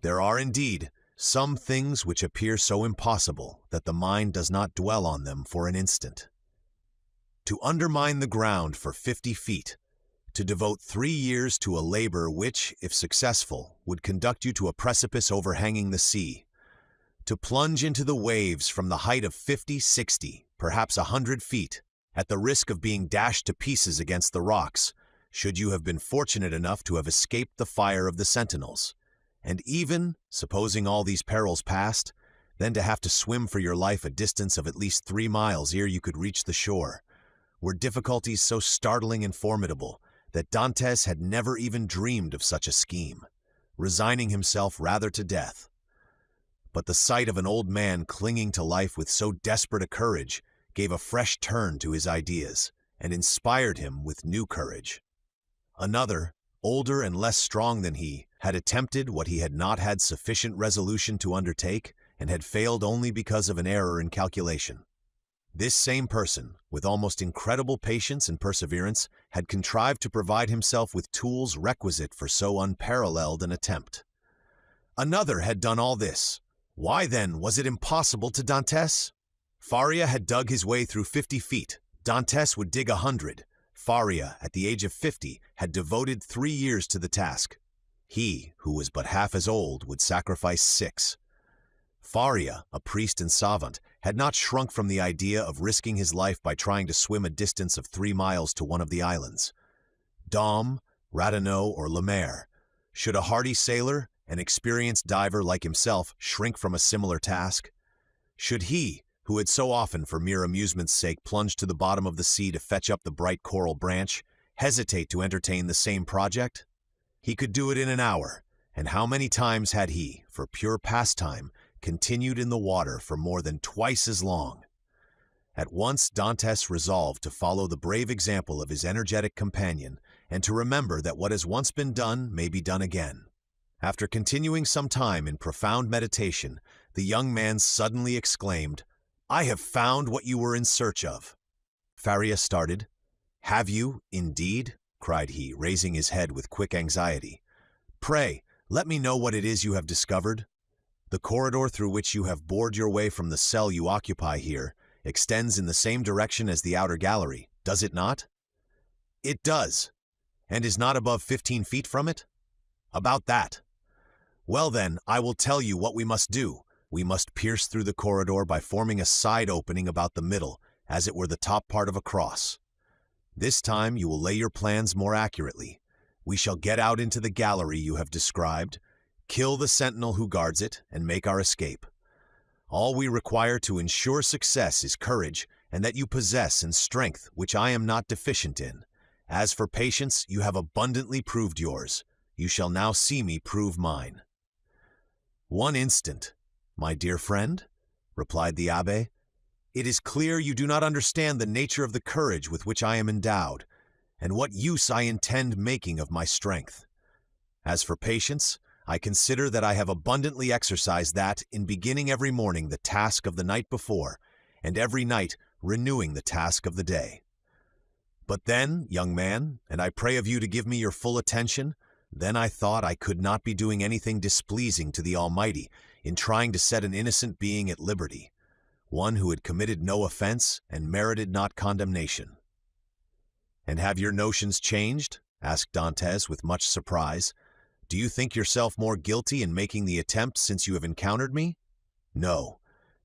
There are, indeed, some things which appear so impossible that the mind does not dwell on them for an instant. To undermine the ground for 50 feet, to devote 3 years to a labor which, if successful, would conduct you to a precipice overhanging the sea, to plunge into the waves from the height of 50, 60, perhaps 100 feet, at the risk of being dashed to pieces against the rocks, should you have been fortunate enough to have escaped the fire of the sentinels, and even, supposing all these perils past, then to have to swim for your life a distance of at least 3 miles ere you could reach the shore, were difficulties so startling and formidable that Dantes had never even dreamed of such a scheme, resigning himself rather to death. But the sight of an old man clinging to life with so desperate a courage gave a fresh turn to his ideas, and inspired him with new courage. Another, older and less strong than he, had attempted what he had not had sufficient resolution to undertake, and had failed only because of an error in calculation. This same person, with almost incredible patience and perseverance, had contrived to provide himself with tools requisite for so unparalleled an attempt. Another had done all this. Why, then, was it impossible to Dantes? Faria had dug his way through 50 feet. Dantes would dig 100. Faria, at the age of 50, had devoted 3 years to the task. He, who was but half as old, would sacrifice 6. Faria, a priest and savant, had not shrunk from the idea of risking his life by trying to swim a distance of 3 miles to one of the islands. Dom, Radeneau, or Lemaire, should a hardy sailor, an experienced diver like himself, shrink from a similar task? Should he, who had so often for mere amusement's sake plunged to the bottom of the sea to fetch up the bright coral branch, hesitate to entertain the same project? He could do it in an hour, and how many times had he, for pure pastime, continued in the water for more than twice as long? At once Dantes resolved to follow the brave example of his energetic companion, and to remember that what has once been done may be done again. After continuing some time in profound meditation, the young man suddenly exclaimed, "I have found what you were in search of." Faria started. "Have you, indeed?" cried he, raising his head with quick anxiety. "Pray, let me know what it is you have discovered. The corridor through which you have bored your way from the cell you occupy here extends in the same direction as the outer gallery, does it not? It does. And is not above 15 feet from it? About that. Well then, I will tell you what we must do. We must pierce through the corridor by forming a side opening about the middle, as it were the top part of a cross. This time you will lay your plans more accurately. We shall get out into the gallery you have described, kill the sentinel who guards it, and make our escape. All we require to ensure success is courage, and that you possess and strength which I am not deficient in. As for patience, you have abundantly proved yours. You shall now see me prove mine. One instant, my dear friend, replied the Abbé. It is clear you do not understand the nature of the courage with which I am endowed, and what use I intend making of my strength. As for patience, I consider that I have abundantly exercised that in beginning every morning the task of the night before, and every night renewing the task of the day. But then, young man, and I pray of you to give me your full attention, then I thought I could not be doing anything displeasing to the Almighty in trying to set an innocent being at liberty, one who had committed no offense and merited not condemnation. And have your notions changed? Asked Dantès with much surprise. Do you think yourself more guilty in making the attempt since you have encountered me? No,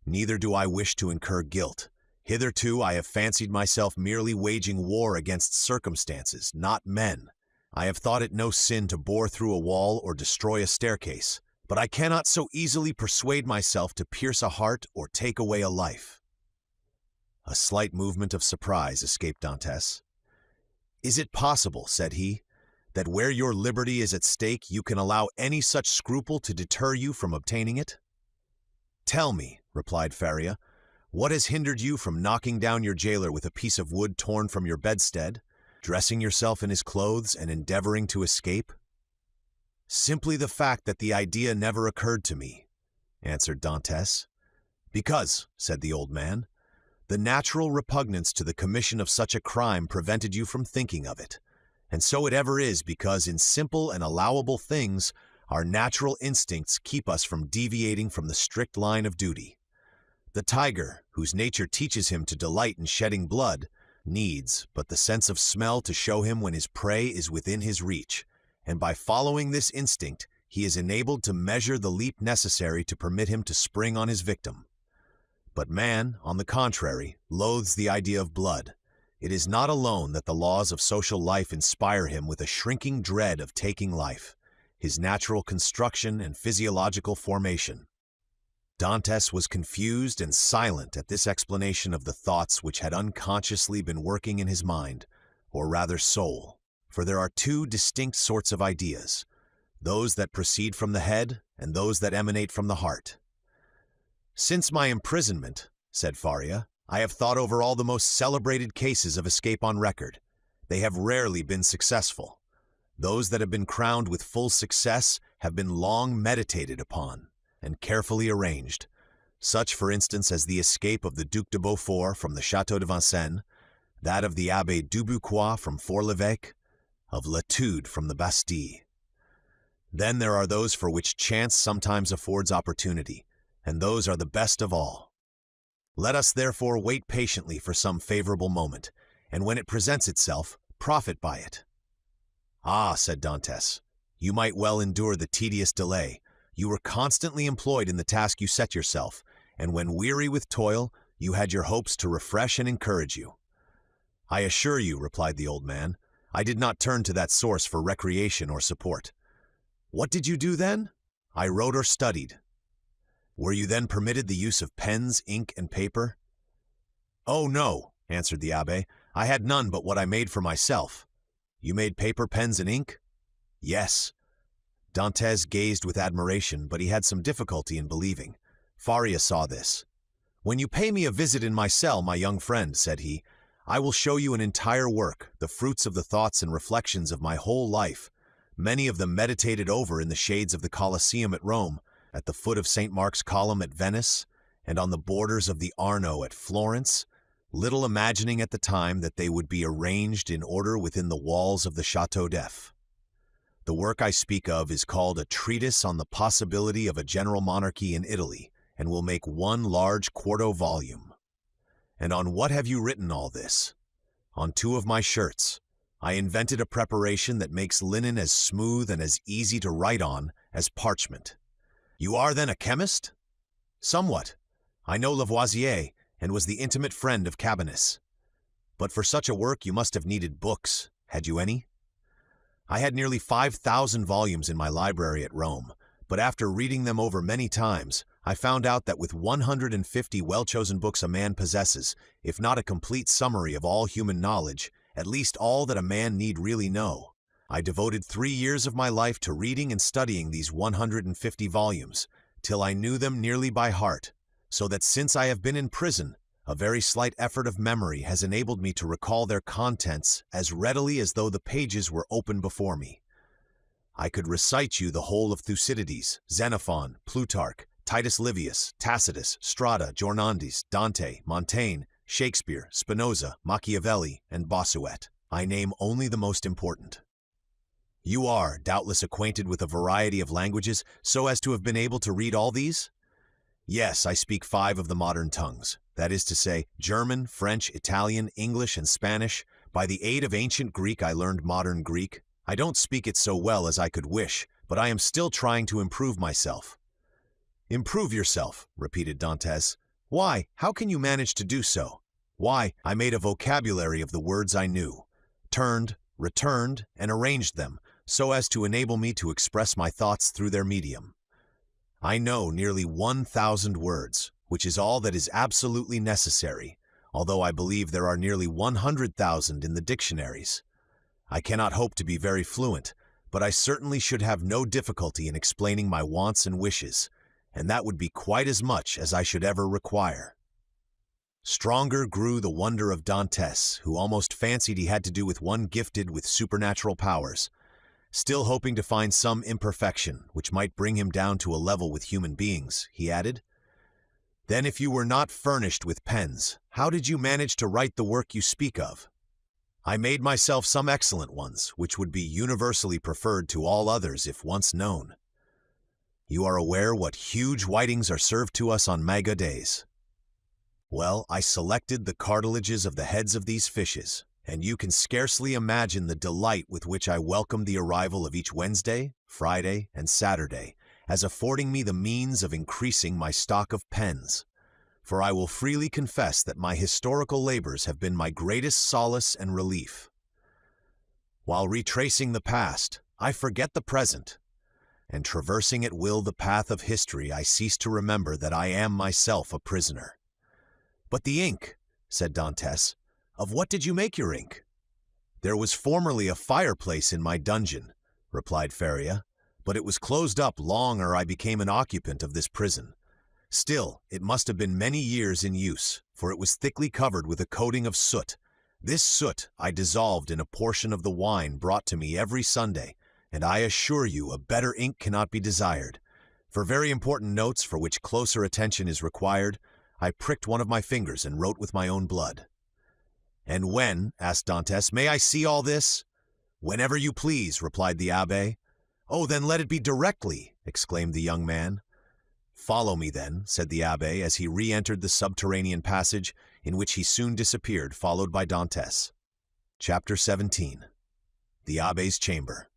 neither do I wish to incur guilt. Hitherto I have fancied myself merely waging war against circumstances, not men. I have thought it no sin to bore through a wall or destroy a staircase, but I cannot so easily persuade myself to pierce a heart or take away a life. A slight movement of surprise escaped Dantès. Is it possible, said he, that where your liberty is at stake you can allow any such scruple to deter you from obtaining it? Tell me, replied Faria, what has hindered you from knocking down your jailer with a piece of wood torn from your bedstead, dressing yourself in his clothes and endeavoring to escape? Simply the fact that the idea never occurred to me, answered Dantès. Because, said the old man, the natural repugnance to the commission of such a crime prevented you from thinking of it, and so it ever is because in simple and allowable things our natural instincts keep us from deviating from the strict line of duty. The tiger, whose nature teaches him to delight in shedding blood, needs but the sense of smell to show him when his prey is within his reach, and by following this instinct he is enabled to measure the leap necessary to permit him to spring on his victim. But man, on the contrary, loathes the idea of blood. It is not alone that the laws of social life inspire him with a shrinking dread of taking life, his natural construction and physiological formation. Dantès was confused and silent at this explanation of the thoughts which had unconsciously been working in his mind, or rather soul, for there are two distinct sorts of ideas, those that proceed from the head and those that emanate from the heart. Since my imprisonment, said Faria, I have thought over all the most celebrated cases of escape on record. They have rarely been successful. Those that have been crowned with full success have been long meditated upon and carefully arranged, such for instance as the escape of the Duc de Beaufort from the Château de Vincennes, that of the Abbé Dubuquois from Fort-l'Évêque, of Latude from the Bastille. Then there are those for which chance sometimes affords opportunity, and those are the best of all. Let us therefore wait patiently for some favorable moment, and when it presents itself, profit by it. Ah, said Dantès, you might well endure the tedious delay. You were constantly employed in the task you set yourself, and when weary with toil, you had your hopes to refresh and encourage you. I assure you, replied the old man, I did not turn to that source for recreation or support. What did you do then? I wrote or studied. Were you then permitted the use of pens, ink, and paper? Oh, no, answered the abbé. I had none but what I made for myself. You made paper, pens, and ink? Yes. Dantès gazed with admiration, but he had some difficulty in believing. Faria saw this. When you pay me a visit in my cell, my young friend, said he, I will show you an entire work, the fruits of the thoughts and reflections of my whole life, many of them meditated over in the shades of the Colosseum at Rome, at the foot of St. Mark's Column at Venice, and on the borders of the Arno at Florence, little imagining at the time that they would be arranged in order within the walls of the Château d'If. The work I speak of is called A Treatise on the Possibility of a General Monarchy in Italy, and will make one large quarto volume. And on what have you written all this? On 2 of my shirts. I invented a preparation that makes linen as smooth and as easy to write on as parchment. You are then a chemist? Somewhat. I know Lavoisier and was the intimate friend of Cabanis. But for such a work you must have needed books. Had you any? I had nearly 5,000 volumes in my library at Rome, but after reading them over many times, I found out that with 150 well-chosen books a man possesses, if not a complete summary of all human knowledge, at least all that a man need really know. I devoted 3 years of my life to reading and studying these 150 volumes, till I knew them nearly by heart, so that since I have been in prison, a very slight effort of memory has enabled me to recall their contents as readily as though the pages were open before me. I could recite you the whole of Thucydides, Xenophon, Plutarch, Titus Livius, Tacitus, Strada, Jornandes, Dante, Montaigne, Shakespeare, Spinoza, Machiavelli, and Bossuet. I name only the most important. You are, doubtless, acquainted with a variety of languages, so as to have been able to read all these? Yes, I speak 5 of the modern tongues, that is to say, German, French, Italian, English, and Spanish. By the aid of ancient Greek I learned modern Greek. I don't speak it so well as I could wish, but I am still trying to improve myself. Improve yourself, repeated Dantes. Why, how can you manage to do so? Why, I made a vocabulary of the words I knew, turned, returned, and arranged them, so as to enable me to express my thoughts through their medium. I know nearly 1,000 words, which is all that is absolutely necessary, although I believe there are nearly 100,000 in the dictionaries. I cannot hope to be very fluent, but I certainly should have no difficulty in explaining my wants and wishes, and that would be quite as much as I should ever require. Stronger grew the wonder of Dantes, who almost fancied he had to do with one gifted with supernatural powers, still hoping to find some imperfection which might bring him down to a level with human beings. He added, "Then if you were not furnished with pens, how did you manage to write the work you speak of?" "I made myself some excellent ones, which would be universally preferred to all others if once known. You are aware what huge whitings are served to us on Maga days. Well, I selected the cartilages of the heads of these fishes, and you can scarcely imagine the delight with which I welcomed the arrival of each Wednesday, Friday, and Saturday, as affording me the means of increasing my stock of pens. For I will freely confess that my historical labors have been my greatest solace and relief. While retracing the past, I forget the present, and traversing at will the path of history, I cease to remember that I am myself a prisoner." "But the ink," said Dantes. "Of what did you make your ink?" "There was formerly a fireplace in my dungeon," replied Faria, "but it was closed up long ere I became an occupant of this prison. Still, it must have been many years in use, for it was thickly covered with a coating of soot. This soot I dissolved in a portion of the wine brought to me every Sunday, and I assure you a better ink cannot be desired. For very important notes for which closer attention is required, I pricked one of my fingers and wrote with my own blood." "And when?" asked Dantes. "May I see all this?" "Whenever you please," replied the Abbé. "Oh, then let it be directly," exclaimed the young man. "Follow me, then," said the Abbé as he re-entered the subterranean passage, in which he soon disappeared, followed by Dantes. Chapter 17. The Abbé's Chamber.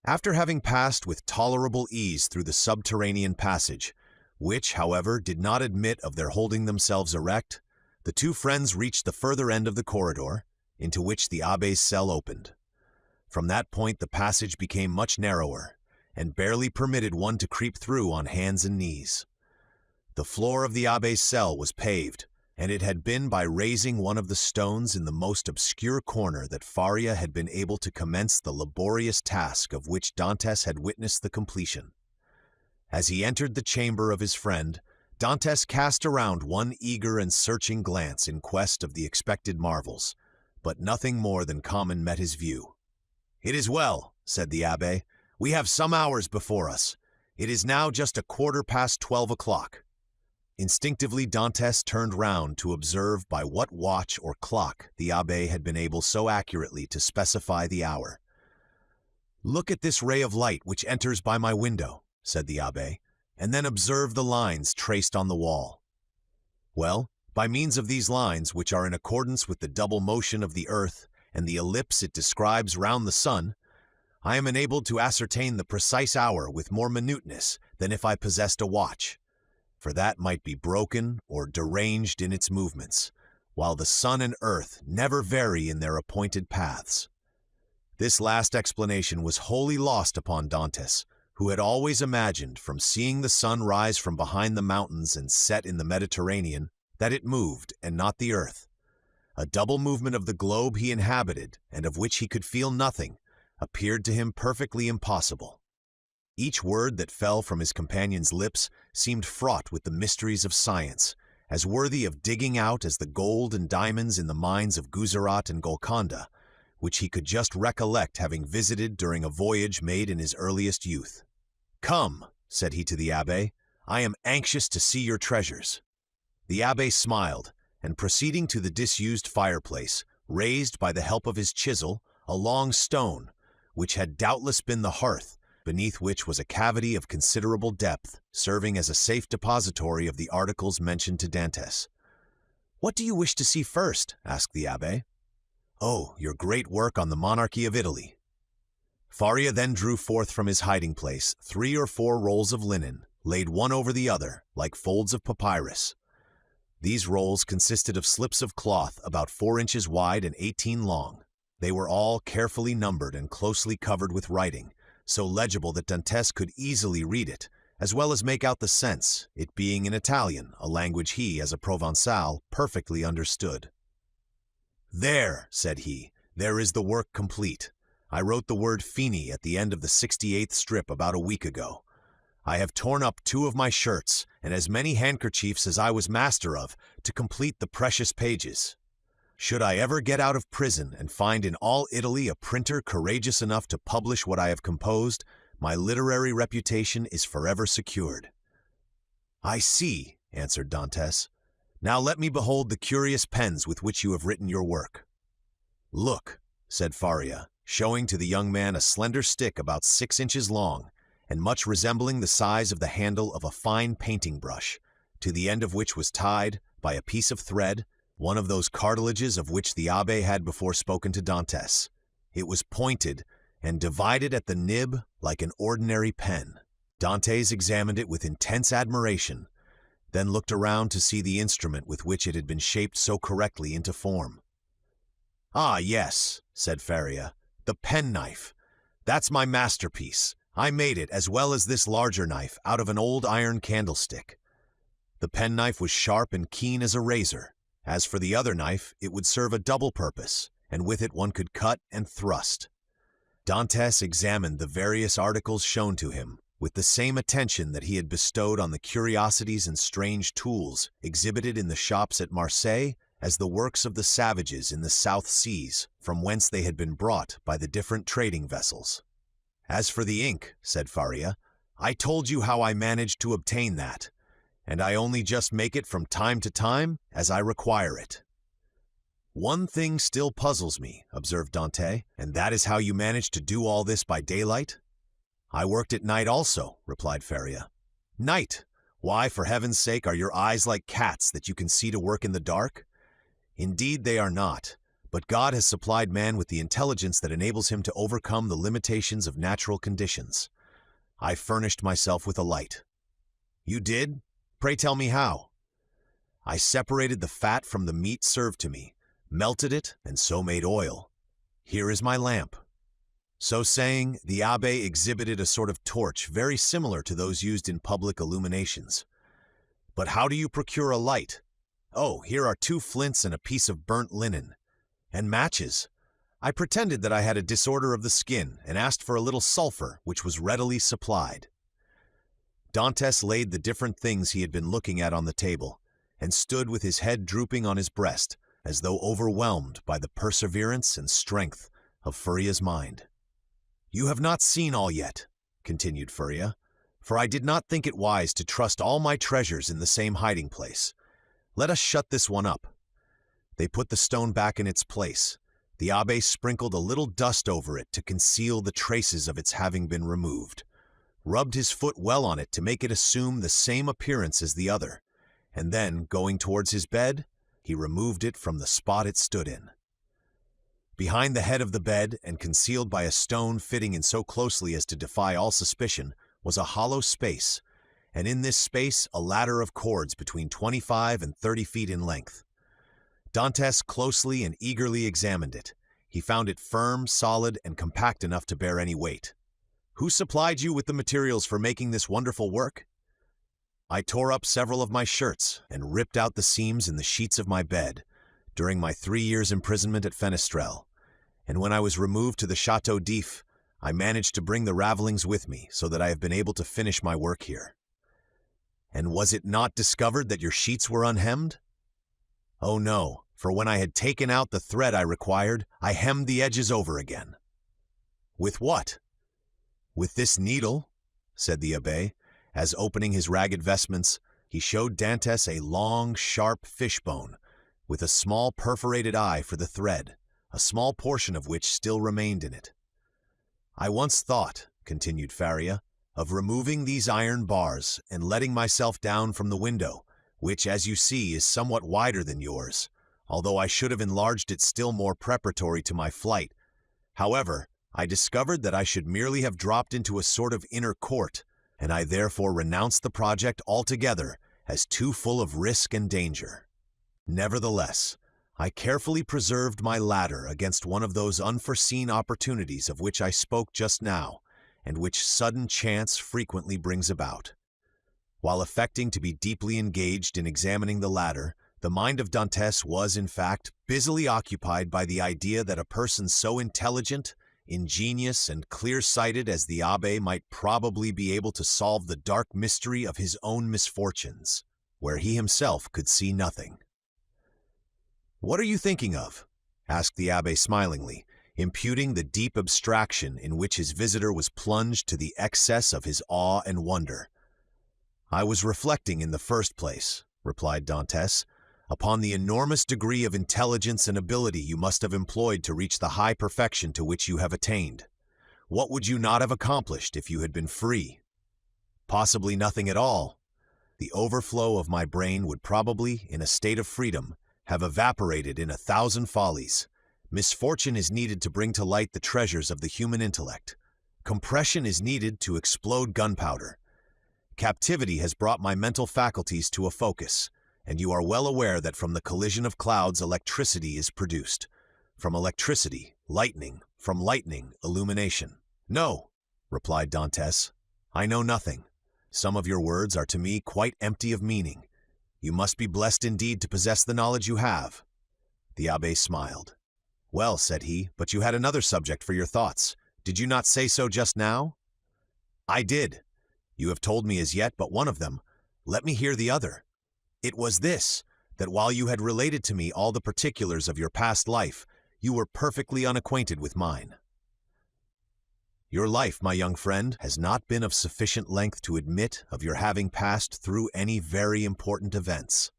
After having passed with tolerable ease through the subterranean passage, which, however, did not admit of their holding themselves erect, the 2 friends reached the further end of the corridor, into which the Abbé's cell opened. From that point the passage became much narrower, and barely permitted one to creep through on hands and knees. The floor of the Abbé's cell was paved, and it had been by raising one of the stones in the most obscure corner that Faria had been able to commence the laborious task of which Dantes had witnessed the completion. As he entered the chamber of his friend, Dantes cast around one eager and searching glance in quest of the expected marvels, but nothing more than common met his view. "It is well," said the Abbé. "We have some hours before us. It is now just 12:15 o'clock. Instinctively Dantes turned round to observe by what watch or clock the Abbé had been able so accurately to specify the hour. "Look at this ray of light which enters by my window," said the Abbé, "and then observe the lines traced on the wall." "Well, By means of these lines, which are in accordance with the double motion of the earth and the ellipse it describes round the sun, I am enabled to ascertain the precise hour with more minuteness than if I possessed a watch, for that might be broken or deranged in its movements, while the sun and earth never vary in their appointed paths. This last explanation was wholly lost upon Dantes, who had always imagined, from seeing the sun rise from behind the mountains and set in the Mediterranean, that it moved and not the earth. A double movement of the globe he inhabited, and of which he could feel nothing, appeared to him perfectly impossible. Each word that fell from his companion's lips seemed fraught with the mysteries of science, as worthy of digging out as the gold and diamonds in the mines of Guzerat and Golconda, which he could just recollect having visited during a voyage made in his earliest youth. "Come," said he to the Abbé, "I am anxious to see your treasures." The Abbé smiled, and proceeding to the disused fireplace, raised by the help of his chisel a long stone, which had doubtless been the hearth, beneath which was a cavity of considerable depth, serving as a safe depository of the articles mentioned to Dantes. "What do you wish to see first?" asked the Abbé. "Oh, your great work on the monarchy of Italy." Faria then drew forth from his hiding-place 3 or 4 rolls of linen, laid one over the other, like folds of papyrus. These rolls consisted of slips of cloth about 4 inches wide and 18 long. They were all carefully numbered and closely covered with writing, so legible that Dantes could easily read it, as well as make out the sense, it being in Italian, a language he, as a Provençal, perfectly understood. "There," said he, "there is the work complete. I wrote the word fini at the end of the 68th strip about a week ago. I have torn up 2 of my shirts and as many handkerchiefs as I was master of to complete the precious pages. Should I ever get out of prison and find in all Italy a printer courageous enough to publish what I have composed, my literary reputation is forever secured." "I see," answered Dantes. "Now let me behold the curious pens with which you have written your work." "Look," said Faria, showing to the young man a slender stick about 6 inches long, and much resembling the size of the handle of a fine painting brush, to the end of which was tied, by a piece of thread, one of those cartilages of which the Abbé had before spoken to Dantes. It was pointed, and divided at the nib like an ordinary pen. Dantes examined it with intense admiration, then looked around to see the instrument with which it had been shaped so correctly into form. "Ah, yes," said Faria, "the penknife. That's my masterpiece. I made it, as well as this larger knife, out of an old iron candlestick. The penknife was sharp and keen as a razor. As for the other knife, it would serve a double purpose, and with it one could cut and thrust." Dantes examined the various articles shown to him, with the same attention that he had bestowed on the curiosities and strange tools exhibited in the shops at Marseilles as the works of the savages in the South Seas, from whence they had been brought by the different trading vessels. "As for the ink," said Faria, "I told you how I managed to obtain that, and I only just make it from time to time as I require it." "One thing still puzzles me," observed Dante, "and that is how you managed to do all this by daylight." "I worked at night also," replied Faria. "Night? Why, for heaven's sake, are your eyes like cats that you can see to work in the dark? Indeed they are not, but God has supplied man with the intelligence that enables him to overcome the limitations of natural conditions. I furnished myself with a light." "You did? Pray tell me how." "I separated the fat from the meat served to me, melted it, and so made oil. Here is my lamp." So saying, the Abbé exhibited a sort of torch very similar to those used in public illuminations. "But how do you procure a light?" "Oh, here are 2 flints and a piece of burnt linen. And matches. I pretended that I had a disorder of the skin, and asked for a little sulphur, which was readily supplied." Dantes laid the different things he had been looking at on the table, and stood with his head drooping on his breast, as though overwhelmed by the perseverance and strength of Faria's mind. "You have not seen all yet," continued Faria, "for I did not think it wise to trust all my treasures in the same hiding place. Let us shut this one up." They put the stone back in its place. The Abbé sprinkled a little dust over it to conceal the traces of its having been removed, rubbed his foot well on it to make it assume the same appearance as the other, and then, going towards his bed, he removed it from the spot it stood in. Behind the head of the bed, and concealed by a stone fitting in so closely as to defy all suspicion, was a hollow space, and in this space a ladder of cords between 25 and 30 feet in length. Dantes closely and eagerly examined it. He found it firm, solid, and compact enough to bear any weight. "Who supplied you with the materials for making this wonderful work?" "I tore up several of my shirts and ripped out the seams in the sheets of my bed during my 3 years' imprisonment at Fenestrelle, and when I was removed to the Château d'If, I managed to bring the ravelings with me so that I have been able to finish my work here." "And was it not discovered that your sheets were unhemmed?" "Oh no, for when I had taken out the thread I required, I hemmed the edges over again." "With what?" "With this needle," said the Abbé, as opening his ragged vestments, he showed Dantes a long, sharp fishbone, with a small perforated eye for the thread, a small portion of which still remained in it. "I once thought," continued Faria, "of removing these iron bars and letting myself down from the window, which, as you see, is somewhat wider than yours, although I should have enlarged it still more preparatory to my flight. However, I discovered that I should merely have dropped into a sort of inner court, and I therefore renounced the project altogether as too full of risk and danger. Nevertheless, I carefully preserved my ladder against one of those unforeseen opportunities of which I spoke just now, and which sudden chance frequently brings about. While affecting to be deeply engaged in examining the ladder, the mind of Dantes was, in fact, busily occupied by the idea that a person so intelligent, ingenious, and clear-sighted as the Abbé might probably be able to solve the dark mystery of his own misfortunes, where he himself could see nothing. "What are you thinking of?" asked the Abbé smilingly, imputing the deep abstraction in which his visitor was plunged to the excess of his awe and wonder. "I was reflecting, in the first place," replied Dantes, "upon the enormous degree of intelligence and ability you must have employed to reach the high perfection to which you have attained. What would you not have accomplished if you had been free? Possibly nothing at all. The overflow of my brain would probably, in a state of freedom, have evaporated in 1,000 follies. Misfortune is needed to bring to light the treasures of the human intellect. Compression is needed to explode gunpowder. Captivity has brought my mental faculties to a focus, and you are well aware that from the collision of clouds electricity is produced. From electricity, lightning. From lightning, illumination." "No," replied Dantes, "I know nothing. Some of your words are to me quite empty of meaning. You must be blessed indeed to possess the knowledge you have." The Abbé smiled. "Well," said he, "but you had another subject for your thoughts. Did you not say so just now?" "I did. You have told me as yet but one of them. Let me hear the other." "It was this, that while you had related to me all the particulars of your past life, you were perfectly unacquainted with mine." "Your life, my young friend, has not been of sufficient length to admit of your having passed through any very important events.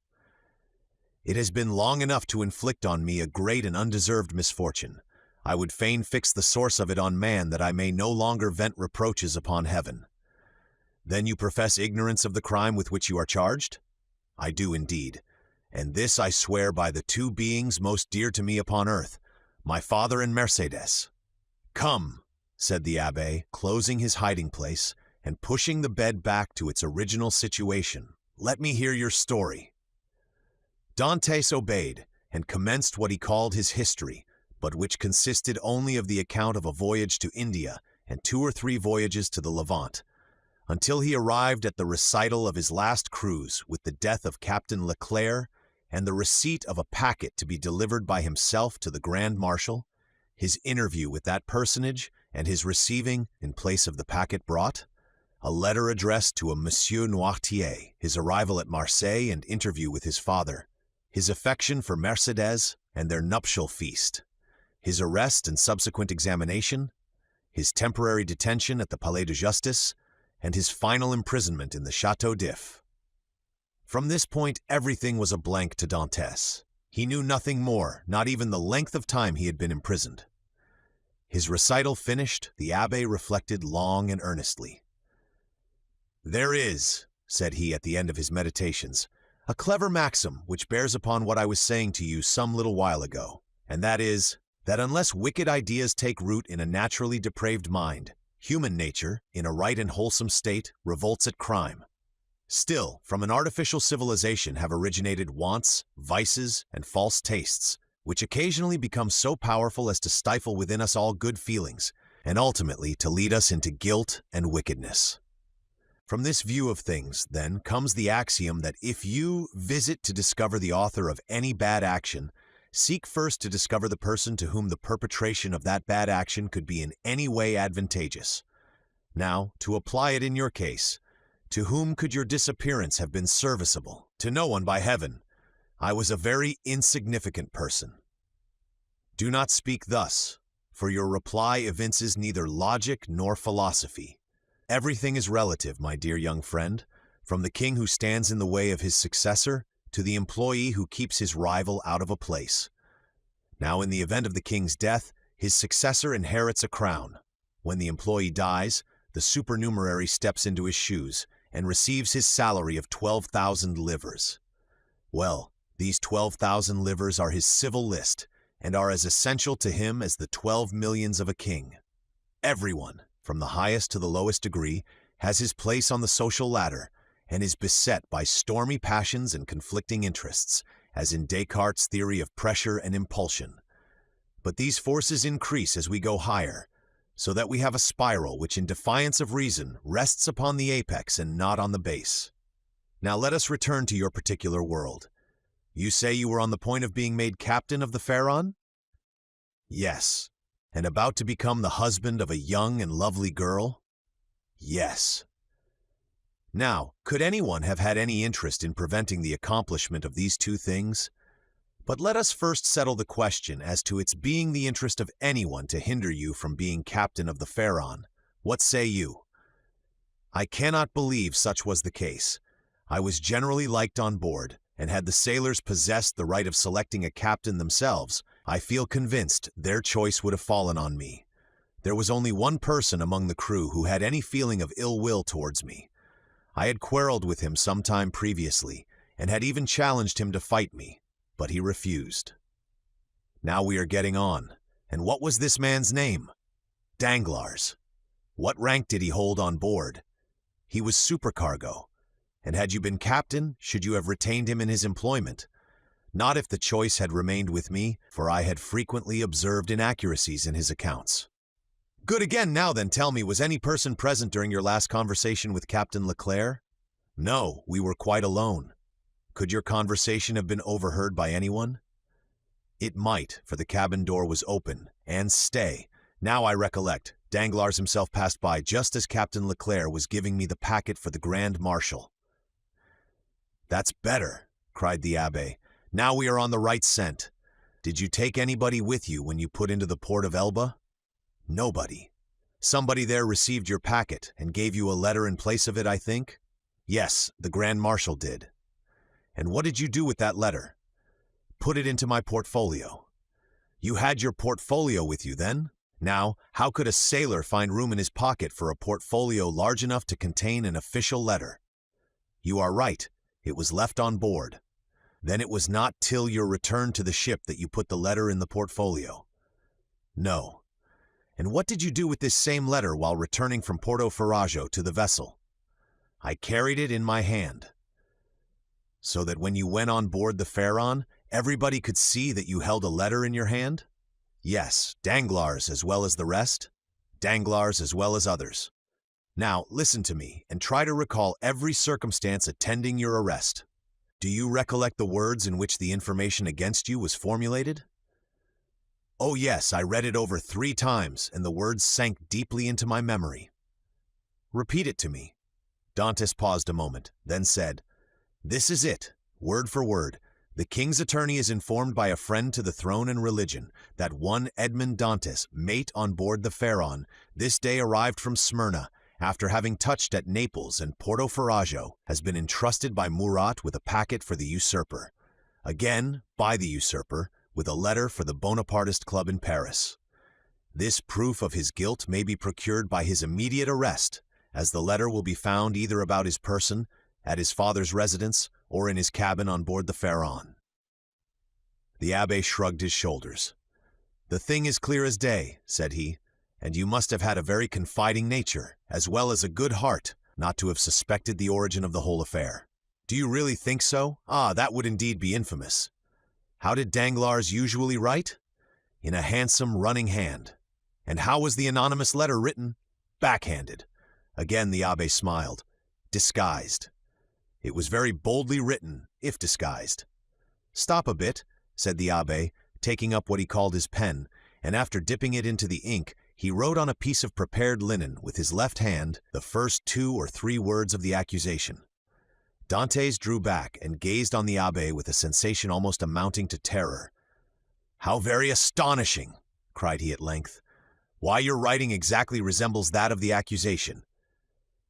It has been long enough to inflict on me a great and undeserved misfortune. I would fain fix the source of it on man, that I may no longer vent reproaches upon heaven." "Then you profess ignorance of the crime with which you are charged?" "I do indeed, and this I swear by the two beings most dear to me upon earth, my father and Mercédès." "Come," said the Abbé, closing his hiding-place and pushing the bed back to its original situation, "let me hear your story." Dantes obeyed, and commenced what he called his history, but which consisted only of the account of a voyage to India and 2 or 3 voyages to the Levant, until he arrived at the recital of his last cruise with the death of Captain Leclerc and the receipt of a packet to be delivered by himself to the Grand Marshal, his interview with that personage, and his receiving, in place of the packet brought, a letter addressed to a Monsieur Noirtier, his arrival at Marseille and interview with his father, his affection for Mercédès and their nuptial feast, his arrest and subsequent examination, his temporary detention at the Palais de Justice, and his final imprisonment in the Château d'If. From this point everything was a blank to Dantes. He knew nothing more, not even the length of time he had been imprisoned. His recital finished, the Abbé reflected long and earnestly. "There is," said he at the end of his meditations, A clever maxim which bears upon what I was saying to you some little while ago, and that is, that unless wicked ideas take root in a naturally depraved mind, human nature, in a right and wholesome state, revolts at crime. Still, from an artificial civilization have originated wants, vices, and false tastes, which occasionally become so powerful as to stifle within us all good feelings, and ultimately to lead us into guilt and wickedness. From this view of things, then, comes the axiom that if you visit to discover the author of any bad action, seek first to discover the person to whom the perpetration of that bad action could be in any way advantageous. Now, to apply it in your case, to whom could your disappearance have been serviceable? To no one, by heaven. I was a very insignificant person. Do not speak thus, for your reply evinces neither logic nor philosophy. Everything is relative, my dear young friend, from the king who stands in the way of his successor to the employee who keeps his rival out of a place. Now, in the event of the king's death, his successor inherits a crown. When the employee dies, the supernumerary steps into his shoes and receives his salary of 12,000 livres. Well, these 12,000 livres are his civil list and are as essential to him as the 12 millions of a king. Everyone, from the highest to the lowest degree, has his place on the social ladder and is beset by stormy passions and conflicting interests, as in Descartes' theory of pressure and impulsion. But these forces increase as we go higher, so that we have a spiral which, in defiance of reason, rests upon the apex and not on the base. Now let us return to your particular world. You say you were on the point of being made captain of the Pharaon? Yes. And about to become the husband of a young and lovely girl? Yes. Now, could anyone have had any interest in preventing the accomplishment of these two things? But let us first settle the question as to its being the interest of anyone to hinder you from being captain of the Pharaon. What say you? I cannot believe such was the case. I was generally liked on board, and had the sailors possessed the right of selecting a captain themselves, I feel convinced their choice would have fallen on me. There was only one person among the crew who had any feeling of ill will towards me. I had quarreled with him some time previously, and had even challenged him to fight me, but he refused. Now we are getting on. And what was this man's name? Danglars. What rank did he hold on board? He was supercargo. And had you been captain, should you have retained him in his employment? Not if the choice had remained with me, for I had frequently observed inaccuracies in his accounts. Good again. Now then, tell me, was any person present during your last conversation with Captain Leclerc? No, we were quite alone. Could your conversation have been overheard by anyone? It might, for the cabin door was open, and stay. Now I recollect, Danglars himself passed by just as Captain Leclerc was giving me the packet for the Grand Marshal. That's better, cried the Abbé. Now we are on the right scent. Did you take anybody with you when you put into the port of Elba? Nobody. Somebody there received your packet and gave you a letter in place of it, I think? Yes, the Grand Marshal did. And what did you do with that letter? Put it into my portfolio. You had your portfolio with you then? Now, how could a sailor find room in his pocket for a portfolio large enough to contain an official letter? You are right. It was left on board. Then it was not till your return to the ship that you put the letter in the portfolio. No. And what did you do with this same letter while returning from Porto Ferrajo to the vessel? I carried it in my hand. So that when you went on board the Pharaon, everybody could see that you held a letter in your hand? Yes, Danglars as well as the rest? Danglars as well as others. Now, listen to me, and try to recall every circumstance attending your arrest. Do you recollect the words in which the information against you was formulated? Oh yes, I read it over 3 times, and the words sank deeply into my memory. Repeat it to me. Dantes paused a moment, then said, This is it, word for word. The king's attorney is informed by a friend to the throne and religion that one Edmond Dantes, mate on board the Pharaon, this day arrived from Smyrna, after having touched at Naples and Porto Ferrajo, has been entrusted by Murat with a packet for the usurper. Again, by the usurper, with a letter for the Bonapartist club in Paris. This proof of his guilt may be procured by his immediate arrest, as the letter will be found either about his person, at his father's residence, or in his cabin on board the Pharaon. The abbé shrugged his shoulders. "The thing is clear as day," said he, "and you must have had a very confiding nature, as well as a good heart, not to have suspected the origin of the whole affair. Do you really think so? Ah, that would indeed be infamous. How did Danglars usually write? In a handsome running hand. And how was the anonymous letter written? Backhanded." Again the abbé smiled. "Disguised. It was very boldly written, if disguised." "Stop a bit," said the abbé, taking up what he called his pen, and after dipping it into the ink, he wrote on a piece of prepared linen with his left hand the first 2 or 3 words of the accusation. Dantès drew back and gazed on the abbé with a sensation almost amounting to terror. "How very astonishing!" cried he at length. "Why, your writing exactly resembles that of the accusation."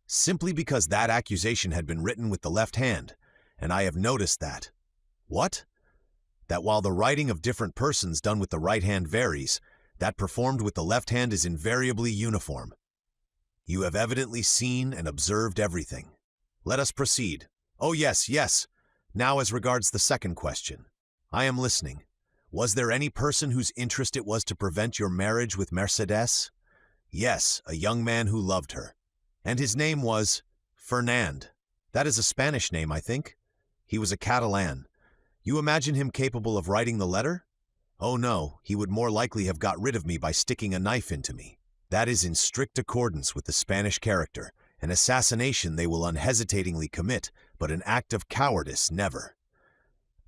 "Simply because that accusation had been written with the left hand, and I have noticed that." "What?" "That while the writing of different persons done with the right hand varies, that performed with the left hand is invariably uniform. You have evidently seen and observed everything. Let us proceed." "Oh, yes, yes. Now as regards the second question. I am listening. Was there any person whose interest it was to prevent your marriage with Mercédès?" "Yes, a young man who loved her." "And his name was—" "Fernand. That is a Spanish name, I think." "He was a Catalan. You imagine him capable of writing the letter?" "Oh no, he would more likely have got rid of me by sticking a knife into me. That is in strict accordance with the Spanish character. An assassination they will unhesitatingly commit, but an act of cowardice never."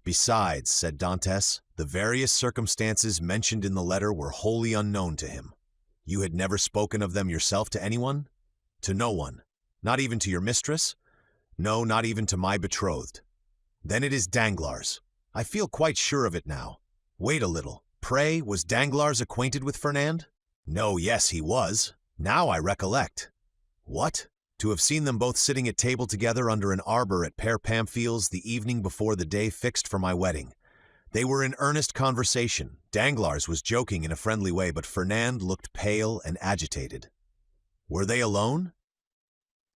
"Besides," said Dantès, "the various circumstances mentioned in the letter were wholly unknown to him. You had never spoken of them yourself to anyone?" "To no one." "Not even to your mistress?" "No, not even to my betrothed." "Then it is Danglars. I feel quite sure of it now. Wait a little. Pray, was Danglars acquainted with Fernand?" "No, yes, he was. Now I recollect." "What? To have seen them both sitting at table together under an arbor at Père Pamphil's the evening before the day fixed for my wedding. They were in earnest conversation. Danglars was joking in a friendly way, but Fernand looked pale and agitated." "Were they alone?"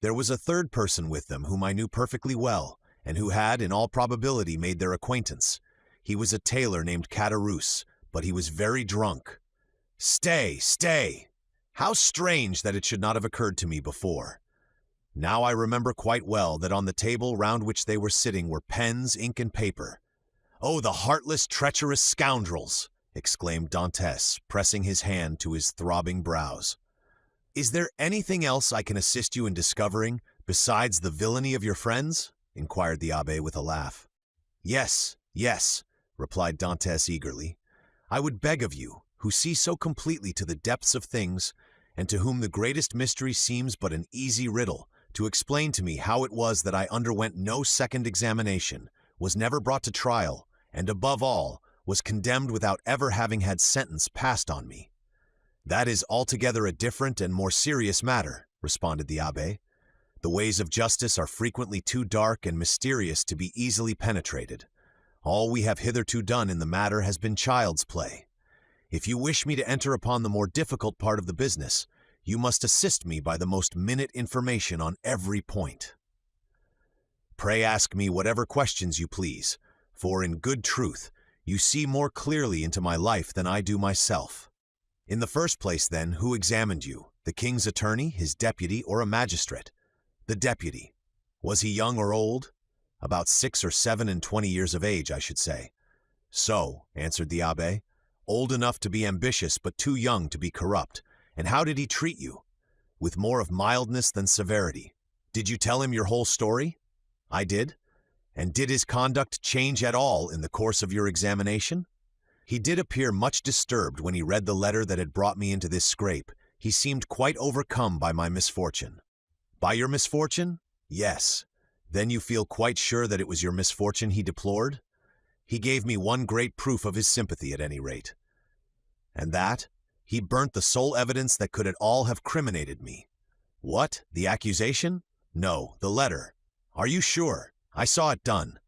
"There was a third person with them whom I knew perfectly well, and who had, in all probability, made their acquaintance. He was a tailor named Caderousse, but he was very drunk." "Stay, stay! How strange that it should not have occurred to me before. Now I remember quite well that on the table round which they were sitting were pens, ink, and paper. Oh, the heartless, treacherous scoundrels!" exclaimed Dantès, pressing his hand to his throbbing brows. "Is there anything else I can assist you in discovering, besides the villainy of your friends?" inquired the abbé with a laugh. "Yes, yes," replied Dantès eagerly. "I would beg of you, who see so completely to the depths of things, and to whom the greatest mystery seems but an easy riddle, to explain to me how it was that I underwent no second examination, was never brought to trial, and above all, was condemned without ever having had sentence passed on me." "That is altogether a different and more serious matter," responded the abbé. "The ways of justice are frequently too dark and mysterious to be easily penetrated. All we have hitherto done in the matter has been child's play. If you wish me to enter upon the more difficult part of the business, you must assist me by the most minute information on every point." "Pray ask me whatever questions you please, for in good truth, you see more clearly into my life than I do myself. In the first place, then, who examined you, the king's attorney, his deputy, or a magistrate?" "The deputy." "Was he young or old?" "About 6 or 7 and 20 years of age, I should say." "So," answered the abbé, "old enough to be ambitious, but too young to be corrupt. And how did he treat you?" "With more of mildness than severity." "Did you tell him your whole story?" "I did." "And did his conduct change at all in the course of your examination?" "He did appear much disturbed when he read the letter that had brought me into this scrape. He seemed quite overcome by my misfortune." "By your misfortune?" "Yes." "Then you feel quite sure that it was your misfortune he deplored?" "He gave me one great proof of his sympathy, at any rate." "And that?" "He burnt the sole evidence that could at all have criminated me." "What? The accusation?" "No, the letter." "Are you sure? I saw it done."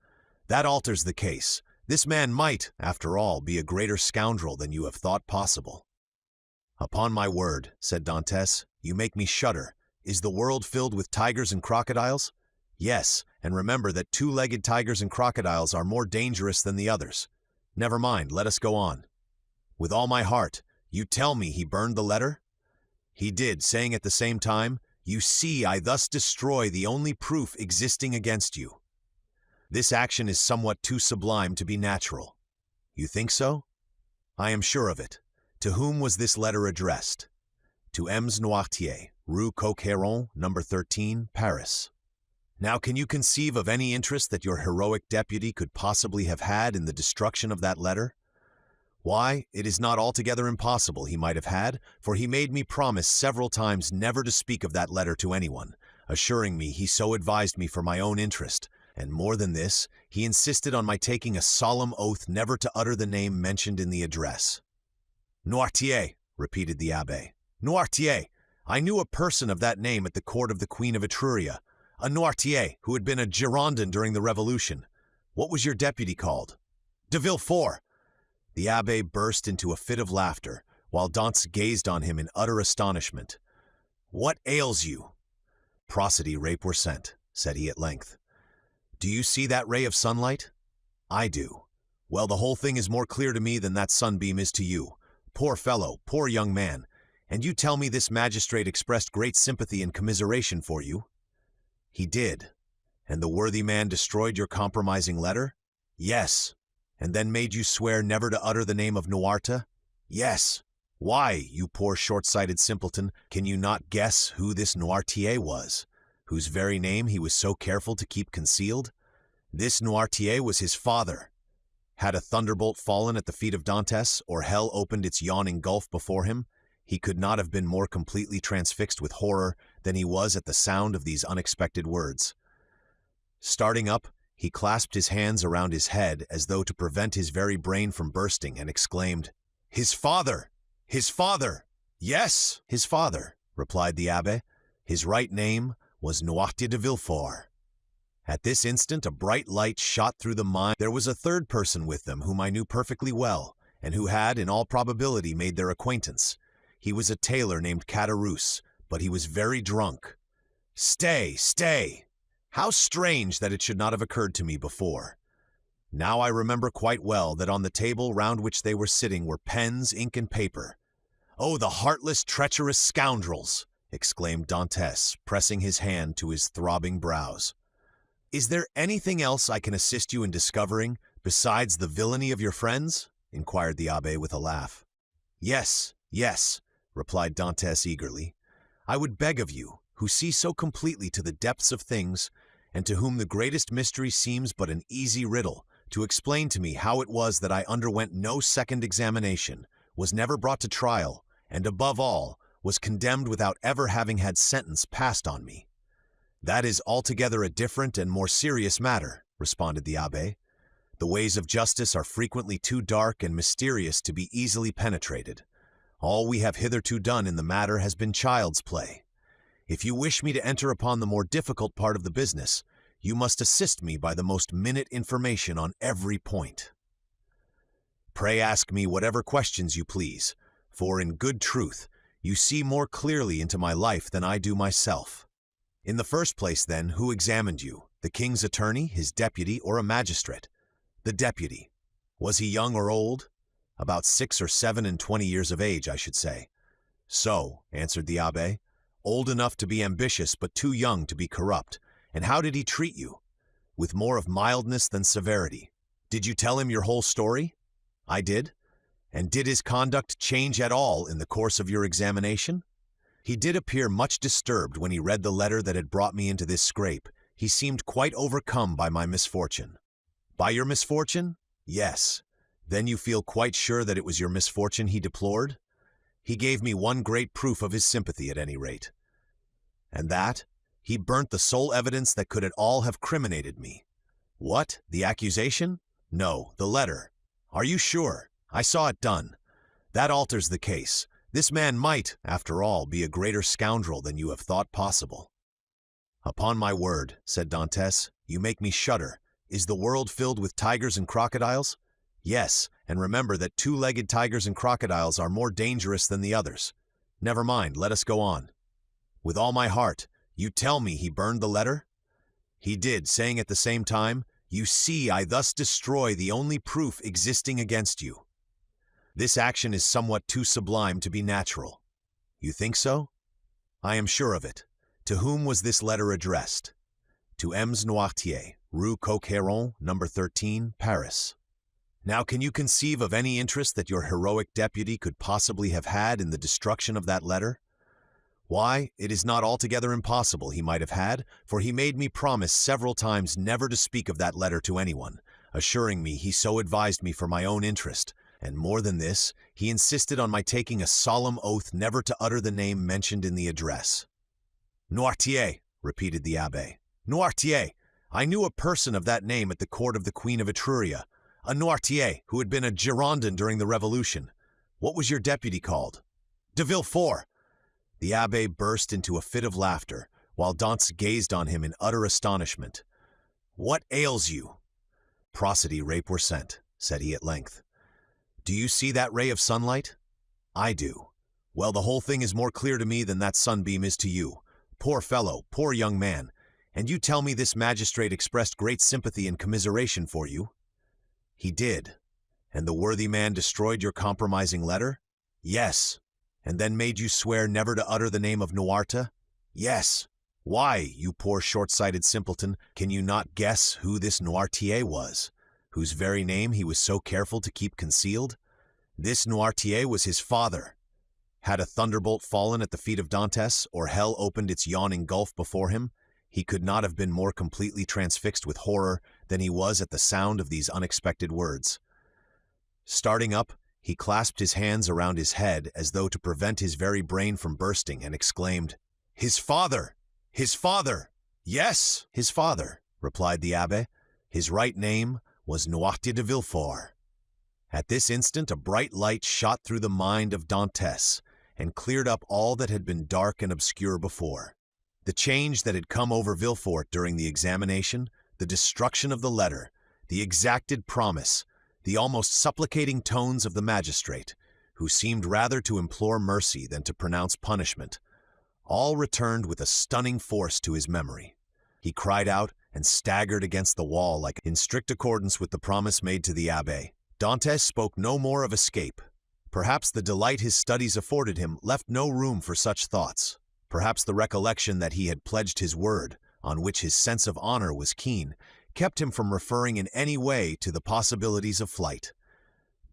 "That alters the case. This man might, after all, be a greater scoundrel than you have thought possible." "Upon my word," said Dantès, "you make me shudder. Is the world filled with tigers and crocodiles?" "Yes, and remember that two-legged tigers and crocodiles are more dangerous than the others. Never mind, let us go on. With all my heart, you tell me he burned the letter? He did, saying at the same time, "You see, I thus destroy the only proof existing against you." This action is somewhat too sublime to be natural. You think so? I am sure of it. To whom was this letter addressed? To M's Noirtier, Rue Coq-Héron, number 13, Paris. Now, can you conceive of any interest that your heroic deputy could possibly have had in the destruction of that letter? Why, it is not altogether impossible he might have had, for he made me promise several times never to speak of that letter to anyone, assuring me he so advised me for my own interest, and more than this, he insisted on my taking a solemn oath never to utter the name mentioned in the address. Noirtier, repeated the Abbé. Noirtier! I knew a person of that name at the court of the Queen of Etruria, a Noirtier who had been a Girondin during the Revolution. What was your deputy called? De Villefort! The Abbé burst into a fit of laughter, while Dantès gazed on him in utter astonishment. What ails you? Prosody rape were sent, said he at length. Do you see that ray of sunlight? I do. Well, the whole thing is more clear to me than that sunbeam is to you. Poor fellow, poor young man. And you tell me this magistrate expressed great sympathy and commiseration for you? He did. And the worthy man destroyed your compromising letter? Yes. And then made you swear never to utter the name of Noirta? Yes. Why, you poor short-sighted simpleton, can you not guess who this Noirtier was, whose very name he was so careful to keep concealed? This Noirtier was his father. Had a thunderbolt fallen at the feet of Dantès, or hell opened its yawning gulf before him, he could not have been more completely transfixed with horror than he was at the sound of these unexpected words. Starting up, he clasped his hands around his head as though to prevent his very brain from bursting, and exclaimed, "His father! His father! Yes, his father," replied the Abbé. His right name was Noirtier de Villefort. At this instant a bright light shot through the mind. There was a third person with them whom I knew perfectly well, and who had, in all probability, made their acquaintance. He was a tailor named Caderousse, but he was very drunk. Stay, stay! How strange that it should not have occurred to me before. Now I remember quite well that on the table round which they were sitting were pens, ink, and paper. "Oh, the heartless, treacherous scoundrels!" exclaimed Dantès, pressing his hand to his throbbing brows. "Is there anything else I can assist you in discovering, besides the villainy of your friends?" inquired the Abbé with a laugh. "Yes, yes," replied Dantès eagerly. "I would beg of you, who see so completely to the depths of things, and to whom the greatest mystery seems but an easy riddle, to explain to me how it was that I underwent no second examination, was never brought to trial, and above all, was condemned without ever having had sentence passed on me." "That is altogether a different and more serious matter," responded the Abbé. "The ways of justice are frequently too dark and mysterious to be easily penetrated. All we have hitherto done in the matter has been child's play. If you wish me to enter upon the more difficult part of the business, you must assist me by the most minute information on every point. Pray ask me whatever questions you please, for in good truth, you see more clearly into my life than I do myself. In the first place, then, who examined you? The king's attorney, his deputy, or a magistrate? The deputy. Was he young or old? About 6 or 27 years of age, I should say. So, answered the Abbé, old enough to be ambitious, but too young to be corrupt. And how did he treat you? With more of mildness than severity. Did you tell him your whole story? I did. And did his conduct change at all in the course of your examination? He did appear much disturbed when he read the letter that had brought me into this scrape. He seemed quite overcome by my misfortune. By your misfortune? Yes. Then you feel quite sure that it was your misfortune he deplored? He gave me one great proof of his sympathy at any rate. And that? He burnt the sole evidence that could at all have criminated me. What? The accusation? No, the letter. Are you sure? I saw it done. That alters the case. This man might, after all, be a greater scoundrel than you have thought possible. Upon my word, said Dantès, you make me shudder. Is the world filled with tigers and crocodiles? Yes, and remember that two-legged tigers and crocodiles are more dangerous than the others. Never mind, let us go on. With all my heart, you tell me he burned the letter? He did, saying at the same time, "You see, I thus destroy the only proof existing against you. This action is somewhat too sublime to be natural. You think so? I am sure of it. To whom was this letter addressed? To M's Noirtier, Rue Coq-Héron, number 13, Paris. Now, can you conceive of any interest that your heroic deputy could possibly have had in the destruction of that letter? Why, it is not altogether impossible he might have had, for he made me promise several times never to speak of that letter to anyone, assuring me he so advised me for my own interest, and more than this, he insisted on my taking a solemn oath never to utter the name mentioned in the address." "Noirtier," repeated the Abbé. "Noirtier! I knew a person of that name at the court of the Queen of Etruria, a Noirtier who had been a Girondin during the Revolution. What was your deputy called?" "De Villefort." The Abbé burst into a fit of laughter, while Dantes gazed on him in utter astonishment. "What ails you?" "Prosody, rape, were sent," said he at length. "Do you see that ray of sunlight?" "I do." "Well, the whole thing is more clear to me than that sunbeam is to you. Poor fellow, poor young man. And you tell me this magistrate expressed great sympathy and commiseration for you?" "He did." "And the worthy man destroyed your compromising letter?" "Yes." "And then made you swear never to utter the name of Noirta?" "Yes." "Why, you poor short-sighted simpleton, can you not guess who this Noirtier was, whose very name he was so careful to keep concealed? This Noirtier was his father. Had a thunderbolt fallen at the feet of Dantes, or hell opened its yawning gulf before him, he could not have been more completely transfixed with horror than he was at the sound of these unexpected words. Starting up, he clasped his hands around his head as though to prevent his very brain from bursting, and exclaimed, "His father! His father! Yes, his father," replied the Abbé. "His right name was Noirtier de Villefort." At this instant a bright light shot through the mind of Dantes, and cleared up all that had been dark and obscure before. The change that had come over Villefort during the examination, the destruction of the letter, the exacted promise, the almost supplicating tones of the magistrate, who seemed rather to implore mercy than to pronounce punishment, all returned with a stunning force to his memory. He cried out and staggered against the wall like in strict accordance with the promise made to the Abbé. Dantes spoke no more of escape. Perhaps the delight his studies afforded him left no room for such thoughts. Perhaps the recollection that he had pledged his word, on which his sense of honor was keen, kept him from referring in any way to the possibilities of flight.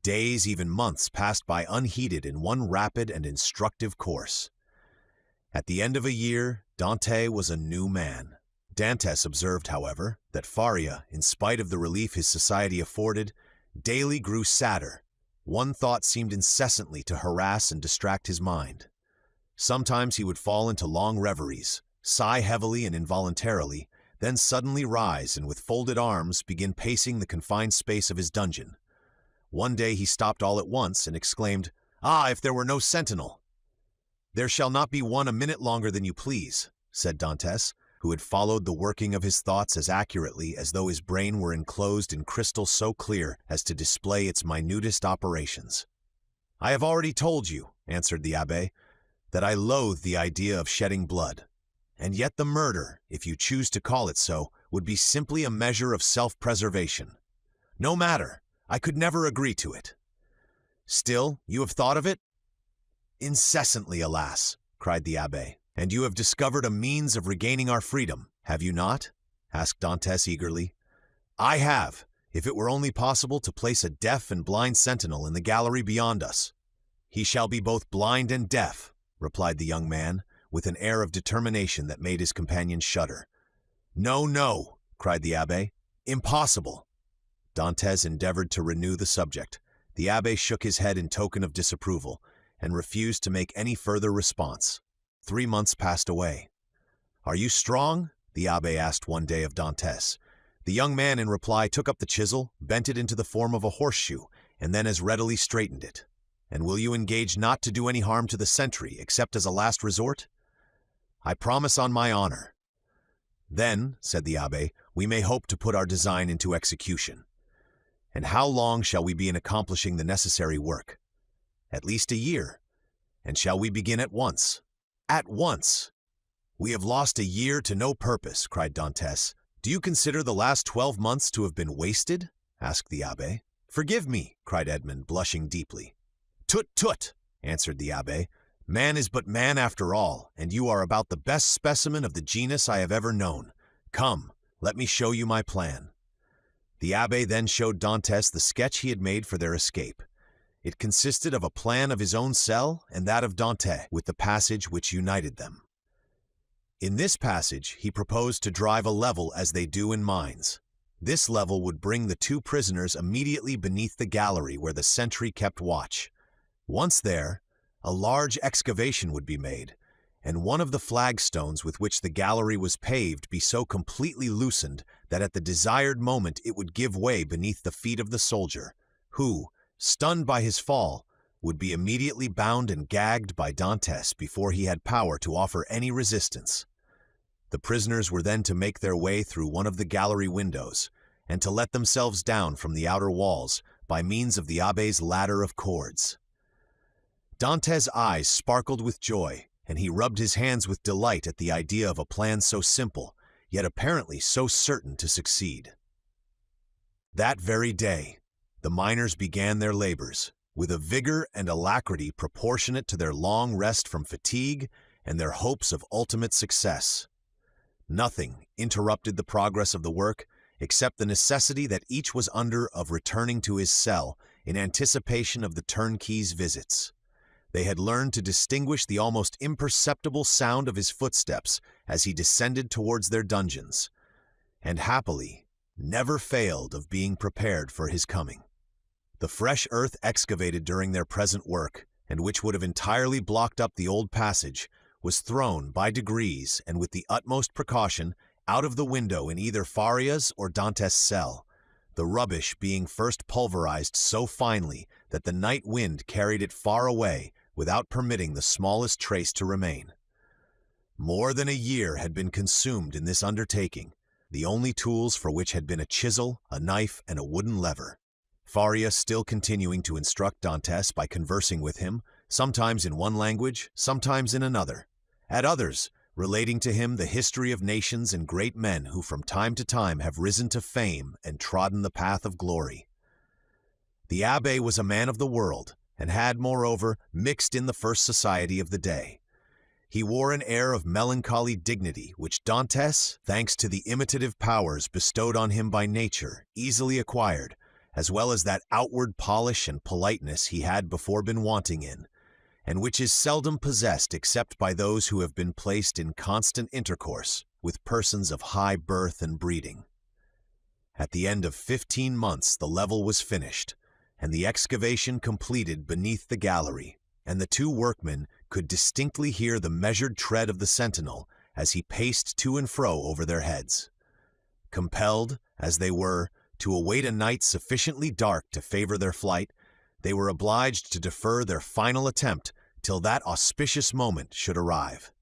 Days, even months, passed by unheeded in one rapid and instructive course. At the end of a year, Dante was a new man. Dantes observed, however, that Faria, in spite of the relief his society afforded, daily grew sadder. One thought seemed incessantly to harass and distract his mind. Sometimes he would fall into long reveries, sigh heavily and involuntarily, then suddenly rise and with folded arms begin pacing the confined space of his dungeon. One day he stopped all at once and exclaimed, "Ah, if there were no sentinel!" "There shall not be one a minute longer than you please," said Dantes, who had followed the working of his thoughts as accurately as though his brain were enclosed in crystal so clear as to display its minutest operations. "I have already told you," answered the Abbé, "that I loathe the idea of shedding blood. And yet the murder, if you choose to call it so, would be simply a measure of self-preservation. No matter, I could never agree to it." "Still, you have thought of it?" "Incessantly, alas," cried the Abbé. "And you have discovered a means of regaining our freedom, have you not?" asked Dantes eagerly. "I have, if it were only possible to place a deaf and blind sentinel in the gallery beyond us." "He shall be both blind and deaf," replied the young man, with an air of determination that made his companion shudder. "No, no," cried the Abbé. "Impossible." Dantes endeavored to renew the subject. The Abbé shook his head in token of disapproval, and refused to make any further response. 3 months passed away. "Are you strong?" the Abbé asked one day of Dantes. The young man in reply took up the chisel, bent it into the form of a horseshoe, and then as readily straightened it. "And will you engage not to do any harm to the sentry, except as a last resort?" "I promise on my honor." "Then," said the Abbé, "we may hope to put our design into execution." "And how long shall we be in accomplishing the necessary work?" "At least a year." "And shall we begin at once?" "At once." "We have lost a year to no purpose," cried Dantes. Do you consider the last 12 months to have been wasted? Asked the Abbé. Forgive me, cried Edmund, blushing deeply. Tut tut, answered the Abbé. Man is but man after all, and you are about the best specimen of the genus I have ever known. Come, let me show you my plan. The Abbé then showed Dantès the sketch he had made for their escape. It consisted of a plan of his own cell and that of Dantès, with the passage which united them. In this passage, he proposed to drive a level as they do in mines. This level would bring the two prisoners immediately beneath the gallery where the sentry kept watch. Once there, a large excavation would be made, and one of the flagstones with which the gallery was paved be so completely loosened that at the desired moment it would give way beneath the feet of the soldier, who, stunned by his fall, would be immediately bound and gagged by Dantès before he had power to offer any resistance. The prisoners were then to make their way through one of the gallery windows, and to let themselves down from the outer walls by means of the Abbé's ladder of cords. Dantès' eyes sparkled with joy, and he rubbed his hands with delight at the idea of a plan so simple, yet apparently so certain to succeed. That very day, the miners began their labors, with a vigor and alacrity proportionate to their long rest from fatigue and their hopes of ultimate success. Nothing interrupted the progress of the work except the necessity that each was under of returning to his cell in anticipation of the turnkey's visits. They had learned to distinguish the almost imperceptible sound of his footsteps as he descended towards their dungeons, and happily never failed of being prepared for his coming. The fresh earth excavated during their present work, and which would have entirely blocked up the old passage, was thrown by degrees and with the utmost precaution out of the window in either Faria's or Dantès' cell, the rubbish being first pulverized so finely that the night wind carried it far away without permitting the smallest trace to remain. More than a year had been consumed in this undertaking, the only tools for which had been a chisel, a knife, and a wooden lever. Faria still continuing to instruct Dantès by conversing with him, sometimes in one language, sometimes in another, at others relating to him the history of nations and great men who from time to time have risen to fame and trodden the path of glory. The Abbé was a man of the world, and had, moreover, mixed in the first society of the day. He wore an air of melancholy dignity which Dantès, thanks to the imitative powers bestowed on him by nature, easily acquired, as well as that outward polish and politeness he had before been wanting in, and which is seldom possessed except by those who have been placed in constant intercourse with persons of high birth and breeding. At the end of 15 months the level was finished, and the excavation completed beneath the gallery, and the two workmen could distinctly hear the measured tread of the sentinel as he paced to and fro over their heads. Compelled, as they were, to await a night sufficiently dark to favor their flight, they were obliged to defer their final attempt till that auspicious moment should arrive.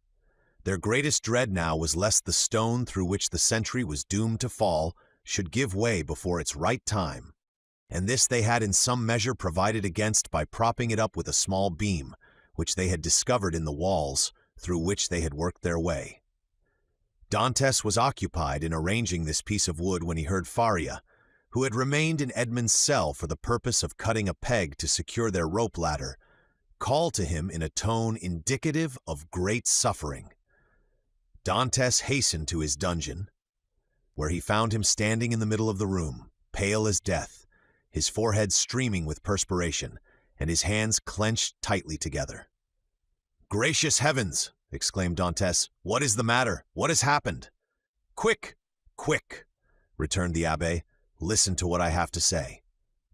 Their greatest dread now was lest the stone through which the sentry was doomed to fall should give way before its right time, and this they had in some measure provided against by propping it up with a small beam, which they had discovered in the walls through which they had worked their way. Dantès was occupied in arranging this piece of wood when he heard Faria, who had remained in Edmund's cell for the purpose of cutting a peg to secure their rope ladder, call to him in a tone indicative of great suffering. Dantès hastened to his dungeon, where he found him standing in the middle of the room, pale as death, his forehead streaming with perspiration, and his hands clenched tightly together. "Gracious heavens!" exclaimed Dantès. "What is the matter? What has happened?" "Quick! Quick!" returned the Abbé. "Listen to what I have to say."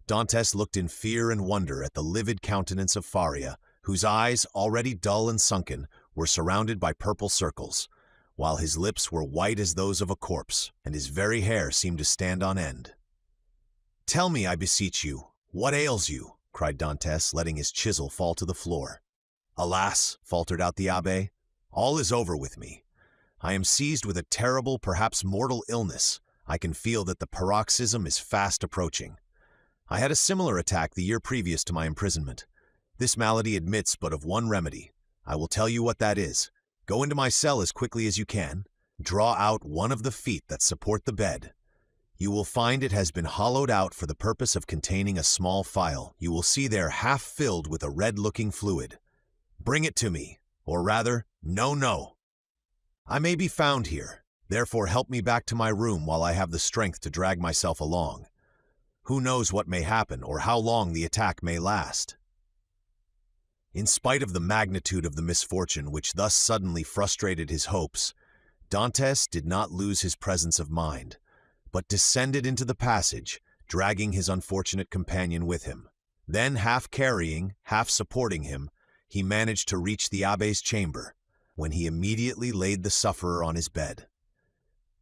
Dantès looked in fear and wonder at the livid countenance of Faria, whose eyes, already dull and sunken, were surrounded by purple circles, while his lips were white as those of a corpse, and his very hair seemed to stand on end. "Tell me, I beseech you, what ails you?" cried Dantès, letting his chisel fall to the floor. "Alas," faltered out the Abbé, "all is over with me. I am seized with a terrible, perhaps mortal illness. I can feel that the paroxysm is fast approaching. I had a similar attack the year previous to my imprisonment. This malady admits but of one remedy. I will tell you what that is. Go into my cell as quickly as you can. Draw out one of the feet that support the bed. You will find it has been hollowed out for the purpose of containing a small phial. You will see there half filled with a red-looking fluid. Bring it to me, or rather, no. I may be found here, therefore help me back to my room while I have the strength to drag myself along. Who knows what may happen or how long the attack may last? In spite of the magnitude of the misfortune which thus suddenly frustrated his hopes, Dantes did not lose his presence of mind, but descended into the passage, dragging his unfortunate companion with him. Then, half carrying, half supporting him, he managed to reach the Abbé's chamber, when he immediately laid the sufferer on his bed.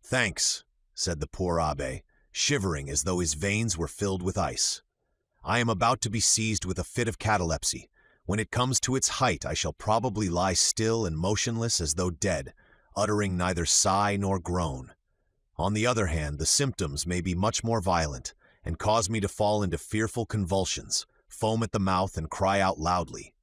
"Thanks," said the poor Abbé, shivering as though his veins were filled with ice. "I am about to be seized with a fit of catalepsy. When it comes to its height, I shall probably lie still and motionless as though dead, uttering neither sigh nor groan. On the other hand, the symptoms may be much more violent, and cause me to fall into fearful convulsions, foam at the mouth, and cry out loudly.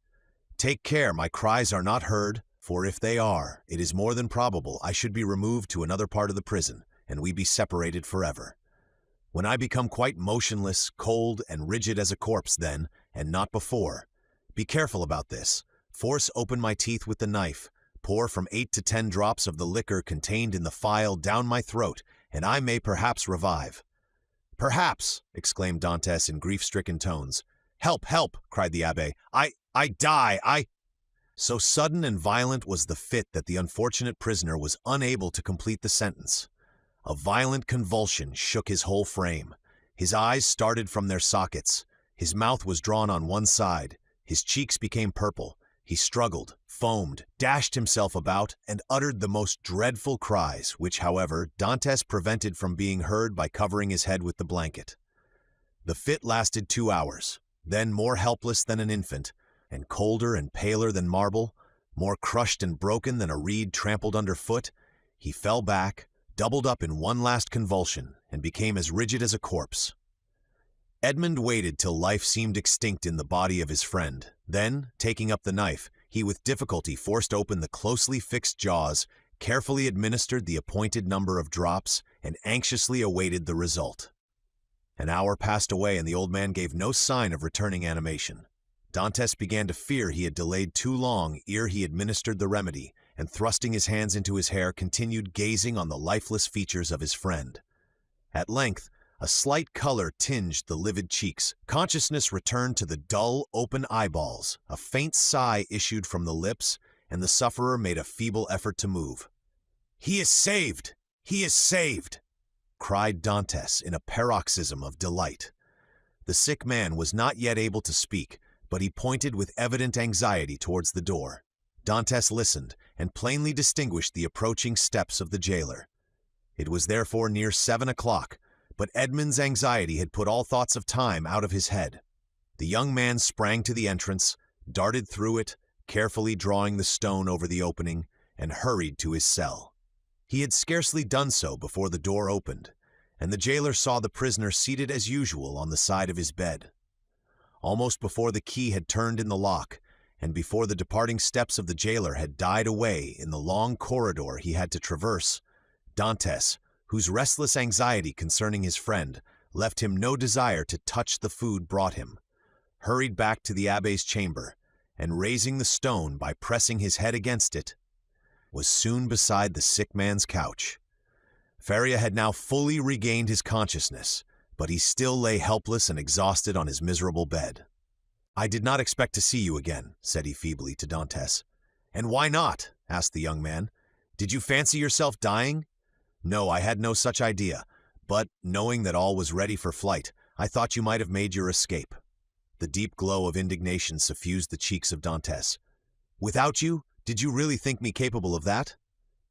Take care my cries are not heard, for if they are, it is more than probable I should be removed to another part of the prison, and we be separated forever. When I become quite motionless, cold, and rigid as a corpse then, and not before, be careful about this, force open my teeth with the knife, pour from 8 to 10 drops of the liquor contained in the phial down my throat, and I may perhaps revive." "Perhaps!" exclaimed Dantes in grief-stricken tones. "Help, help!" cried the Abbé. I die! So sudden and violent was the fit that the unfortunate prisoner was unable to complete the sentence. A violent convulsion shook his whole frame. His eyes started from their sockets. His mouth was drawn on one side. His cheeks became purple. He struggled, foamed, dashed himself about, and uttered the most dreadful cries, which, however, Dantes prevented from being heard by covering his head with the blanket. The fit lasted 2 hours. Then, more helpless than an infant, and colder and paler than marble, more crushed and broken than a reed trampled underfoot, he fell back, doubled up in one last convulsion, and became as rigid as a corpse. Edmund waited till life seemed extinct in the body of his friend. Then, taking up the knife, he with difficulty forced open the closely fixed jaws, carefully administered the appointed number of drops, and anxiously awaited the result. An hour passed away, and the old man gave no sign of returning animation. Dantes began to fear he had delayed too long ere he administered the remedy, and thrusting his hands into his hair, continued gazing on the lifeless features of his friend. At length, a slight color tinged the livid cheeks. Consciousness returned to the dull, open eyeballs. A faint sigh issued from the lips, and the sufferer made a feeble effort to move. "He is saved! He is saved!" cried Dantes in a paroxysm of delight. The sick man was not yet able to speak, but he pointed with evident anxiety towards the door. Dantes listened, and plainly distinguished the approaching steps of the jailer. It was therefore near 7 o'clock, but Edmund's anxiety had put all thoughts of time out of his head. The young man sprang to the entrance, darted through it, carefully drawing the stone over the opening, and hurried to his cell. He had scarcely done so before the door opened, and the jailer saw the prisoner seated as usual on the side of his bed. Almost before the key had turned in the lock, and before the departing steps of the jailer had died away in the long corridor he had to traverse, Dantes, whose restless anxiety concerning his friend left him no desire to touch the food brought him, hurried back to the Abbé's chamber, and raising the stone by pressing his head against it, was soon beside the sick man's couch. Faria had now fully regained his consciousness, but he still lay helpless and exhausted on his miserable bed. "I did not expect to see you again," said he feebly to Dantes. "And why not?" asked the young man. "Did you fancy yourself dying?" "No, I had no such idea, but, knowing that all was ready for flight, I thought you might have made your escape." The deep glow of indignation suffused the cheeks of Dantes. "Without you? Did you really think me capable of that?"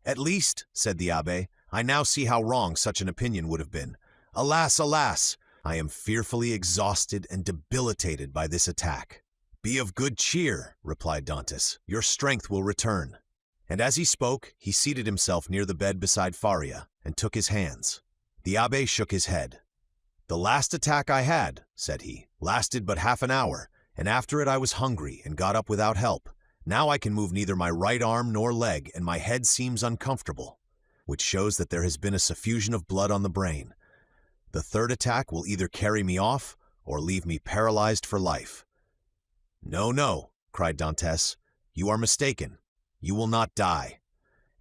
"At least," said the Abbé, "I now see how wrong such an opinion would have been. Alas, alas! I am fearfully exhausted and debilitated by this attack." "Be of good cheer," replied Dantes. "Your strength will return." And as he spoke, he seated himself near the bed beside Faria, and took his hands. The Abbé shook his head. "The last attack I had," said he, "lasted but half an hour, and after it I was hungry and got up without help. Now I can move neither my right arm nor leg, and my head seems uncomfortable. which shows that there has been a suffusion of blood on the brain. The third attack will either carry me off or leave me paralyzed for life." "No, no," cried Dantes. "You are mistaken. You will not die.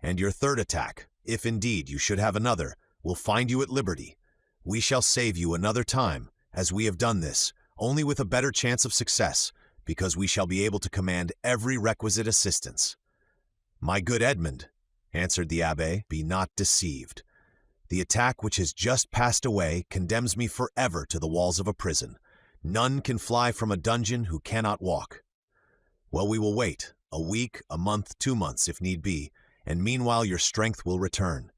And your third attack, if indeed you should have another, will find you at liberty. We shall save you another time, as we have done this, only with a better chance of success, because we shall be able to command every requisite assistance." "My good Edmund," answered the Abbé, "be not deceived. The attack which has just passed away condemns me forever to the walls of a prison. None can fly from a dungeon who cannot walk. Well, we will wait, a week, a month, 2 months, if need be, and meanwhile your strength will return.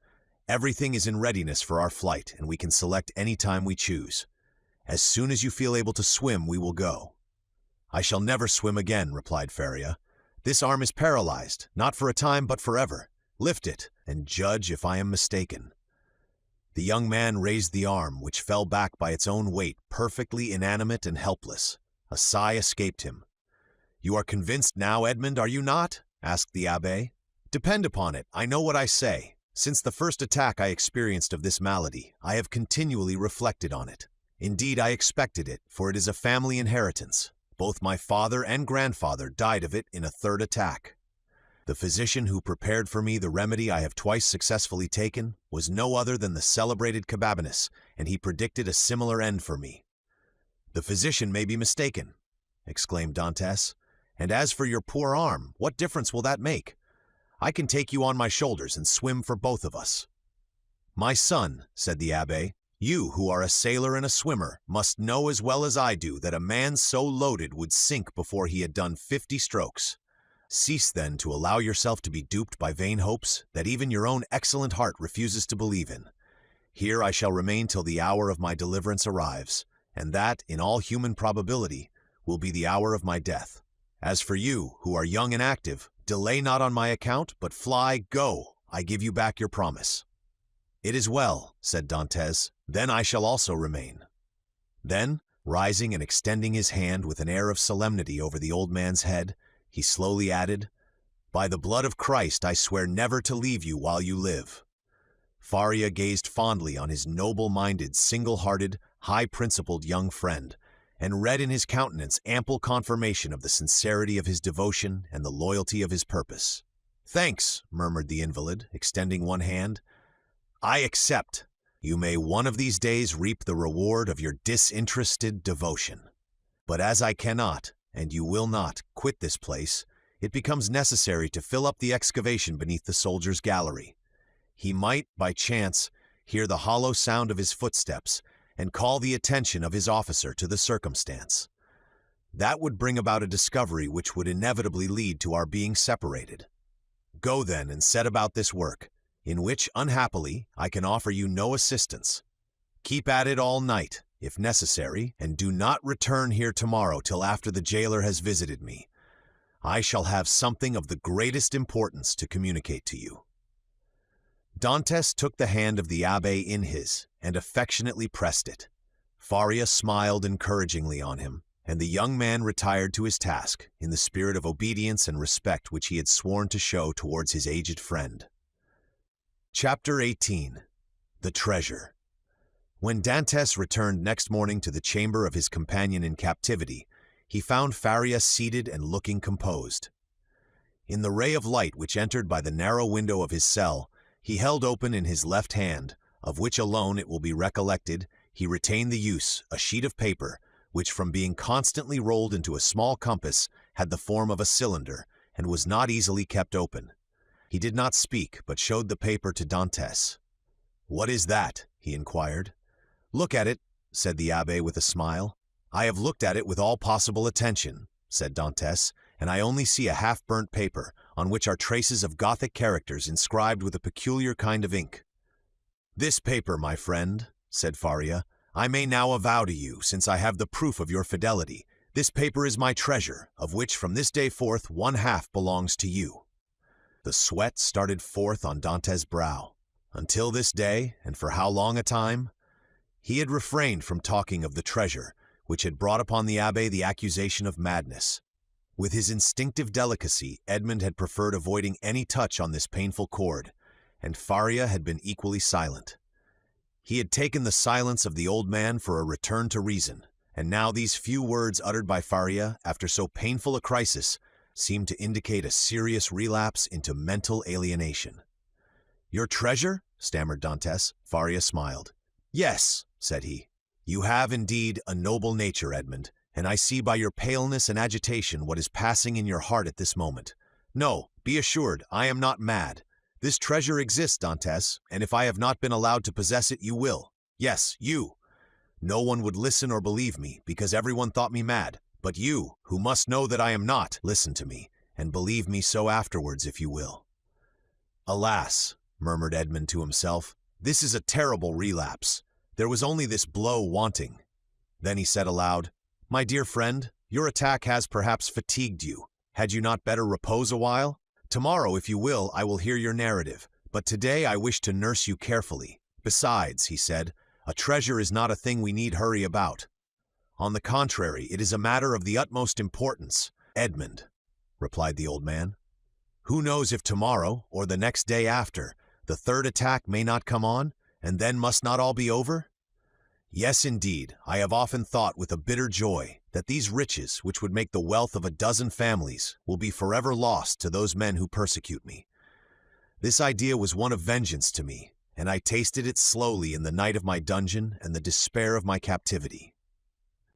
Everything is in readiness for our flight, and we can select any time we choose. As soon as you feel able to swim, we will go." "I shall never swim again," replied Faria. "This arm is paralyzed, not for a time, but forever. Lift it, and judge if I am mistaken." The young man raised the arm, which fell back by its own weight, perfectly inanimate and helpless. A sigh escaped him. "You are convinced now, Edmund, are you not?" asked the Abbé. "Depend upon it, I know what I say. Since the first attack I experienced of this malady, I have continually reflected on it. Indeed, I expected it, for it is a family inheritance. Both my father and grandfather died of it in a third attack. The physician who prepared for me the remedy I have twice successfully taken was no other than the celebrated Cababanus, and he predicted a similar end for me." "The physician may be mistaken," exclaimed Dantes. "And as for your poor arm, what difference will that make? I can take you on my shoulders and swim for both of us." "My son," said the Abbé, "you who are a sailor and a swimmer must know as well as I do that a man so loaded would sink before he had done 50 strokes. Cease then to allow yourself to be duped by vain hopes that even your own excellent heart refuses to believe in. Here I shall remain till the hour of my deliverance arrives, and that, in all human probability, will be the hour of my death. As for you, who are young and active, delay not on my account, but fly, go, I give you back your promise." "It is well," said Dantes, "then I shall also remain." Then, rising and extending his hand with an air of solemnity over the old man's head, he slowly added, "By the blood of Christ I swear never to leave you while you live." Faria gazed fondly on his noble-minded, single-hearted, high-principled young friend, and read in his countenance ample confirmation of the sincerity of his devotion and the loyalty of his purpose. "Thanks," murmured the invalid, extending one hand. "I accept. You may one of these days reap the reward of your disinterested devotion. But as I cannot, and you will not, quit this place, it becomes necessary to fill up the excavation beneath the soldier's gallery. He might, by chance, hear the hollow sound of his footsteps and call the attention of his officer to the circumstance. That would bring about a discovery which would inevitably lead to our being separated. Go then and set about this work, in which, unhappily, I can offer you no assistance. Keep at it all night, if necessary, and do not return here tomorrow till after the jailer has visited me. I shall have something of the greatest importance to communicate to you." Dantes took the hand of the Abbé in his, and affectionately pressed it. Faria smiled encouragingly on him, and the young man retired to his task in the spirit of obedience and respect which he had sworn to show towards his aged friend. Chapter 18. The Treasure. When Dantes returned next morning to the chamber of his companion in captivity, he found Faria seated and looking composed. In the ray of light which entered by the narrow window of his cell, he held open in his left hand, of which alone, it will be recollected, he retained the use, a sheet of paper, which from being constantly rolled into a small compass, had the form of a cylinder, and was not easily kept open. He did not speak, but showed the paper to Dantes. "What is that?" he inquired. "Look at it," said the Abbé with a smile. "I have looked at it with all possible attention," said Dantes, "and I only see a half-burnt paper, on which are traces of Gothic characters inscribed with a peculiar kind of ink." "This paper, my friend," said Faria, "I may now avow to you, since I have the proof of your fidelity. This paper is my treasure, of which from this day forth 1/2 belongs to you." The sweat started forth on Dantes' brow. Until this day, and for how long a time? He had refrained from talking of the treasure, which had brought upon the Abbé the accusation of madness. With his instinctive delicacy, Edmund had preferred avoiding any touch on this painful chord, and Faria had been equally silent. He had taken the silence of the old man for a return to reason, and now these few words uttered by Faria after so painful a crisis seemed to indicate a serious relapse into mental alienation. "Your treasure?" stammered Dantes. Faria smiled. "Yes," said he. "You have indeed a noble nature, Edmund, and I see by your paleness and agitation what is passing in your heart at this moment. No, be assured, I am not mad. This treasure exists, Dantes, and if I have not been allowed to possess it, you will. Yes, you. No one would listen or believe me, because everyone thought me mad. But you, who must know that I am not, listen to me, and believe me so afterwards, if you will." "Alas," murmured Edmund to himself, "this is a terrible relapse. There was only this blow wanting." Then he said aloud, "My dear friend, your attack has perhaps fatigued you. Had you not better repose a while? Tomorrow, if you will, I will hear your narrative, but today I wish to nurse you carefully. Besides," he said, "a treasure is not a thing we need hurry about. On the contrary, it is a matter of the utmost importance." "Edmund," replied the old man, "who knows if tomorrow, or the next day after, the third attack may not come on, and then must not all be over? Yes, indeed, I have often thought with a bitter joy that these riches, which would make the wealth of a dozen families, will be forever lost to those men who persecute me. This idea was one of vengeance to me, and I tasted it slowly in the night of my dungeon and the despair of my captivity.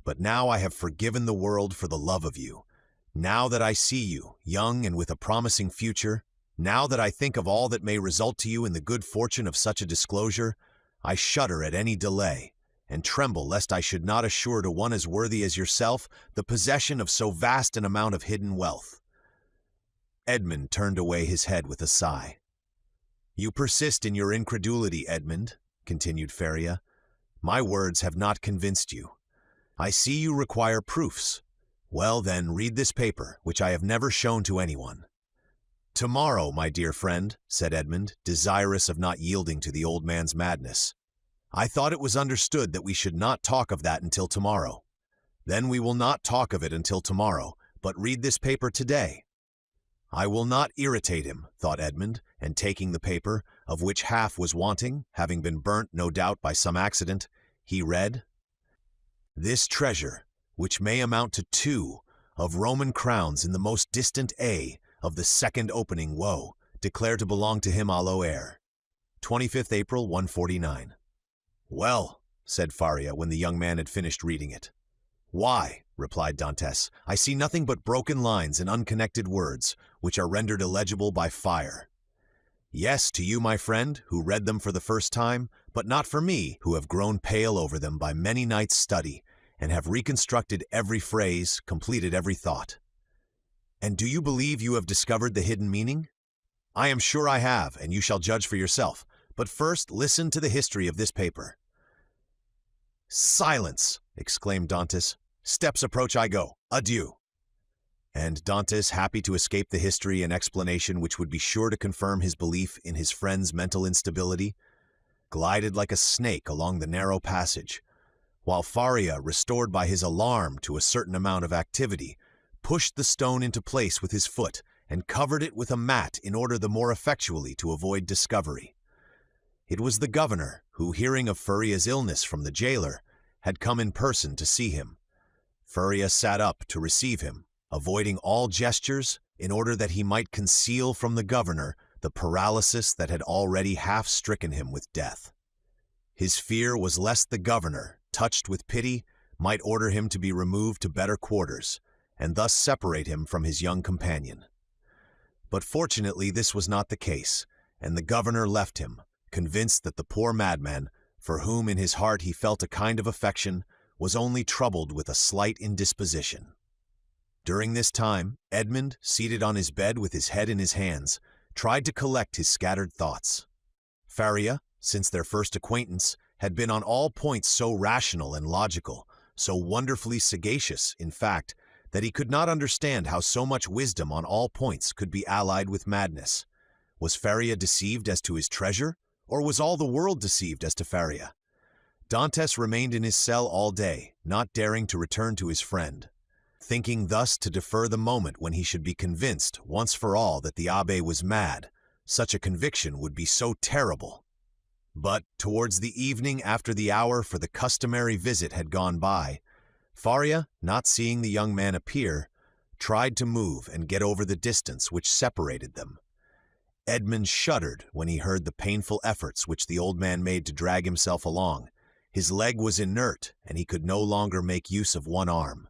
But now I have forgiven the world for the love of you. Now that I see you, young and with a promising future, now that I think of all that may result to you in the good fortune of such a disclosure, I shudder at any delay, and tremble lest I should not assure to one as worthy as yourself the possession of so vast an amount of hidden wealth." Edmund turned away his head with a sigh. "You persist in your incredulity, Edmund," continued Faria. "My words have not convinced you. I see you require proofs. Well, then, read this paper, which I have never shown to anyone." "Tomorrow, my dear friend," said Edmund, desirous of not yielding to the old man's madness. "I thought it was understood that we should not talk of that until tomorrow. Then we will not talk of it until tomorrow, but read this paper today." "I will not irritate him," thought Edmund, and taking the paper, of which half was wanting, having been burnt, no doubt, by some accident, he read, "This treasure, which may amount to 2 of Roman crowns in the most distant A of the second opening woe, declare to belong to him à l'heure. 25th April, 149. "Well," said Faria when the young man had finished reading it. "Why," replied Dantes, "I see nothing but broken lines and unconnected words, which are rendered illegible by fire." "Yes, to you, my friend, who read them for the first time, but not for me, who have grown pale over them by many nights' study, and have reconstructed every phrase, completed every thought." "And do you believe you have discovered the hidden meaning?" "I am sure I have, and you shall judge for yourself. But first, listen to the history of this paper." "Silence!" exclaimed Dantes. "Steps approach, I go. Adieu." And Dantes, happy to escape the history and explanation which would be sure to confirm his belief in his friend's mental instability, glided like a snake along the narrow passage, while Faria, restored by his alarm to a certain amount of activity, pushed the stone into place with his foot and covered it with a mat in order the more effectually to avoid discovery. It was the governor, who, hearing of Faria's illness from the jailer, had come in person to see him. Faria sat up to receive him, avoiding all gestures in order that he might conceal from the governor the paralysis that had already half-stricken him with death. His fear was lest the governor, touched with pity, might order him to be removed to better quarters, and thus separate him from his young companion. But fortunately this was not the case, and the governor left him, convinced that the poor madman, for whom in his heart he felt a kind of affection, was only troubled with a slight indisposition. During this time, Edmund, seated on his bed with his head in his hands, tried to collect his scattered thoughts. Faria, since their first acquaintance, had been on all points so rational and logical, so wonderfully sagacious, in fact, that he could not understand how so much wisdom on all points could be allied with madness. Was Faria deceived as to his treasure, or was all the world deceived as to Faria? Dantes remained in his cell all day, not daring to return to his friend, thinking thus to defer the moment when he should be convinced once for all that the Abbé was mad, Such a conviction would be so terrible. But towards the evening, after the hour for the customary visit had gone by, Faria, not seeing the young man appear, tried to move and get over the distance which separated them. Edmund shuddered when he heard the painful efforts which the old man made to drag himself along. His leg was inert, and he could no longer make use of one arm.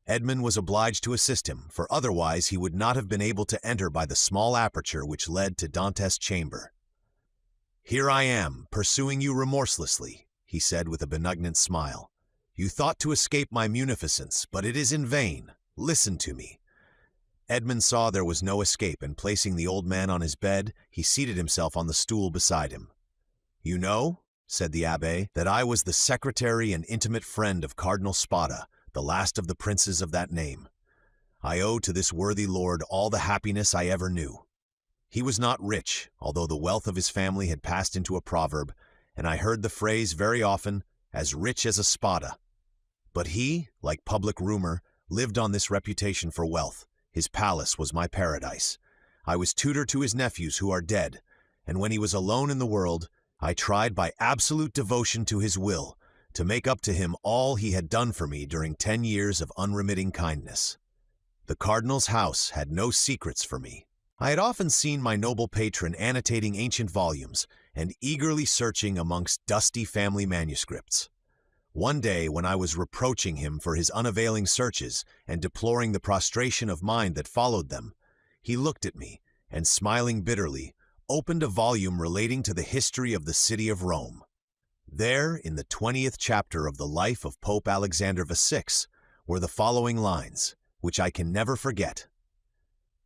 Edmund was obliged to assist him, for otherwise he would not have been able to enter by the small aperture which led to Dante's chamber. "Here I am, pursuing you remorselessly," he said with a benignant smile. "You thought to escape my munificence, but it is in vain. Listen to me." Edmund saw there was no escape, and placing the old man on his bed, he seated himself on the stool beside him. "You know," said the Abbé, "that I was the secretary and intimate friend of Cardinal Spada, the last of the princes of that name. I owe to this worthy lord all the happiness I ever knew. He was not rich, although the wealth of his family had passed into a proverb, and I heard the phrase very often, as rich as a Spada. But he, like public rumor, lived on this reputation for wealth. His palace was my paradise. I was tutor to his nephews who are dead, and when he was alone in the world, I tried by absolute devotion to his will to make up to him all he had done for me during 10 years of unremitting kindness. The cardinal's house had no secrets for me. I had often seen my noble patron annotating ancient volumes and eagerly searching amongst dusty family manuscripts. One day, when I was reproaching him for his unavailing searches and deploring the prostration of mind that followed them, he looked at me and, smiling bitterly, opened a volume relating to the history of the city of Rome. There, in the 20th chapter of the life of Pope Alexandre VI, were the following lines, which I can never forget.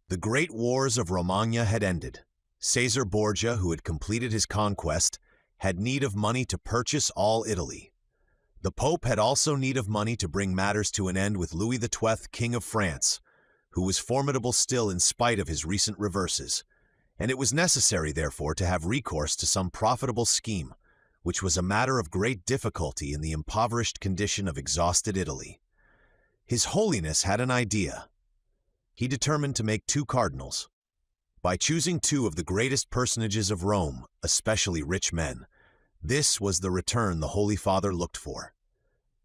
The great wars of Romagna had ended. Caesar Borgia, who had completed his conquest, had need of money to purchase all Italy. The Pope had also need of money to bring matters to an end with Louis XII, King of France, who was formidable still in spite of his recent reverses, and it was necessary, therefore, to have recourse to some profitable scheme, which was a matter of great difficulty in the impoverished condition of exhausted Italy. His Holiness had an idea. He determined to make 2 cardinals. By choosing 2 of the greatest personages of Rome, especially rich men, this was the return the Holy Father looked for.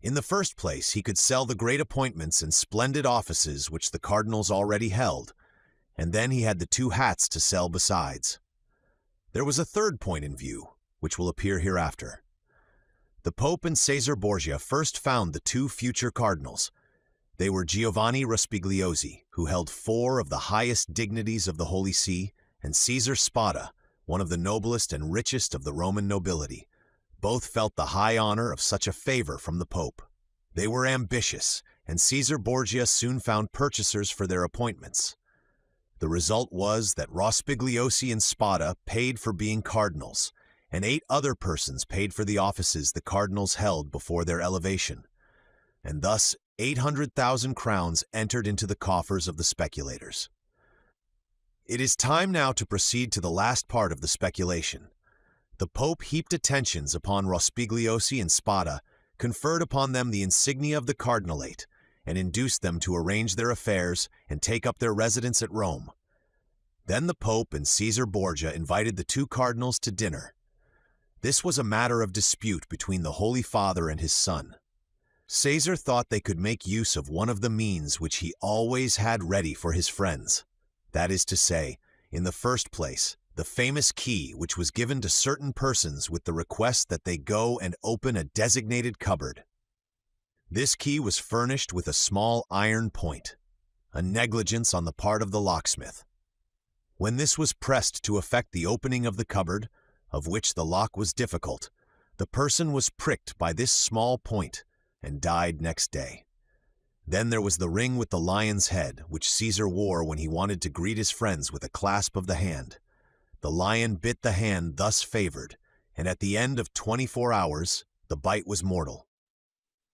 In the first place, he could sell the great appointments and splendid offices which the cardinals already held, and then he had the 2 hats to sell besides. There was a third point in view, which will appear hereafter. The Pope and Caesar Borgia first found the 2 future cardinals. They were Giovanni Rospigliosi, who held 4 of the highest dignities of the Holy See, and Caesar Spada, one of the noblest and richest of the Roman nobility. Both felt the high honor of such a favor from the Pope. They were ambitious, and Caesar Borgia soon found purchasers for their appointments. The result was that Rospigliosi and Spada paid for being cardinals, and 8 other persons paid for the offices the cardinals held before their elevation. And thus 800,000 crowns entered into the coffers of the speculators. It is time now to proceed to the last part of the speculation. The Pope heaped attentions upon Rospigliosi and Spada, conferred upon them the insignia of the cardinalate, and induced them to arrange their affairs and take up their residence at Rome. Then the Pope and Caesar Borgia invited the 2 cardinals to dinner. This was a matter of dispute between the Holy Father and his son. Caesar thought they could make use of one of the means which he always had ready for his friends. That is to say, in the first place, the famous key which was given to certain persons with the request that they go and open a designated cupboard. This key was furnished with a small iron point, a negligence on the part of the locksmith. When this was pressed to effect the opening of the cupboard, of which the lock was difficult, the person was pricked by this small point and died next day. Then there was the ring with the lion's head, which Caesar wore when he wanted to greet his friends with a clasp of the hand. The lion bit the hand thus favored, and at the end of 24 hours, the bite was mortal.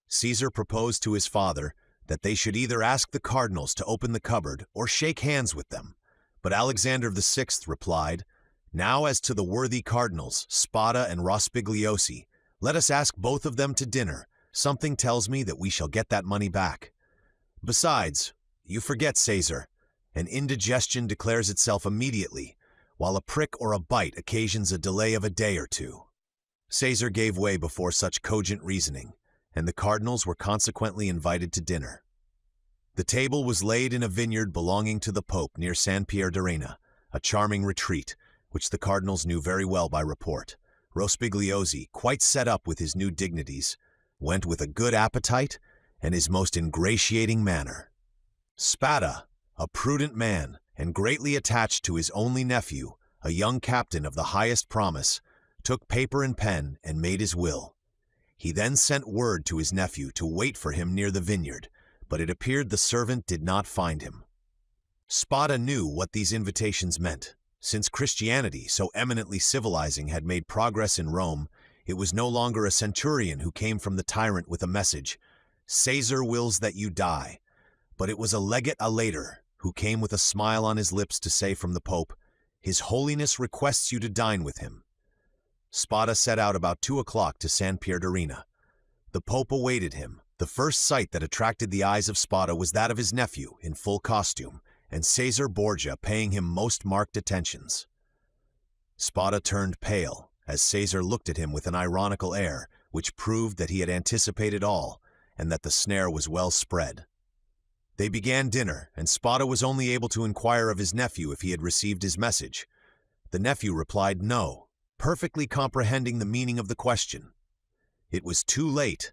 Caesar proposed to his father that they should either ask the cardinals to open the cupboard or shake hands with them, but Alexander VI replied, "Now as to the worthy cardinals, Spada and Rospigliosi, let us ask both of them to dinner. Something tells me that we shall get that money back. Besides, you forget, Caesar, an indigestion declares itself immediately. while a prick or a bite occasions a delay of a day or two. Caesar gave way before such cogent reasoning, and the cardinals were consequently invited to dinner. The table was laid in a vineyard belonging to the Pope near San Pierdarena, a charming retreat, which the cardinals knew very well by report. Rospigliosi, quite set up with his new dignities, went with a good appetite and his most ingratiating manner. Spada, a prudent man and greatly attached to his only nephew, a young captain of the highest promise, took paper and pen and made his will. He then sent word to his nephew to wait for him near the vineyard, but it appeared the servant did not find him. Spada knew what these invitations meant. Since Christianity, so eminently civilizing, had made progress in Rome, it was no longer a centurion who came from the tyrant with a message, "Caesar wills that you die," but it was a legate alator who came with a smile on his lips to say from the Pope, "His Holiness requests you to dine with him." Spada set out about 2 o'clock to San Pierdarena. The Pope awaited him. The first sight that attracted the eyes of Spada was that of his nephew in full costume, and Caesar Borgia paying him most marked attentions. Spada turned pale as Caesar looked at him with an ironical air, which proved that he had anticipated all, and that the snare was well spread. They began dinner, and Spada was only able to inquire of his nephew if he had received his message. The nephew replied no, perfectly comprehending the meaning of the question. It was too late,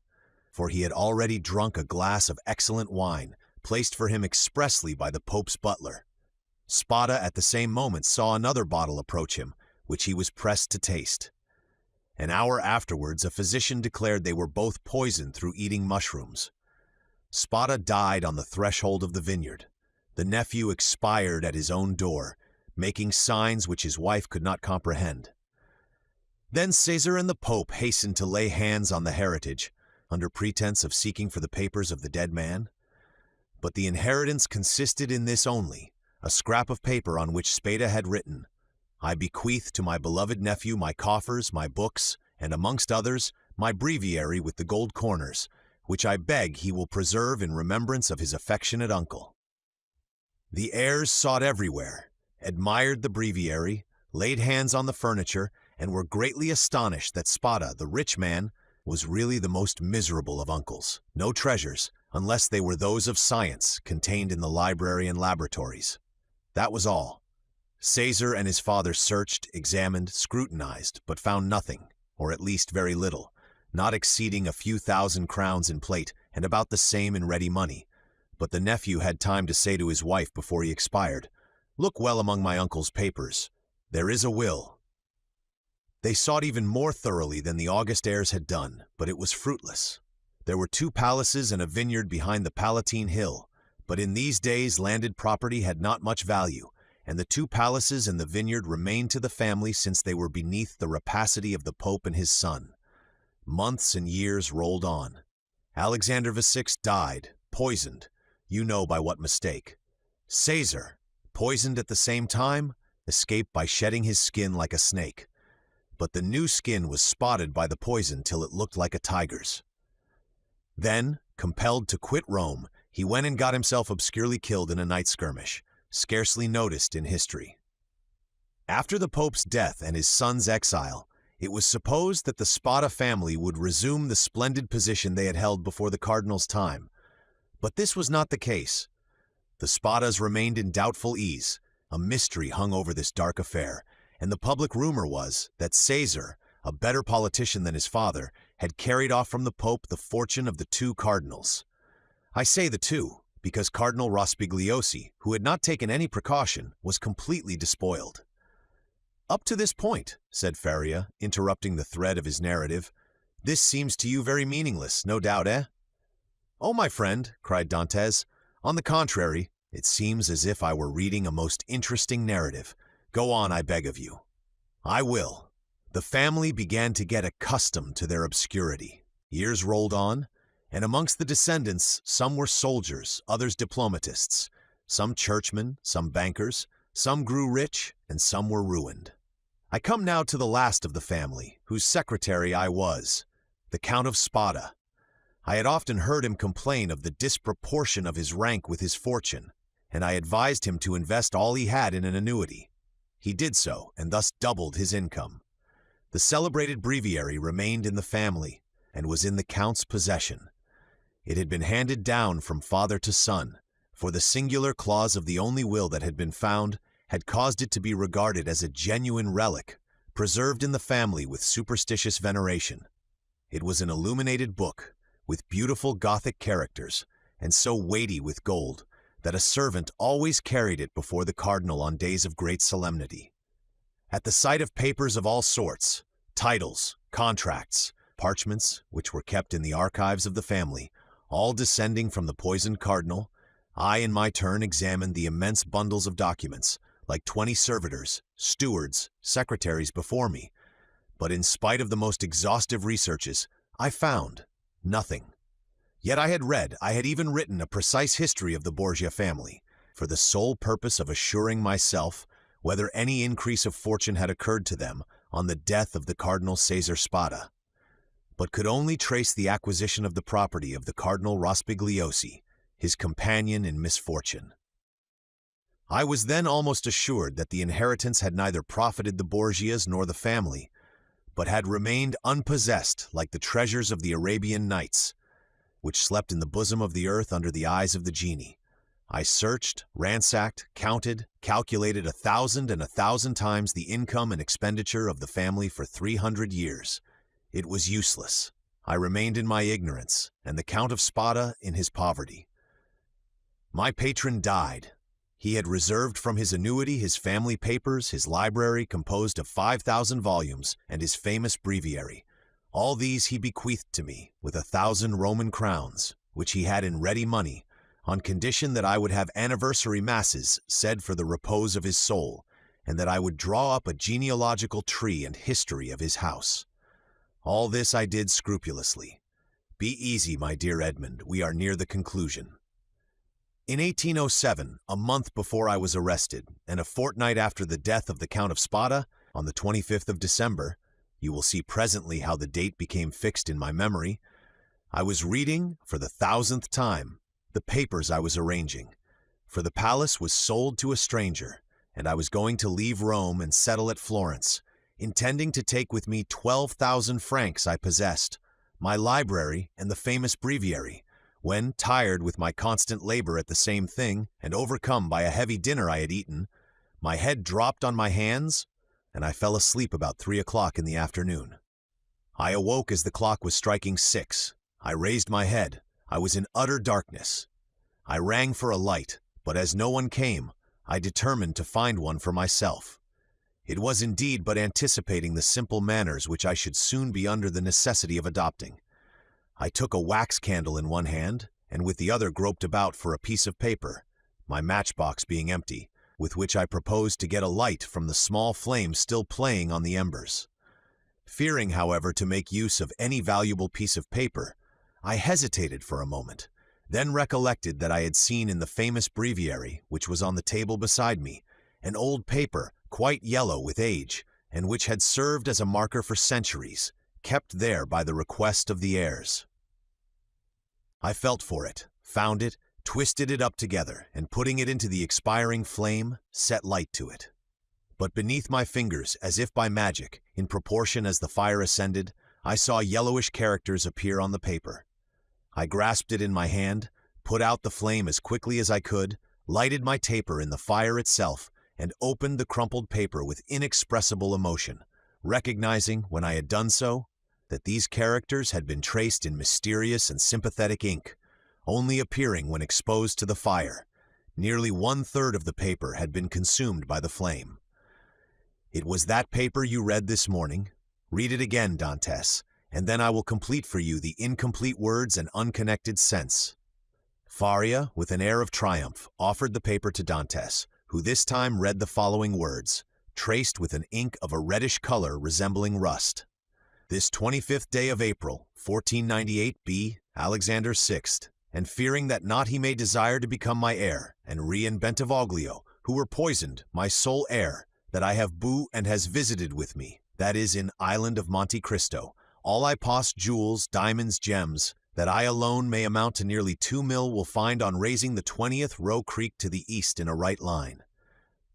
for he had already drunk a glass of excellent wine, placed for him expressly by the Pope's butler. Spada at the same moment saw another bottle approach him, which he was pressed to taste. An hour afterwards, a physician declared they were both poisoned through eating mushrooms. Spada died on the threshold of the vineyard. The nephew expired at his own door, making signs which his wife could not comprehend. Then Caesar and the Pope hastened to lay hands on the heritage, under pretense of seeking for the papers of the dead man. But the inheritance consisted in this only, a scrap of paper on which Spada had written, "I bequeath to my beloved nephew my coffers, my books, and amongst others, my breviary with the gold corners, which I beg he will preserve in remembrance of his affectionate uncle." The heirs sought everywhere, admired the breviary, laid hands on the furniture, and were greatly astonished that Spada, the rich man, was really the most miserable of uncles. No treasures, unless they were those of science, contained in the library and laboratories. That was all. Caesar and his father searched, examined, scrutinized, but found nothing, or at least very little, not exceeding a few thousand crowns in plate and about the same in ready money. But the nephew had time to say to his wife before he expired, "Look well among my uncle's papers. There is a will." They sought even more thoroughly than the august heirs had done, but it was fruitless. There were 2 palaces and a vineyard behind the Palatine Hill, but in these days landed property had not much value, and the 2 palaces and the vineyard remained to the family since they were beneath the rapacity of the Pope and his son. Months and years rolled on. Alexander VI died, poisoned, you know by what mistake. Caesar, poisoned at the same time, escaped by shedding his skin like a snake. But the new skin was spotted by the poison till it looked like a tiger's. Then, compelled to quit Rome, he went and got himself obscurely killed in a night skirmish, scarcely noticed in history. After the Pope's death and his son's exile, it was supposed that the Spada family would resume the splendid position they had held before the cardinal's time. But this was not the case. The Spadas remained in doubtful ease. A mystery hung over this dark affair, and the public rumor was that Caesar, a better politician than his father, had carried off from the Pope the fortune of the 2 cardinals. I say the 2, because Cardinal Rospigliosi, who had not taken any precaution, was completely despoiled. "Up to this point," said Faria, interrupting the thread of his narrative, "this seems to you very meaningless, no doubt, eh?" "Oh, my friend," cried Dantes, "on the contrary, it seems as if I were reading a most interesting narrative. Go on, I beg of you." "I will. The family began to get accustomed to their obscurity. Years rolled on, and amongst the descendants some were soldiers, others diplomatists, some churchmen, some bankers, some grew rich, and some were ruined. I come now to the last of the family, whose secretary I was, the Count of Spada. I had often heard him complain of the disproportion of his rank with his fortune, and I advised him to invest all he had in an annuity. He did so, and thus doubled his income. The celebrated breviary remained in the family, and was in the Count's possession. It had been handed down from father to son, for the singular clause of the only will that had been found had caused it to be regarded as a genuine relic, preserved in the family with superstitious veneration. It was an illuminated book, with beautiful Gothic characters, and so weighty with gold, that a servant always carried it before the cardinal on days of great solemnity. At the sight of papers of all sorts, titles, contracts, parchments, which were kept in the archives of the family, all descending from the poisoned cardinal, I in my turn examined the immense bundles of documents, like 20 servitors, stewards, secretaries before me, but in spite of the most exhaustive researches, I found nothing. Yet I had even written a precise history of the Borgia family, for the sole purpose of assuring myself whether any increase of fortune had occurred to them on the death of the Cardinal Caesar Spada, but could only trace the acquisition of the property of the Cardinal Rospigliosi, his companion in misfortune. I was then almost assured that the inheritance had neither profited the Borgias nor the family, but had remained unpossessed like the treasures of the Arabian Nights, which slept in the bosom of the earth under the eyes of the genie. I searched, ransacked, counted, calculated 1,000 times the income and expenditure of the family for 300 years. It was useless. I remained in my ignorance, and the Count of Spada in his poverty. My patron died. He had reserved from his annuity his family papers, his library composed of 5,000 volumes, and his famous breviary. All these he bequeathed to me, with 1,000 Roman crowns, which he had in ready money, on condition that I would have anniversary masses said for the repose of his soul, and that I would draw up a genealogical tree and history of his house. All this I did scrupulously. Be easy, my dear Edmund, we are near the conclusion. In 1807, a month before I was arrested, and a fortnight after the death of the Count of Spada, on the 25th of December, you will see presently how the date became fixed in my memory, I was reading, for the 1,000th time, the papers I was arranging, for the palace was sold to a stranger, and I was going to leave Rome and settle at Florence, intending to take with me 12,000 francs I possessed, my library and the famous breviary, when, tired with my constant labor at the same thing, and overcome by a heavy dinner I had eaten, my head dropped on my hands, and I fell asleep about 3 o'clock in the afternoon. I awoke as the clock was striking 6. I raised my head. I was in utter darkness. I rang for a light, but as no one came, I determined to find one for myself. It was indeed but anticipating the simple manners which I should soon be under the necessity of adopting. I took a wax candle in one hand, and with the other groped about for a piece of paper, my matchbox being empty, with which I proposed to get a light from the small flame still playing on the embers. Fearing, however, to make use of any valuable piece of paper, I hesitated for a moment, then recollected that I had seen in the famous breviary, which was on the table beside me, an old paper, quite yellow with age, and which had served as a marker for centuries, kept there by the request of the heirs. I felt for it, found it, twisted it up together, and putting it into the expiring flame, set light to it. But beneath my fingers, as if by magic, in proportion as the fire ascended, I saw yellowish characters appear on the paper. I grasped it in my hand, put out the flame as quickly as I could, lighted my taper in the fire itself, and opened the crumpled paper with inexpressible emotion, recognizing, when I had done so, that these characters had been traced in mysterious and sympathetic ink, only appearing when exposed to the fire. Nearly 1/3 of the paper had been consumed by the flame. It was that paper you read this morning. Read it again, Dantes, and then I will complete for you the incomplete words and unconnected sense. Faria, with an air of triumph, offered the paper to Dantes, who this time read the following words, traced with an ink of a reddish color resembling rust. This 25th day of April, 1498 B, Alexander 6th, and fearing that not he may desire to become my heir, and Re and Bentivoglio, who were poisoned, my sole heir, that I have boo and has visited with me, that is in island of Monte Cristo, all I possess jewels, diamonds, gems, that I alone may amount to nearly 2 mil will find on raising the 20th row creek to the east in a right line.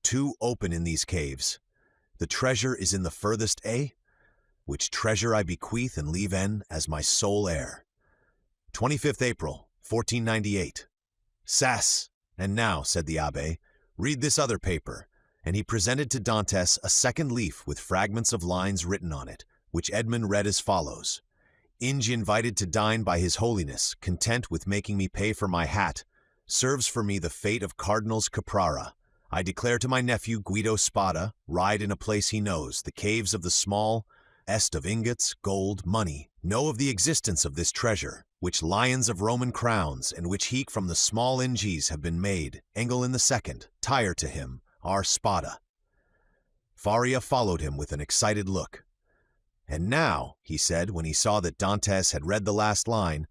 two open in these caves. The treasure is in the furthest A, which treasure I bequeath and leave N as my sole heir. 25th April, 1498. Sas, and now, said the Abbé, read this other paper, and he presented to Dantes a second leaf with fragments of lines written on it, which Edmund read as follows. Inge invited to dine by his holiness, content with making me pay for my hat, serves for me the fate of Cardinals Caprara. I declare to my nephew Guido Spada, ride in a place he knows, the caves of the small, est of ingots, gold, money, know of the existence of this treasure, which lions of Roman crowns, and which he from the small Inges have been made, Engel in the second, tire to him, our Spada. Faria followed him with an excited look. And now, he said, when he saw that Dantes had read the last line,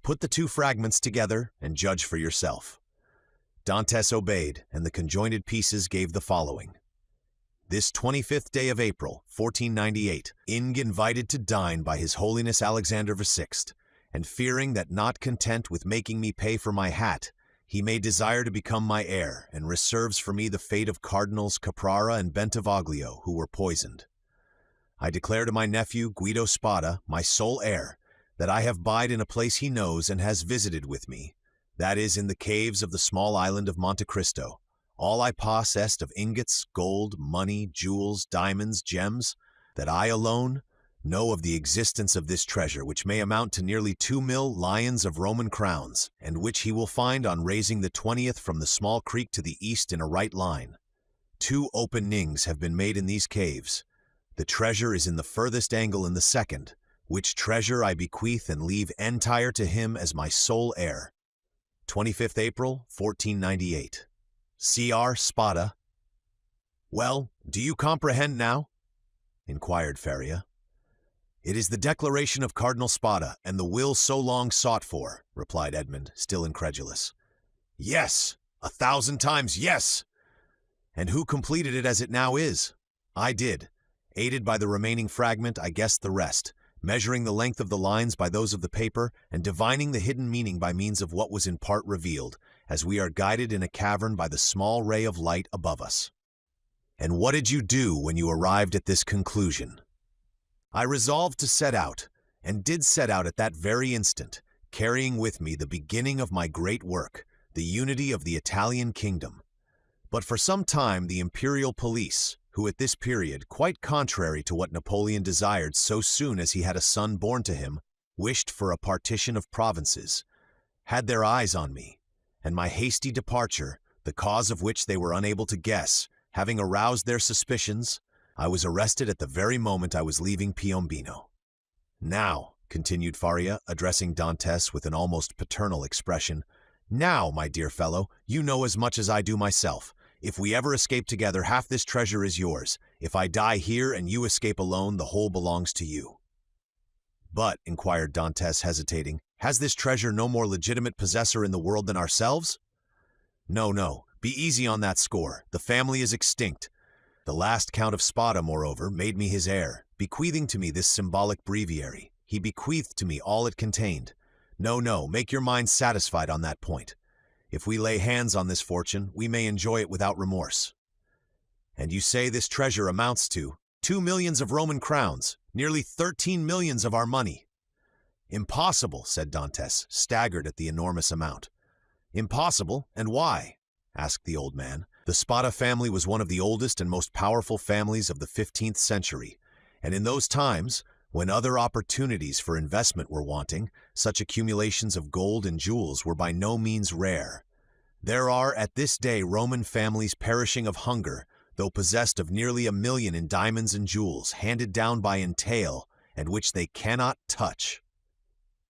put the two fragments together and judge for yourself. Dantes obeyed, and the conjoined pieces gave the following. This 25th day of April, 1498, Inge invited to dine by his holiness Alexandre VI, and fearing that not content with making me pay for my hat, he may desire to become my heir, and reserves for me the fate of Cardinals Caprara and Bentivoglio, who were poisoned. I declare to my nephew Guido Spada, my sole heir, that I have bide in a place he knows and has visited with me, that is, in the caves of the small island of Monte Cristo. All I possessed of ingots, gold, money, jewels, diamonds, gems, that I alone know of the existence of this treasure, which may amount to nearly 2 mil lions of Roman crowns, and which he will find on raising the 20th from the small creek to the east in a right line. 2 open nings have been made in these caves. The treasure is in the furthest angle in the second, which treasure I bequeath and leave entire to him as my sole heir. 25th April, 1498. C.R. Spada. Well, do you comprehend now? Inquired Faria. It is the declaration of Cardinal Spada, and the will so long sought for, replied Edmund, still incredulous. Yes, 1,000 times yes! And who completed it as it now is? I did. Aided by the remaining fragment, I guessed the rest, measuring the length of the lines by those of the paper, and divining the hidden meaning by means of what was in part revealed, as we are guided in a cavern by the small ray of light above us. And what did you do when you arrived at this conclusion? I resolved to set out, and did set out at that very instant, carrying with me the beginning of my great work, the unity of the Italian kingdom. But for some time the imperial police, who at this period, quite contrary to what Napoleon desired so soon as he had a son born to him, wished for a partition of provinces, had their eyes on me, and my hasty departure, the cause of which they were unable to guess, having aroused their suspicions, I was arrested at the very moment I was leaving Piombino. Now, continued Faria, addressing Dantes with an almost paternal expression, now, my dear fellow, you know as much as I do myself. If we ever escape together, half this treasure is yours. If I die here and you escape alone, the whole belongs to you. But, inquired Dantes, hesitating, has this treasure no more legitimate possessor in the world than ourselves? No, no, be easy on that score. The family is extinct. The last Count of Spada, moreover, made me his heir, bequeathing to me this symbolic breviary. He bequeathed to me all it contained. No, no, make your mind satisfied on that point. If we lay hands on this fortune, we may enjoy it without remorse. And you say this treasure amounts to 2 millions of Roman crowns, nearly 13 millions of our money. Impossible, said Dantes, staggered at the enormous amount. Impossible, and why? Asked the old man. The Spada family was one of the oldest and most powerful families of the 15th century, and in those times, when other opportunities for investment were wanting, such accumulations of gold and jewels were by no means rare. There are at this day Roman families perishing of hunger, though possessed of nearly 1 million in diamonds and jewels handed down by entail, and which they cannot touch.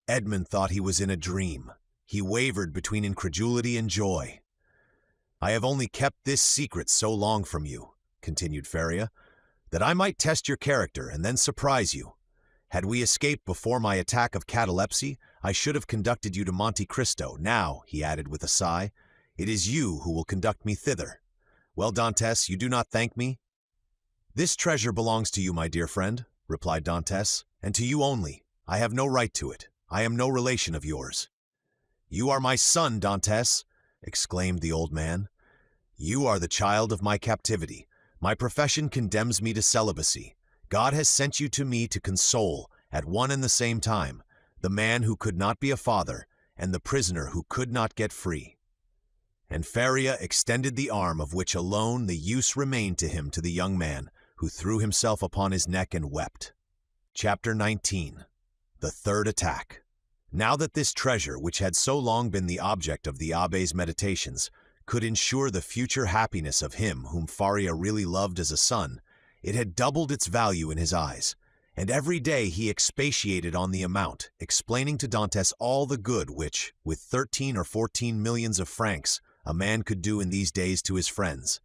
Edmund thought he was in a dream. He wavered between incredulity and joy. I have only kept this secret so long from you, continued Faria, that I might test your character and then surprise you. Had we escaped before my attack of catalepsy, I should have conducted you to Monte Cristo. Now, he added with a sigh, it is you who will conduct me thither. Well, Dantes, you do not thank me? This treasure belongs to you, my dear friend, replied Dantes, and to you only. I have no right to it. I am no relation of yours. You are my son, Dantes, exclaimed the old man. You are the child of my captivity. My profession condemns me to celibacy. God has sent you to me to console, at one and the same time, the man who could not be a father and the prisoner who could not get free." And Faria extended the arm of which alone the use remained to him to the young man, who threw himself upon his neck and wept. Chapter 19. The Third Attack. Now that this treasure, which had so long been the object of the Abbé's meditations, could ensure the future happiness of him whom Faria really loved as a son, it had doubled its value in his eyes, and every day he expatiated on the amount, explaining to Dantes all the good which, with 13 or 14 millions of francs, a man could do in these days to his friends.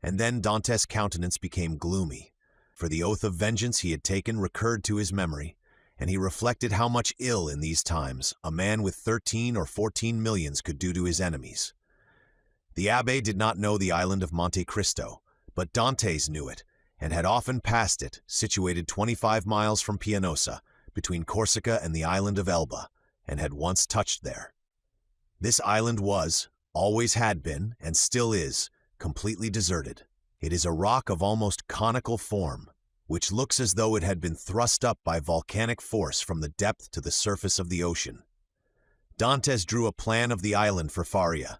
And then Dantes' countenance became gloomy, for the oath of vengeance he had taken recurred to his memory, and he reflected how much ill in these times a man with 13 or 14 millions could do to his enemies. The Abbé did not know the island of Monte Cristo, but Dantes knew it, and had often passed it, situated 25 miles from Pianosa, between Corsica and the island of Elba, and had once touched there. This island was, always had been, and still is, completely deserted. It is a rock of almost conical form, which looks as though it had been thrust up by volcanic force from the depth to the surface of the ocean. Dantes drew a plan of the island for Faria,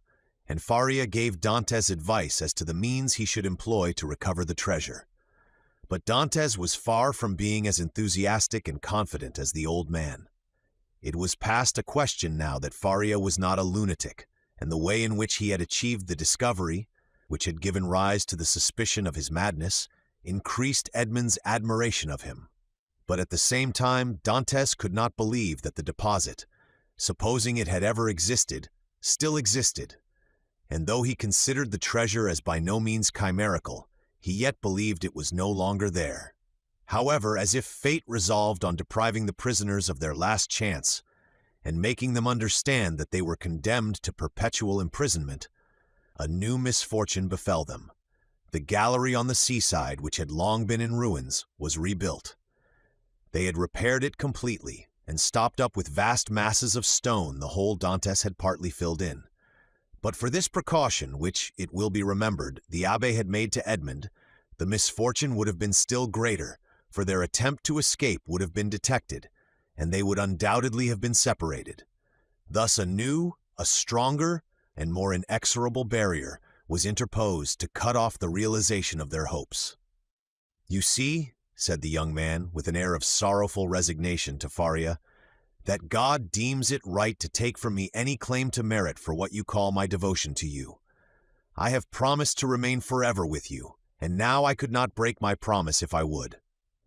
and Faria gave Dantes advice as to the means he should employ to recover the treasure. But Dantes was far from being as enthusiastic and confident as the old man. It was past a question now that Faria was not a lunatic, and the way in which he had achieved the discovery, which had given rise to the suspicion of his madness, increased Edmond's admiration of him. But at the same time, Dantes could not believe that the deposit, supposing it had ever existed, still existed, and though he considered the treasure as by no means chimerical, he yet believed it was no longer there. However, as if fate resolved on depriving the prisoners of their last chance, and making them understand that they were condemned to perpetual imprisonment, a new misfortune befell them. The gallery on the seaside, which had long been in ruins, was rebuilt. They had repaired it completely, and stopped up with vast masses of stone the hole Dantes had partly filled in. But for this precaution, which, it will be remembered, the Abbé had made to Edmond, the misfortune would have been still greater, for their attempt to escape would have been detected, and they would undoubtedly have been separated. Thus a new, a stronger, and more inexorable barrier was interposed to cut off the realization of their hopes. "You see," said the young man, with an air of sorrowful resignation to Faria, "that God deems it right to take from me any claim to merit for what you call my devotion to you. I have promised to remain forever with you, and now I could not break my promise if I would.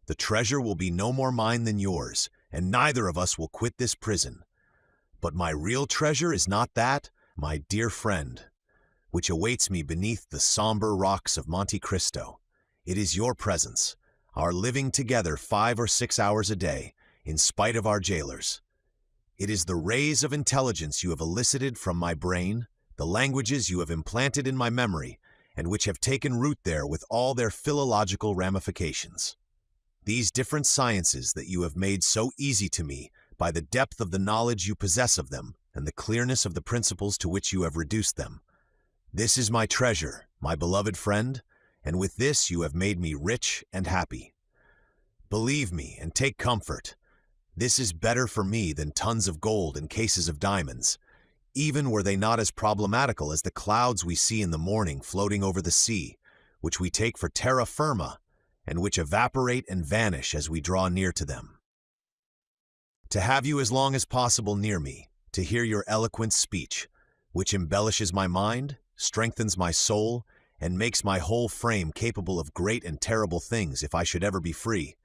The treasure will be no more mine than yours, and neither of us will quit this prison. But my real treasure is not that, my dear friend, which awaits me beneath the somber rocks of Monte Cristo. It is your presence, our living together 5 or 6 hours a day, in spite of our jailers. It is the rays of intelligence you have elicited from my brain, the languages you have implanted in my memory, and which have taken root there with all their philological ramifications. These different sciences that you have made so easy to me by the depth of the knowledge you possess of them and the clearness of the principles to which you have reduced them. This is my treasure, my beloved friend, and with this you have made me rich and happy. Believe me and take comfort. This is better for me than tons of gold and cases of diamonds, even were they not as problematical as the clouds we see in the morning floating over the sea, which we take for terra firma, and which evaporate and vanish as we draw near to them. To have you as long as possible near me, to hear your eloquent speech, which embellishes my mind, strengthens my soul, and makes my whole frame capable of great and terrible things if I should ever be free,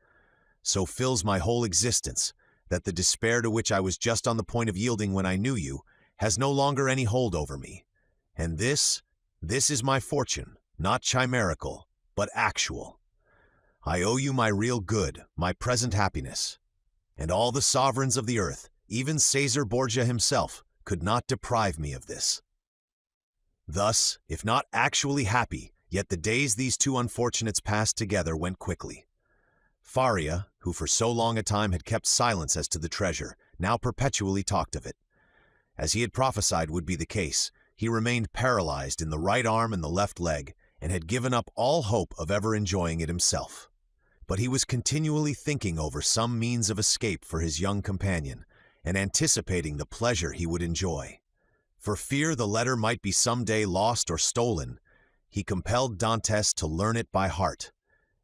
so fills my whole existence, that the despair to which I was just on the point of yielding when I knew you has no longer any hold over me. And this is my fortune, not chimerical, but actual. I owe you my real good, my present happiness. And all the sovereigns of the earth, even Caesar Borgia himself, could not deprive me of this. Thus, if not actually happy, yet the days these two unfortunates passed together went quickly. Faria, who for so long a time had kept silence as to the treasure, now perpetually talked of it. As he had prophesied would be the case, He remained paralyzed in the right arm and the left leg, and had given up all hope of ever enjoying it himself. But he was continually thinking over some means of escape for his young companion, and anticipating the pleasure he would enjoy. For fear the letter might be some day lost or stolen, he compelled Dantes to learn it by heart,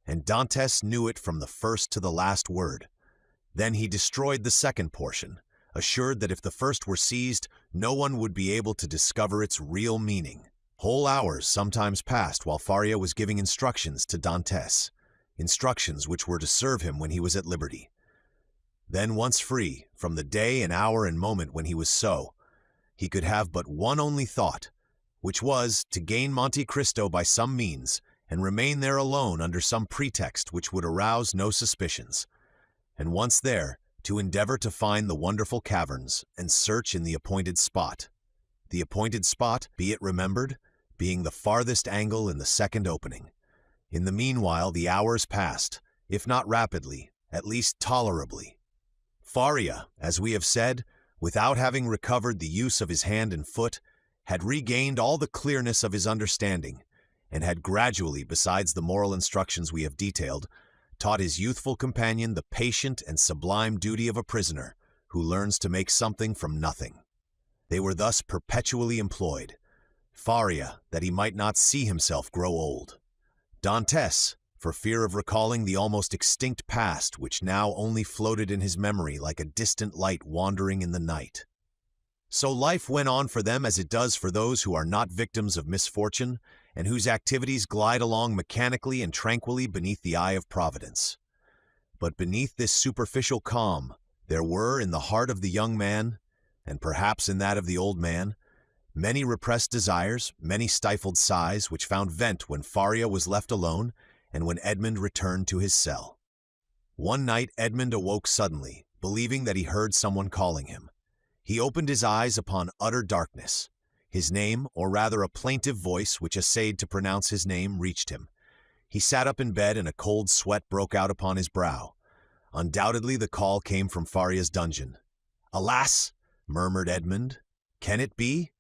and Dantes knew it from the first to the last word. Then he destroyed the second portion, assured that if the first were seized, no one would be able to discover its real meaning. Whole hours sometimes passed while Faria was giving instructions to Dantes, instructions which were to serve him when he was at liberty. Then, once free, from the day and hour and moment when he was so, he could have but one only thought, which was to gain Monte Cristo by some means and remain there alone under some pretext which would arouse no suspicions, and once there, to endeavor to find the wonderful caverns and search in the appointed spot. The appointed spot, be it remembered, being the farthest angle in the second opening. In the meanwhile the hours passed, if not rapidly, at least tolerably. Faria, as we have said, without having recovered the use of his hand and foot, had regained all the clearness of his understanding, and had gradually, besides the moral instructions we have detailed, taught his youthful companion the patient and sublime duty of a prisoner who learns to make something from nothing. They were thus perpetually employed, Faria, that he might not see himself grow old; Dantes, for fear of recalling the almost extinct past which now only floated in his memory like a distant light wandering in the night. So life went on for them as it does for those who are not victims of misfortune, and whose activities glide along mechanically and tranquilly beneath the eye of Providence. But beneath this superficial calm, there were in the heart of the young man, and perhaps in that of the old man, many repressed desires, many stifled sighs, which found vent when Faria was left alone and when Edmund returned to his cell. One night Edmund awoke suddenly, believing that he heard someone calling him. He opened his eyes upon utter darkness. His name, or rather a plaintive voice which essayed to pronounce his name, reached him. He sat up in bed and a cold sweat broke out upon his brow. Undoubtedly the call came from Faria's dungeon. "Alas!" murmured Edmund. "Can it be?"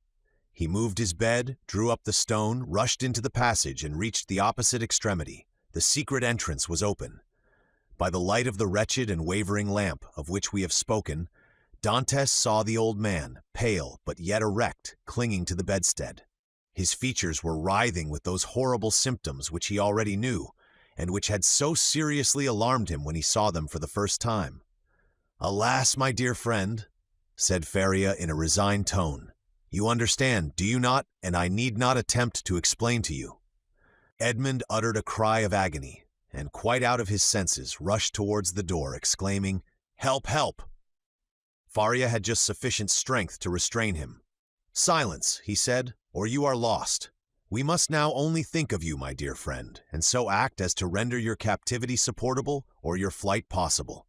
He moved his bed, drew up the stone, rushed into the passage, and reached the opposite extremity. The secret entrance was open. By the light of the wretched and wavering lamp of which we have spoken, Dantes saw the old man, pale but yet erect, clinging to the bedstead. His features were writhing with those horrible symptoms which he already knew, and which had so seriously alarmed him when he saw them for the first time. "Alas, my dear friend," said Faria in a resigned tone, "you understand, do you not, and I need not attempt to explain to you." Edmund uttered a cry of agony, and quite out of his senses rushed towards the door, exclaiming, "Help, help!" Faria had just sufficient strength to restrain him. "Silence," he said, "or you are lost. We must now only think of you, my dear friend, and so act as to render your captivity supportable or your flight possible.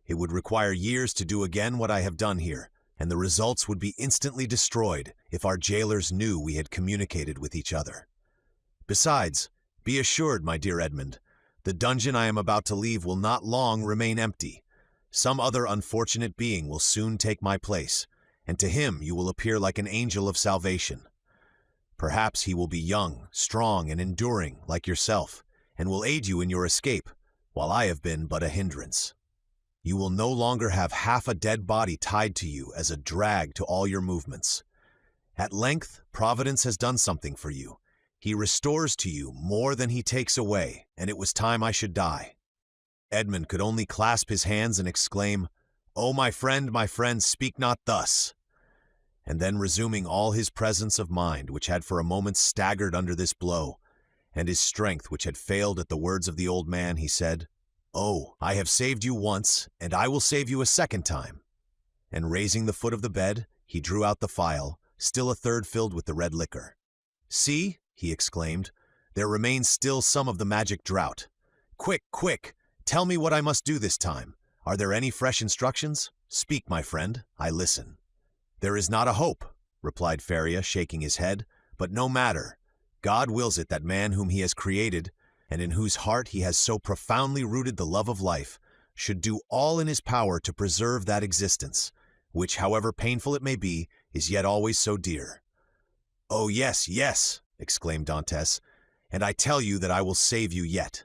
It would require years to do again what I have done here, and the results would be instantly destroyed if our jailers knew we had communicated with each other. Besides, be assured, my dear Edmund, the dungeon I am about to leave will not long remain empty. Some other unfortunate being will soon take my place, and to him you will appear like an angel of salvation. Perhaps he will be young, strong, and enduring, like yourself, and will aid you in your escape, while I have been but a hindrance. You will no longer have half a dead body tied to you as a drag to all your movements. At length, Providence has done something for you. He restores to you more than he takes away, and it was time I should die." Edmund could only clasp his hands and exclaim, "Oh, my friend, speak not thus!" And then, resuming all his presence of mind, which had for a moment staggered under this blow, and his strength which had failed at the words of the old man, he said, "Oh, I have saved you once, and I will save you a second time." And raising the foot of the bed, he drew out the phial, still a third filled with the red liquor. "See," he exclaimed, "there remains still some of the magic draught. Quick, quick! Tell me what I must do this time. Are there any fresh instructions? Speak, my friend, I listen." "There is not a hope," replied Faria, shaking his head, "but no matter. God wills it that man whom he has created, and in whose heart he has so profoundly rooted the love of life, should do all in his power to preserve that existence, which, however painful it may be, is yet always so dear. "Oh, yes, yes," exclaimed Dantes, "and I tell you that I will save you yet."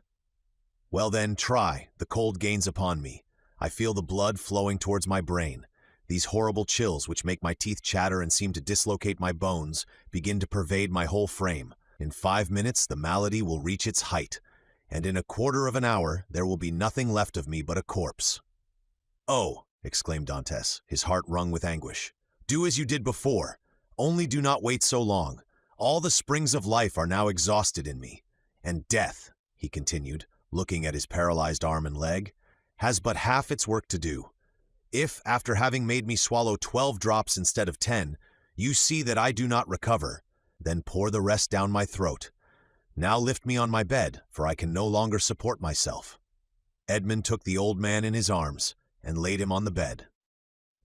"Well then, try. The cold gains upon me. I feel the blood flowing towards my brain. These horrible chills, which make my teeth chatter and seem to dislocate my bones, begin to pervade my whole frame. In 5 minutes the malady will reach its height, and in a quarter of an hour there will be nothing left of me but a corpse." "Oh," exclaimed Dantes, his heart wrung with anguish, "do as you did before. Only do not wait so long. All the springs of life are now exhausted in me. And death," he continued, looking at his paralyzed arm and leg, "has but half its work to do. If, after having made me swallow 12 drops instead of 10, you see that I do not recover, then pour the rest down my throat. Now lift me on my bed, for I can no longer support myself." Edmund took the old man in his arms and laid him on the bed.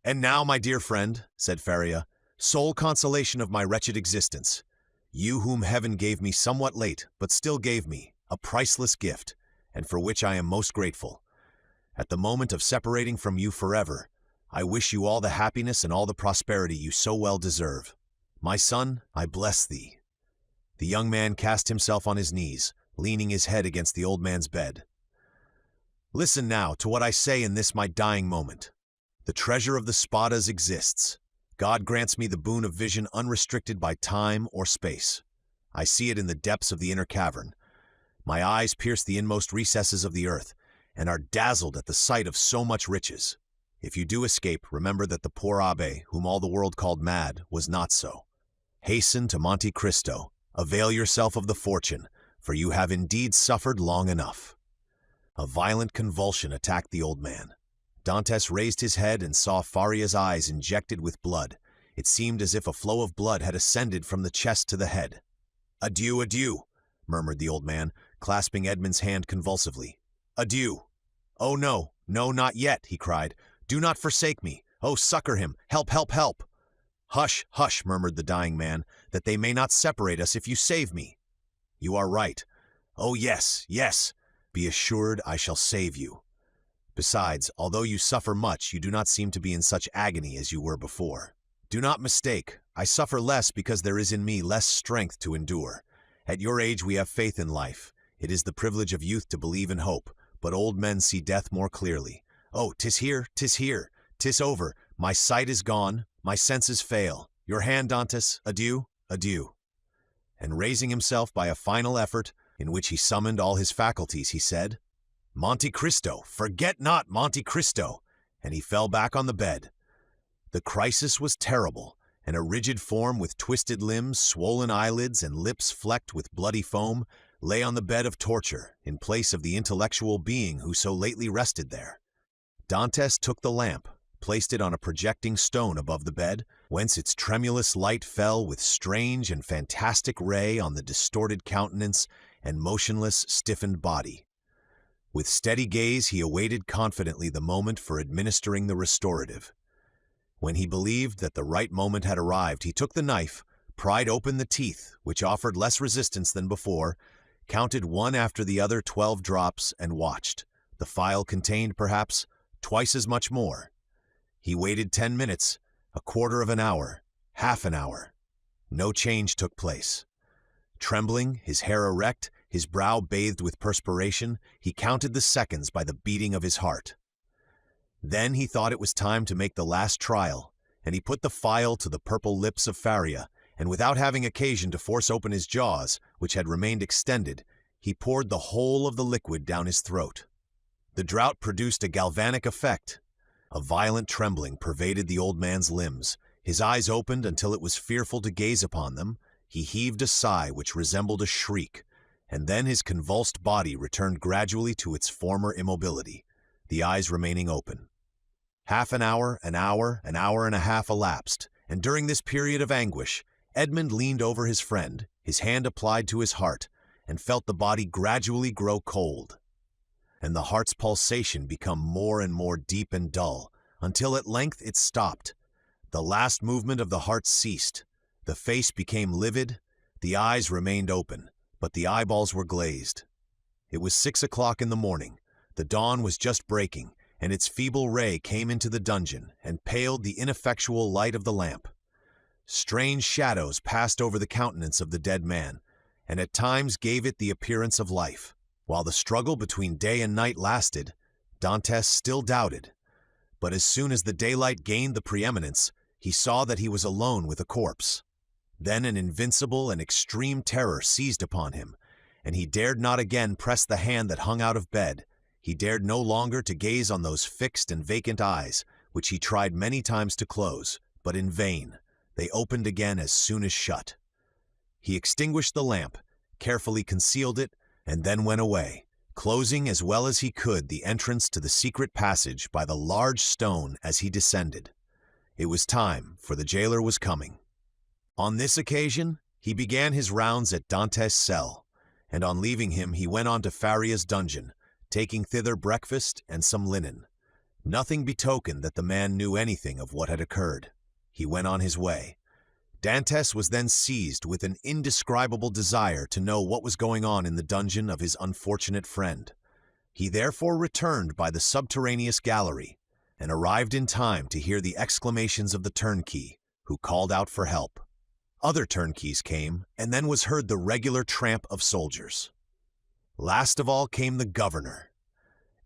"And now, my dear friend," said Faria, "sole consolation of my wretched existence, you whom heaven gave me somewhat late, but still gave me, a priceless gift, and for which I am most grateful. At the moment of separating from you forever, I wish you all the happiness and all the prosperity you so well deserve. My son, I bless thee." The young man cast himself on his knees, leaning his head against the old man's bed. "Listen now to what I say in this my dying moment. The treasure of the Spadas exists. God grants me the boon of vision unrestricted by time or space. I see it in the depths of the inner cavern. My eyes pierce the inmost recesses of the earth, and are dazzled at the sight of so much riches. If you do escape, remember that the poor Abbé, whom all the world called mad, was not so. Hasten to Monte Cristo. Avail yourself of the fortune, for you have indeed suffered long enough." A violent convulsion attacked the old man. Dantes raised his head and saw Faria's eyes injected with blood. It seemed as if a flow of blood had ascended from the chest to the head. "Adieu, adieu," murmured the old man, clasping Edmund's hand convulsively. "Adieu." "Oh, no, no, not yet," he cried. "Do not forsake me. Oh, succor him. Help, help, help." "Hush, hush," murmured the dying man, "that they may not separate us if you save me." "You are right. Oh, yes, yes. Be assured I shall save you. Besides, although you suffer much, you do not seem to be in such agony as you were before. Do not mistake. I suffer less because there is in me less strength to endure. At your age we have faith in life. It is the privilege of youth to believe in hope, but old men see death more clearly. Oh, 'tis here, 'tis here, 'tis over. My sight is gone, my senses fail. Your hand, Dantes. Adieu, adieu." And raising himself by a final effort, in which he summoned all his faculties, he said, "Monte Cristo, forget not Monte Cristo," and he fell back on the bed. The crisis was terrible, and a rigid form with twisted limbs, swollen eyelids, and lips flecked with bloody foam lay on the bed of torture in place of the intellectual being who so lately rested there. Dantes took the lamp, placed it on a projecting stone above the bed, whence its tremulous light fell with strange and fantastic ray on the distorted countenance and motionless, stiffened body. With steady gaze he awaited confidently the moment for administering the restorative. When he believed that the right moment had arrived, he took the knife, pried open the teeth, which offered less resistance than before, counted one after the other 12 drops, and watched. The phial contained, perhaps, twice as much more. He waited 10 minutes, a quarter of an hour, half an hour. No change took place. Trembling, his hair erect, his brow bathed with perspiration, he counted the seconds by the beating of his heart. Then he thought it was time to make the last trial, and he put the phial to the purple lips of Faria, and without having occasion to force open his jaws, which had remained extended, he poured the whole of the liquid down his throat. The draught produced a galvanic effect. A violent trembling pervaded the old man's limbs. His eyes opened until it was fearful to gaze upon them. He heaved a sigh which resembled a shriek, and then his convulsed body returned gradually to its former immobility, the eyes remaining open. Half an hour and a half elapsed, and during this period of anguish, Edmund leaned over his friend, his hand applied to his heart, and felt the body gradually grow cold, and the heart's pulsation become more and more deep and dull, until at length it stopped. The last movement of the heart ceased. The face became livid, the eyes remained open, but the eyeballs were glazed. It was 6 o'clock in the morning. The dawn was just breaking, and its feeble ray came into the dungeon and paled the ineffectual light of the lamp. Strange shadows passed over the countenance of the dead man, and at times gave it the appearance of life. While the struggle between day and night lasted, Dantes still doubted. But as soon as the daylight gained the preeminence, he saw that he was alone with a corpse. Then an invincible and extreme terror seized upon him, and he dared not again press the hand that hung out of bed. He dared no longer to gaze on those fixed and vacant eyes, which he tried many times to close, but in vain. They opened again as soon as shut. He extinguished the lamp, carefully concealed it, and then went away, closing as well as he could the entrance to the secret passage by the large stone as he descended. It was time, for the jailer was coming. On this occasion, he began his rounds at Dantes' cell, and on leaving him he went on to Faria's dungeon, taking thither breakfast and some linen. Nothing betokened that the man knew anything of what had occurred. He went on his way. Dantes was then seized with an indescribable desire to know what was going on in the dungeon of his unfortunate friend. He therefore returned by the subterraneous gallery, and arrived in time to hear the exclamations of the turnkey, who called out for help. Other turnkeys came, and then was heard the regular tramp of soldiers. Last of all came the governor.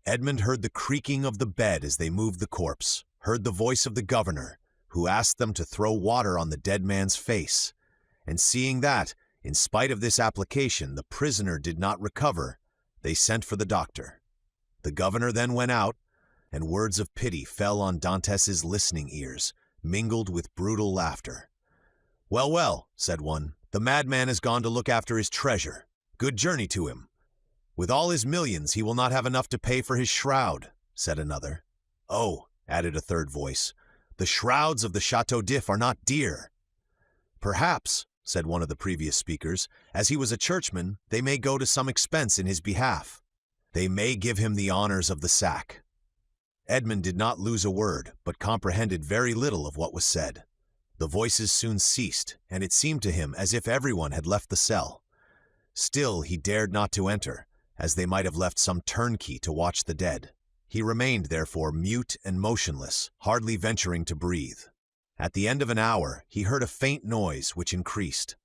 Edmund heard the creaking of the bed as they moved the corpse, heard the voice of the governor, who asked them to throw water on the dead man's face, and seeing that, in spite of this application, the prisoner did not recover, they sent for the doctor. The governor then went out, and words of pity fell on Dantes's listening ears, mingled with brutal laughter. "Well, well," said one, "the madman has gone to look after his treasure. Good journey to him. With all his millions, he will not have enough to pay for his shroud," said another. "Oh," added a third voice, "the shrouds of the Château d'If are not dear." "Perhaps," said one of the previous speakers, "as he was a churchman, they may go to some expense in his behalf. They may give him the honors of the sack." Edmund did not lose a word, but comprehended very little of what was said. The voices soon ceased, and it seemed to him as if everyone had left the cell. Still he dared not to enter, as they might have left some turnkey to watch the dead. He remained, therefore, mute and motionless, hardly venturing to breathe. At the end of an hour, he heard a faint noise which increased.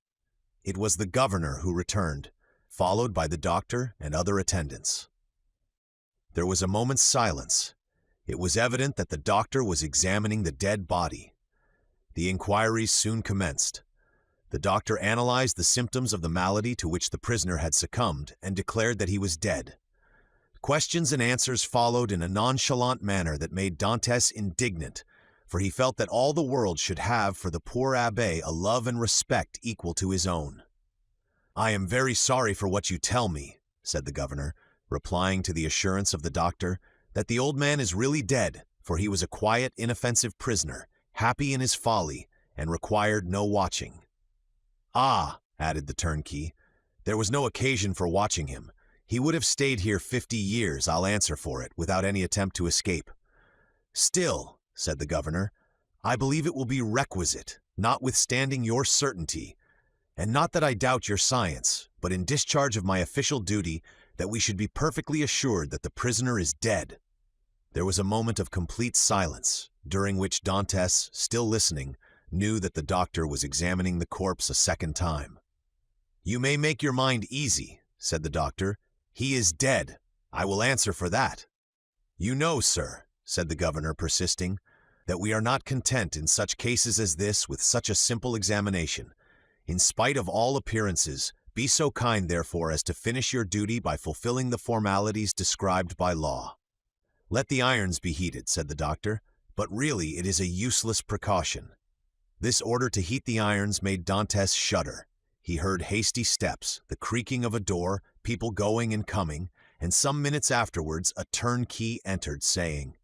It was the governor who returned, followed by the doctor and other attendants. There was a moment's silence. It was evident that the doctor was examining the dead body. The inquiries soon commenced. The doctor analyzed the symptoms of the malady to which the prisoner had succumbed and declared that he was dead. Questions and answers followed in a nonchalant manner that made Dantes indignant, for he felt that all the world should have for the poor Abbé a love and respect equal to his own. "I am very sorry for what you tell me," said the governor, replying to the assurance of the doctor that the old man is really dead, for he was a quiet, inoffensive prisoner, happy in his folly, and required no watching. "Ah," added the turnkey, "there was no occasion for watching him. He would have stayed here 50 years, I'll answer for it, without any attempt to escape." "Still," said the governor, "I believe it will be requisite, notwithstanding your certainty, and not that I doubt your science, but in discharge of my official duty, that we should be perfectly assured that the prisoner is dead." There was a moment of complete silence, during which Dantes, still listening, knew that the doctor was examining the corpse a second time. "You may make your mind easy," said the doctor. "He is dead. I will answer for that." "You know, sir," said the governor, persisting, "that we are not content in such cases as this with such a simple examination. In spite of all appearances, be so kind, therefore, as to finish your duty by fulfilling the formalities described by law." "Let the irons be heated," said the doctor, "but really it is a useless precaution." This order to heat the irons made Dantes shudder. He heard hasty steps, the creaking of a door, people going and coming, and some minutes afterwards a turnkey entered, saying,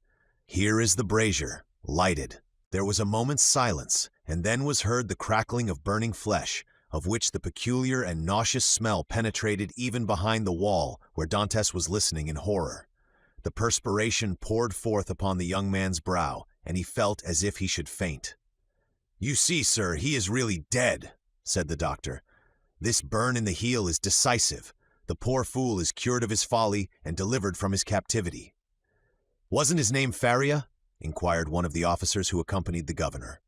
"Here is the brazier, lighted." There was a moment's silence, and then was heard the crackling of burning flesh, of which the peculiar and nauseous smell penetrated even behind the wall where Dantes was listening in horror. The perspiration poured forth upon the young man's brow, and he felt as if he should faint. "You see, sir, he is really dead," said the doctor. "This burn in the heel is decisive. The poor fool is cured of his folly and delivered from his captivity." "Wasn't his name Faria?" inquired one of the officers who accompanied the governor.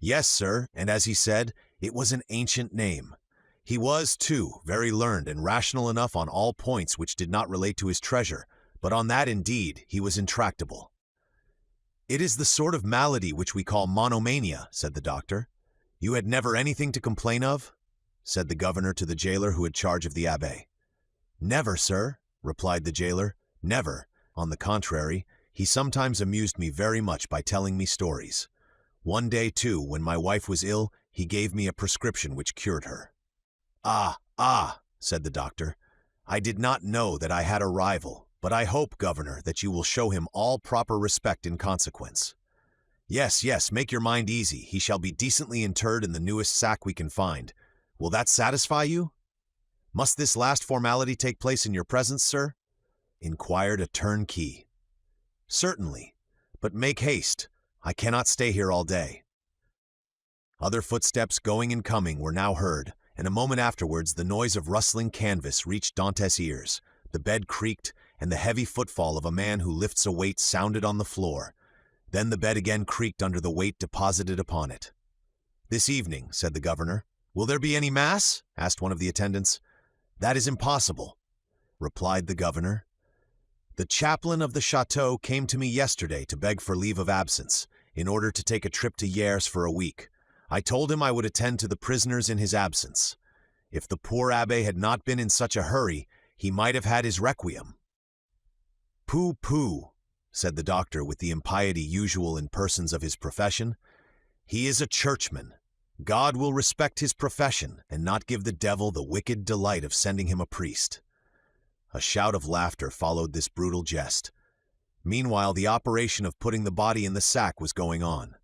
Yes, sir, and as he said, it was an ancient name. He was, too, very learned and rational enough on all points which did not relate to his treasure, but on that, indeed, he was intractable. It is the sort of malady which we call monomania, said the doctor. You had never anything to complain of? Said the governor to the jailer who had charge of the abbé. Never, sir, replied the jailer, never. On the contrary, he sometimes amused me very much by telling me stories. One day, too, when my wife was ill, he gave me a prescription which cured her. Ah, said the doctor, I did not know that I had a rival, but I hope, governor, that you will show him all proper respect in consequence. Yes, make your mind easy. He shall be decently interred in the newest sack we can find. Will that satisfy you? Must this last formality take place in your presence, sir? Inquired a turnkey. Certainly, but make haste. I cannot stay here all day. Other footsteps going and coming were now heard, and a moment afterwards the noise of rustling canvas reached Dantes' ears. The bed creaked, and the heavy footfall of a man who lifts a weight sounded on the floor. Then the bed again creaked under the weight deposited upon it. This evening, said the governor. Will there be any mass? Asked one of the attendants. That is impossible, replied the governor. The chaplain of the Château came to me yesterday to beg for leave of absence, in order to take a trip to Hyères for a week. I told him I would attend to the prisoners in his absence. If the poor abbé had not been in such a hurry, he might have had his requiem. Pooh, said the doctor with the impiety usual in persons of his profession. He is a churchman. God will respect his profession and not give the devil the wicked delight of sending him a priest. A shout of laughter followed this brutal jest. Meanwhile, the operation of putting the body in the sack was going on.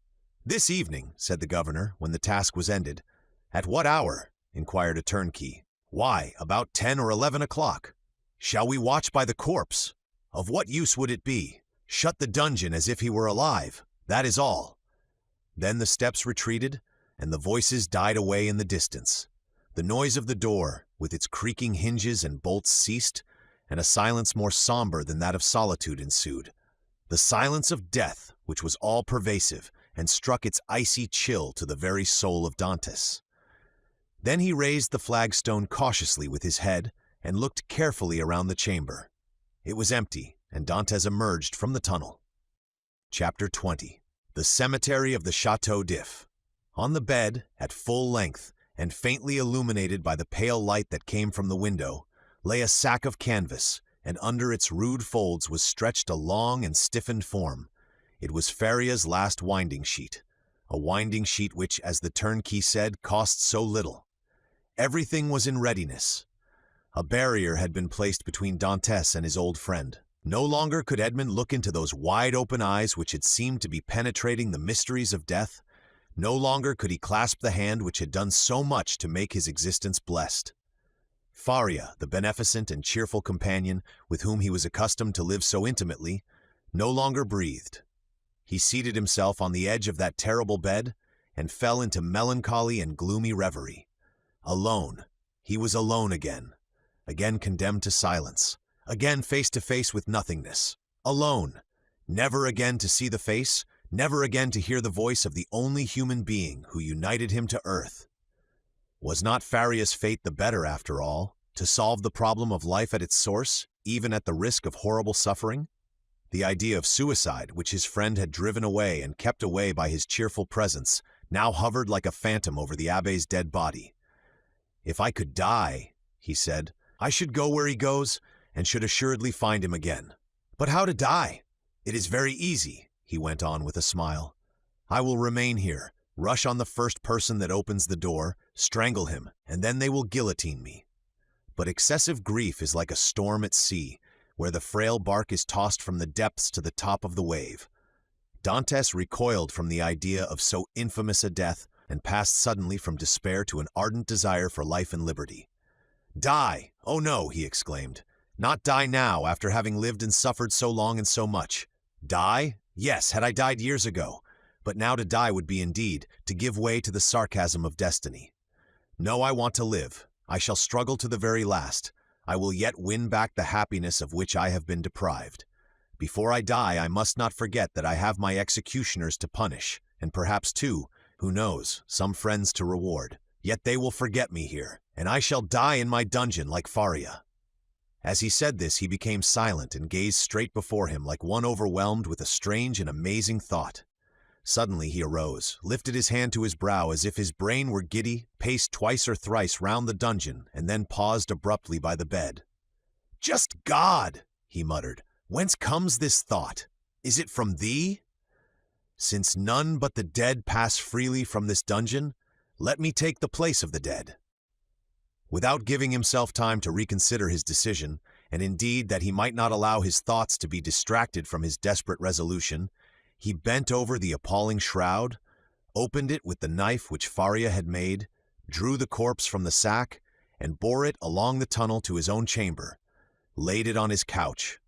This evening, said the governor, when the task was ended. At what hour? Inquired a turnkey. Why, about 10 or 11 o'clock. Shall we watch by the corpse? Of what use would it be? Shut the dungeon as if he were alive. That is all. Then the steps retreated, and the voices died away in the distance. The noise of the door, with its creaking hinges and bolts, ceased, and a silence more somber than that of solitude ensued. The silence of death, which was all-pervasive, and struck its icy chill to the very soul of Dantes. Then he raised the flagstone cautiously with his head, and looked carefully around the chamber. It was empty, and Dantes emerged from the tunnel. Chapter 20. The Cemetery of the Château d'If. On the bed, at full length, and faintly illuminated by the pale light that came from the window, lay a sack of canvas, and under its rude folds was stretched a long and stiffened form. It was Faria's last winding sheet, a winding sheet which, as the turnkey said, cost so little. Everything was in readiness. A barrier had been placed between Dantes and his old friend. No longer could Edmund look into those wide-open eyes which had seemed to be penetrating the mysteries of death. No longer could he clasp the hand which had done so much to make his existence blessed. Faria, the beneficent and cheerful companion with whom he was accustomed to live so intimately, no longer breathed. He seated himself on the edge of that terrible bed and fell into melancholy and gloomy reverie. Alone. He was alone again condemned to silence, again face to face with nothingness. Alone. Never again to see the face, never again to hear the voice of the only human being who united him to earth. Was not Faria's fate the better, after all, to solve the problem of life at its source, even at the risk of horrible suffering? The idea of suicide, which his friend had driven away and kept away by his cheerful presence, now hovered like a phantom over the abbé's dead body. If I could die, he said, I should go where he goes, and should assuredly find him again. But how to die? It is very easy, he went on with a smile. I will remain here, rush on the first person that opens the door, strangle him, and then they will guillotine me. But excessive grief is like a storm at sea, where the frail bark is tossed from the depths to the top of the wave. Dantes recoiled from the idea of so infamous a death, and passed suddenly from despair to an ardent desire for life and liberty. Die! Oh no, he exclaimed. Not die now, after having lived and suffered so long and so much. Die? Yes, had I died years ago. But now to die would be indeed to give way to the sarcasm of destiny. No, I want to live. I shall struggle to the very last. I will yet win back the happiness of which I have been deprived. Before I die, I must not forget that I have my executioners to punish, and perhaps, too, Who knows, some friends to reward. Yet they will forget me here, and I shall die in my dungeon like Faria." As he said this, he became silent and gazed straight before him like one overwhelmed with a strange and amazing thought. Suddenly he arose, lifted his hand to his brow as if his brain were giddy, paced twice or thrice round the dungeon, and then paused abruptly by the bed. "Just God!" he muttered. "Whence comes this thought? Is it from thee? Since none but the dead pass freely from this dungeon, let me take the place of the dead." Without giving himself time to reconsider his decision, and indeed that he might not allow his thoughts to be distracted from his desperate resolution, he bent over the appalling shroud, opened it with the knife which Faria had made, drew the corpse from the sack, and bore it along the tunnel to his own chamber, laid it on his couch,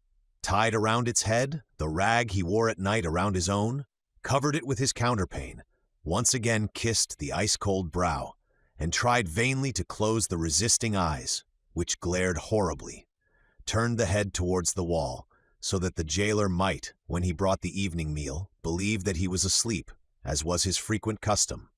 tied around its head the rag he wore at night around his own, covered it with his counterpane, once again kissed the ice-cold brow, and tried vainly to close the resisting eyes, which glared horribly, turned the head towards the wall, so that the jailer might, when he brought the evening meal, believe that he was asleep, as was his frequent custom.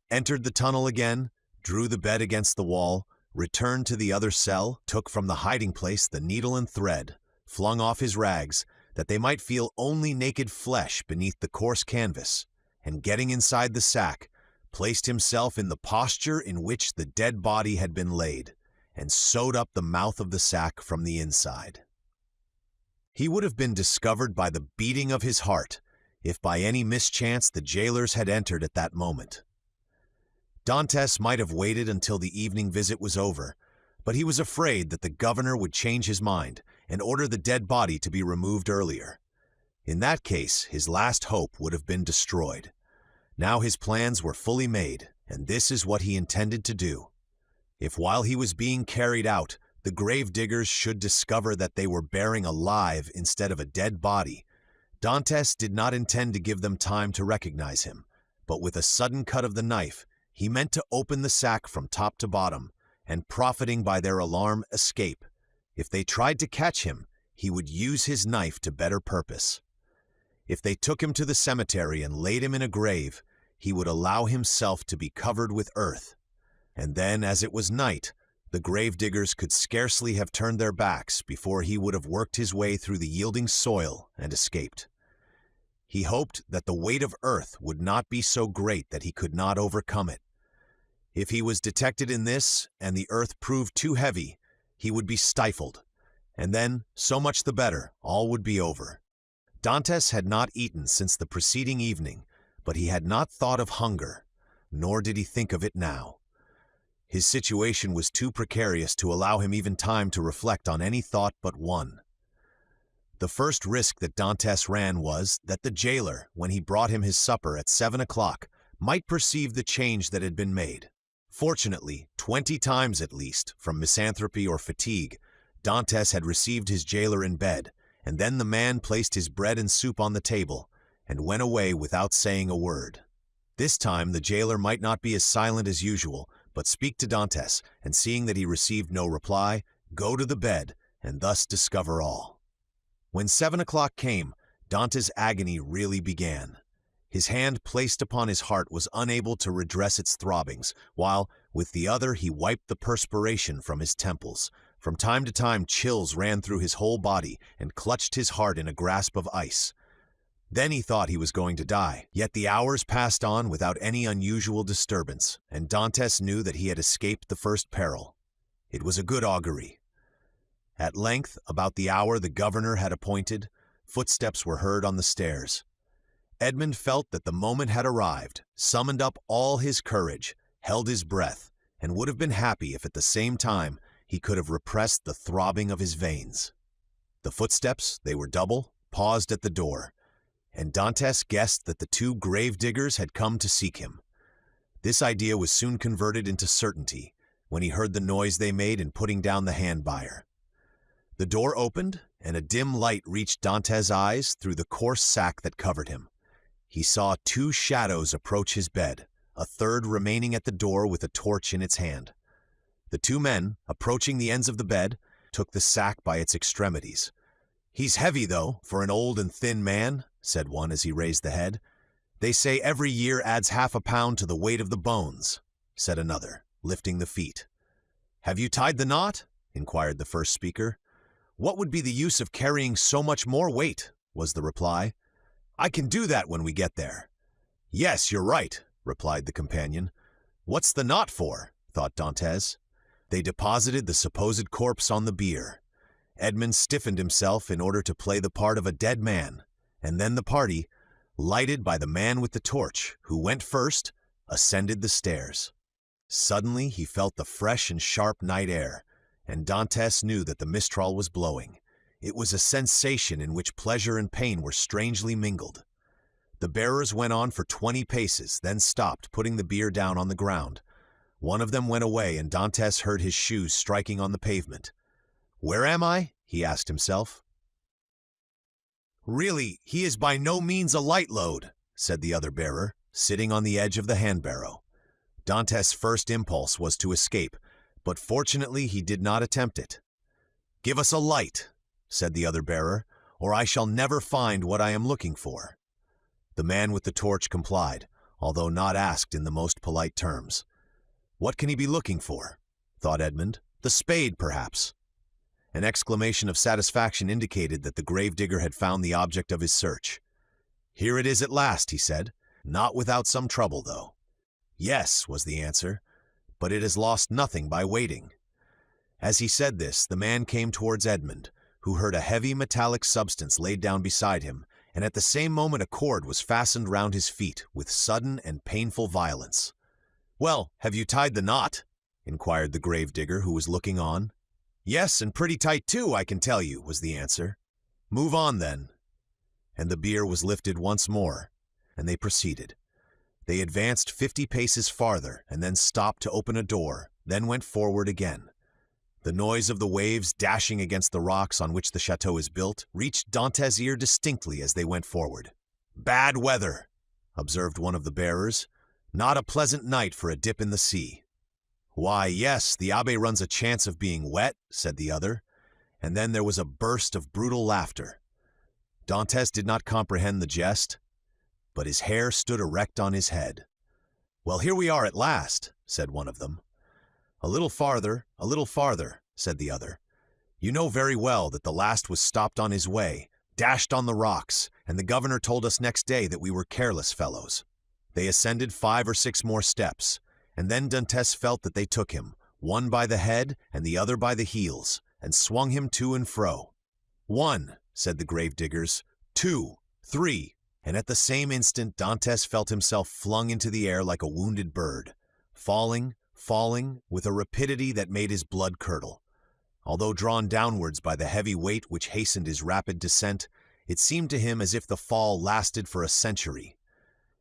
Entered the tunnel again, drew the bed against the wall, returned to the other cell, took from the hiding-place the needle and thread, flung off his rags, that they might feel only naked flesh beneath the coarse canvas, and getting inside the sack, placed himself in the posture in which the dead body had been laid, and sewed up the mouth of the sack from the inside. He would have been discovered by the beating of his heart, if by any mischance the jailers had entered at that moment. Dantes might have waited until the evening visit was over, but he was afraid that the governor would change his mind and order the dead body to be removed earlier. In that case, his last hope would have been destroyed. Now his plans were fully made, and this is what he intended to do. If while he was being carried out, the gravediggers should discover that they were bearing a live instead of a dead body, Dantes did not intend to give them time to recognize him, but with a sudden cut of the knife, he meant to open the sack from top to bottom, and profiting by their alarm, escape. If they tried to catch him, he would use his knife to better purpose. If they took him to the cemetery and laid him in a grave, he would allow himself to be covered with earth. And then, as it was night, the gravediggers could scarcely have turned their backs before he would have worked his way through the yielding soil and escaped. He hoped that the weight of earth would not be so great that he could not overcome it. If he was detected in this, and the earth proved too heavy, he would be stifled, and then, so much the better, all would be over. Dantes had not eaten since the preceding evening, but he had not thought of hunger, nor did he think of it now. His situation was too precarious to allow him even time to reflect on any thought but one. The first risk that Dantes ran was that the jailer, when he brought him his supper at 7 o'clock, might perceive the change that had been made. Fortunately, 20 times at least, from misanthropy or fatigue, Dantes had received his jailer in bed, and then the man placed his bread and soup on the table, and went away without saying a word. This time the jailer might not be as silent as usual, but speak to Dantes, and seeing that he received no reply, go to the bed, and thus discover all. When 7 o'clock came, Dante's agony really began. His hand placed upon his heart was unable to redress its throbbings, while, with the other, he wiped the perspiration from his temples. From time to time chills ran through his whole body and clutched his heart in a grasp of ice. Then he thought he was going to die, yet the hours passed on without any unusual disturbance, and Dantes knew that he had escaped the first peril. It was a good augury. At length, about the hour the governor had appointed, footsteps were heard on the stairs. Edmund felt that the moment had arrived, summoned up all his courage, held his breath, and would have been happy if at the same time he could have repressed the throbbing of his veins. The footsteps, they were double, paused at the door, and Dantes guessed that the two gravediggers had come to seek him. This idea was soon converted into certainty when he heard the noise they made in putting down the hand-bier. The door opened, and a dim light reached Dantes' eyes through the coarse sack that covered him. He saw two shadows approach his bed, a third remaining at the door with a torch in its hand. The two men, approaching the ends of the bed, took the sack by its extremities. "He's heavy, though, for an old and thin man," said one as he raised the head. "They say every year adds half a pound to the weight of the bones," said another, lifting the feet. "Have you tied the knot?" inquired the first speaker. "What would be the use of carrying so much more weight?" was the reply. "I can do that when we get there." "Yes, you're right," replied the companion. "What's the knot for?" thought Dantès. They deposited the supposed corpse on the bier. Edmund stiffened himself in order to play the part of a dead man, and then the party, lighted by the man with the torch, who went first, ascended the stairs. Suddenly he felt the fresh and sharp night air, and Dantès knew that the mistral was blowing. It was a sensation in which pleasure and pain were strangely mingled. The bearers went on for 20 paces, then stopped, putting the bier down on the ground. One of them went away, and Dantès heard his shoes striking on the pavement. "Where am I?" he asked himself. "Really, he is by no means a light load," said the other bearer, sitting on the edge of the hand-barrow. Dantès' first impulse was to escape, but fortunately he did not attempt it. "Give us a light," said the other bearer, "or I shall never find what I am looking for." The man with the torch complied, although not asked in the most polite terms. "What can he be looking for?" thought Edmund. "The spade, perhaps." An exclamation of satisfaction indicated that the gravedigger had found the object of his search. "Here it is at last," he said, "not without some trouble, though." "Yes," was the answer, "but it has lost nothing by waiting." As he said this, the man came towards Edmund, who heard a heavy metallic substance laid down beside him, and at the same moment a cord was fastened round his feet with sudden and painful violence. "Well, have you tied the knot?" inquired the gravedigger, who was looking on. "Yes, and pretty tight too, I can tell you," was the answer. "Move on, then." And the bier was lifted once more, and they proceeded. They advanced 50 paces farther, and then stopped to open a door, then went forward again. The noise of the waves dashing against the rocks on which the château is built reached Dantès' ear distinctly as they went forward. "Bad weather," observed one of the bearers. "Not a pleasant night for a dip in the sea." "Why, yes, the Abbé runs a chance of being wet," said the other, and then there was a burst of brutal laughter. Dantès did not comprehend the jest, but his hair stood erect on his head. "Well, here we are at last," said one of them. a little farther," said the other. "You know very well that the last was stopped on his way, dashed on the rocks, and the governor told us next day that we were careless fellows." They ascended 5 or 6 more steps, and then Dantès felt that they took him, one by the head and the other by the heels, and swung him to and fro. "1," said the gravediggers, "2, 3, and at the same instant Dantès felt himself flung into the air like a wounded bird, falling, with a rapidity that made his blood curdle. Although drawn downwards by the heavy weight which hastened his rapid descent, it seemed to him as if the fall lasted for a century.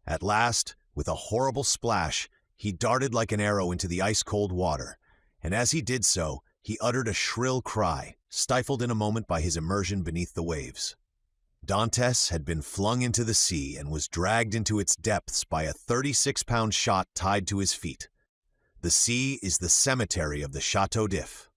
At last, with a horrible splash, he darted like an arrow into the ice-cold water, and as he did so, he uttered a shrill cry, stifled in a moment by his immersion beneath the waves. Dantès had been flung into the sea and was dragged into its depths by a 36-pound shot tied to his feet. The sea is the cemetery of the Château d'If.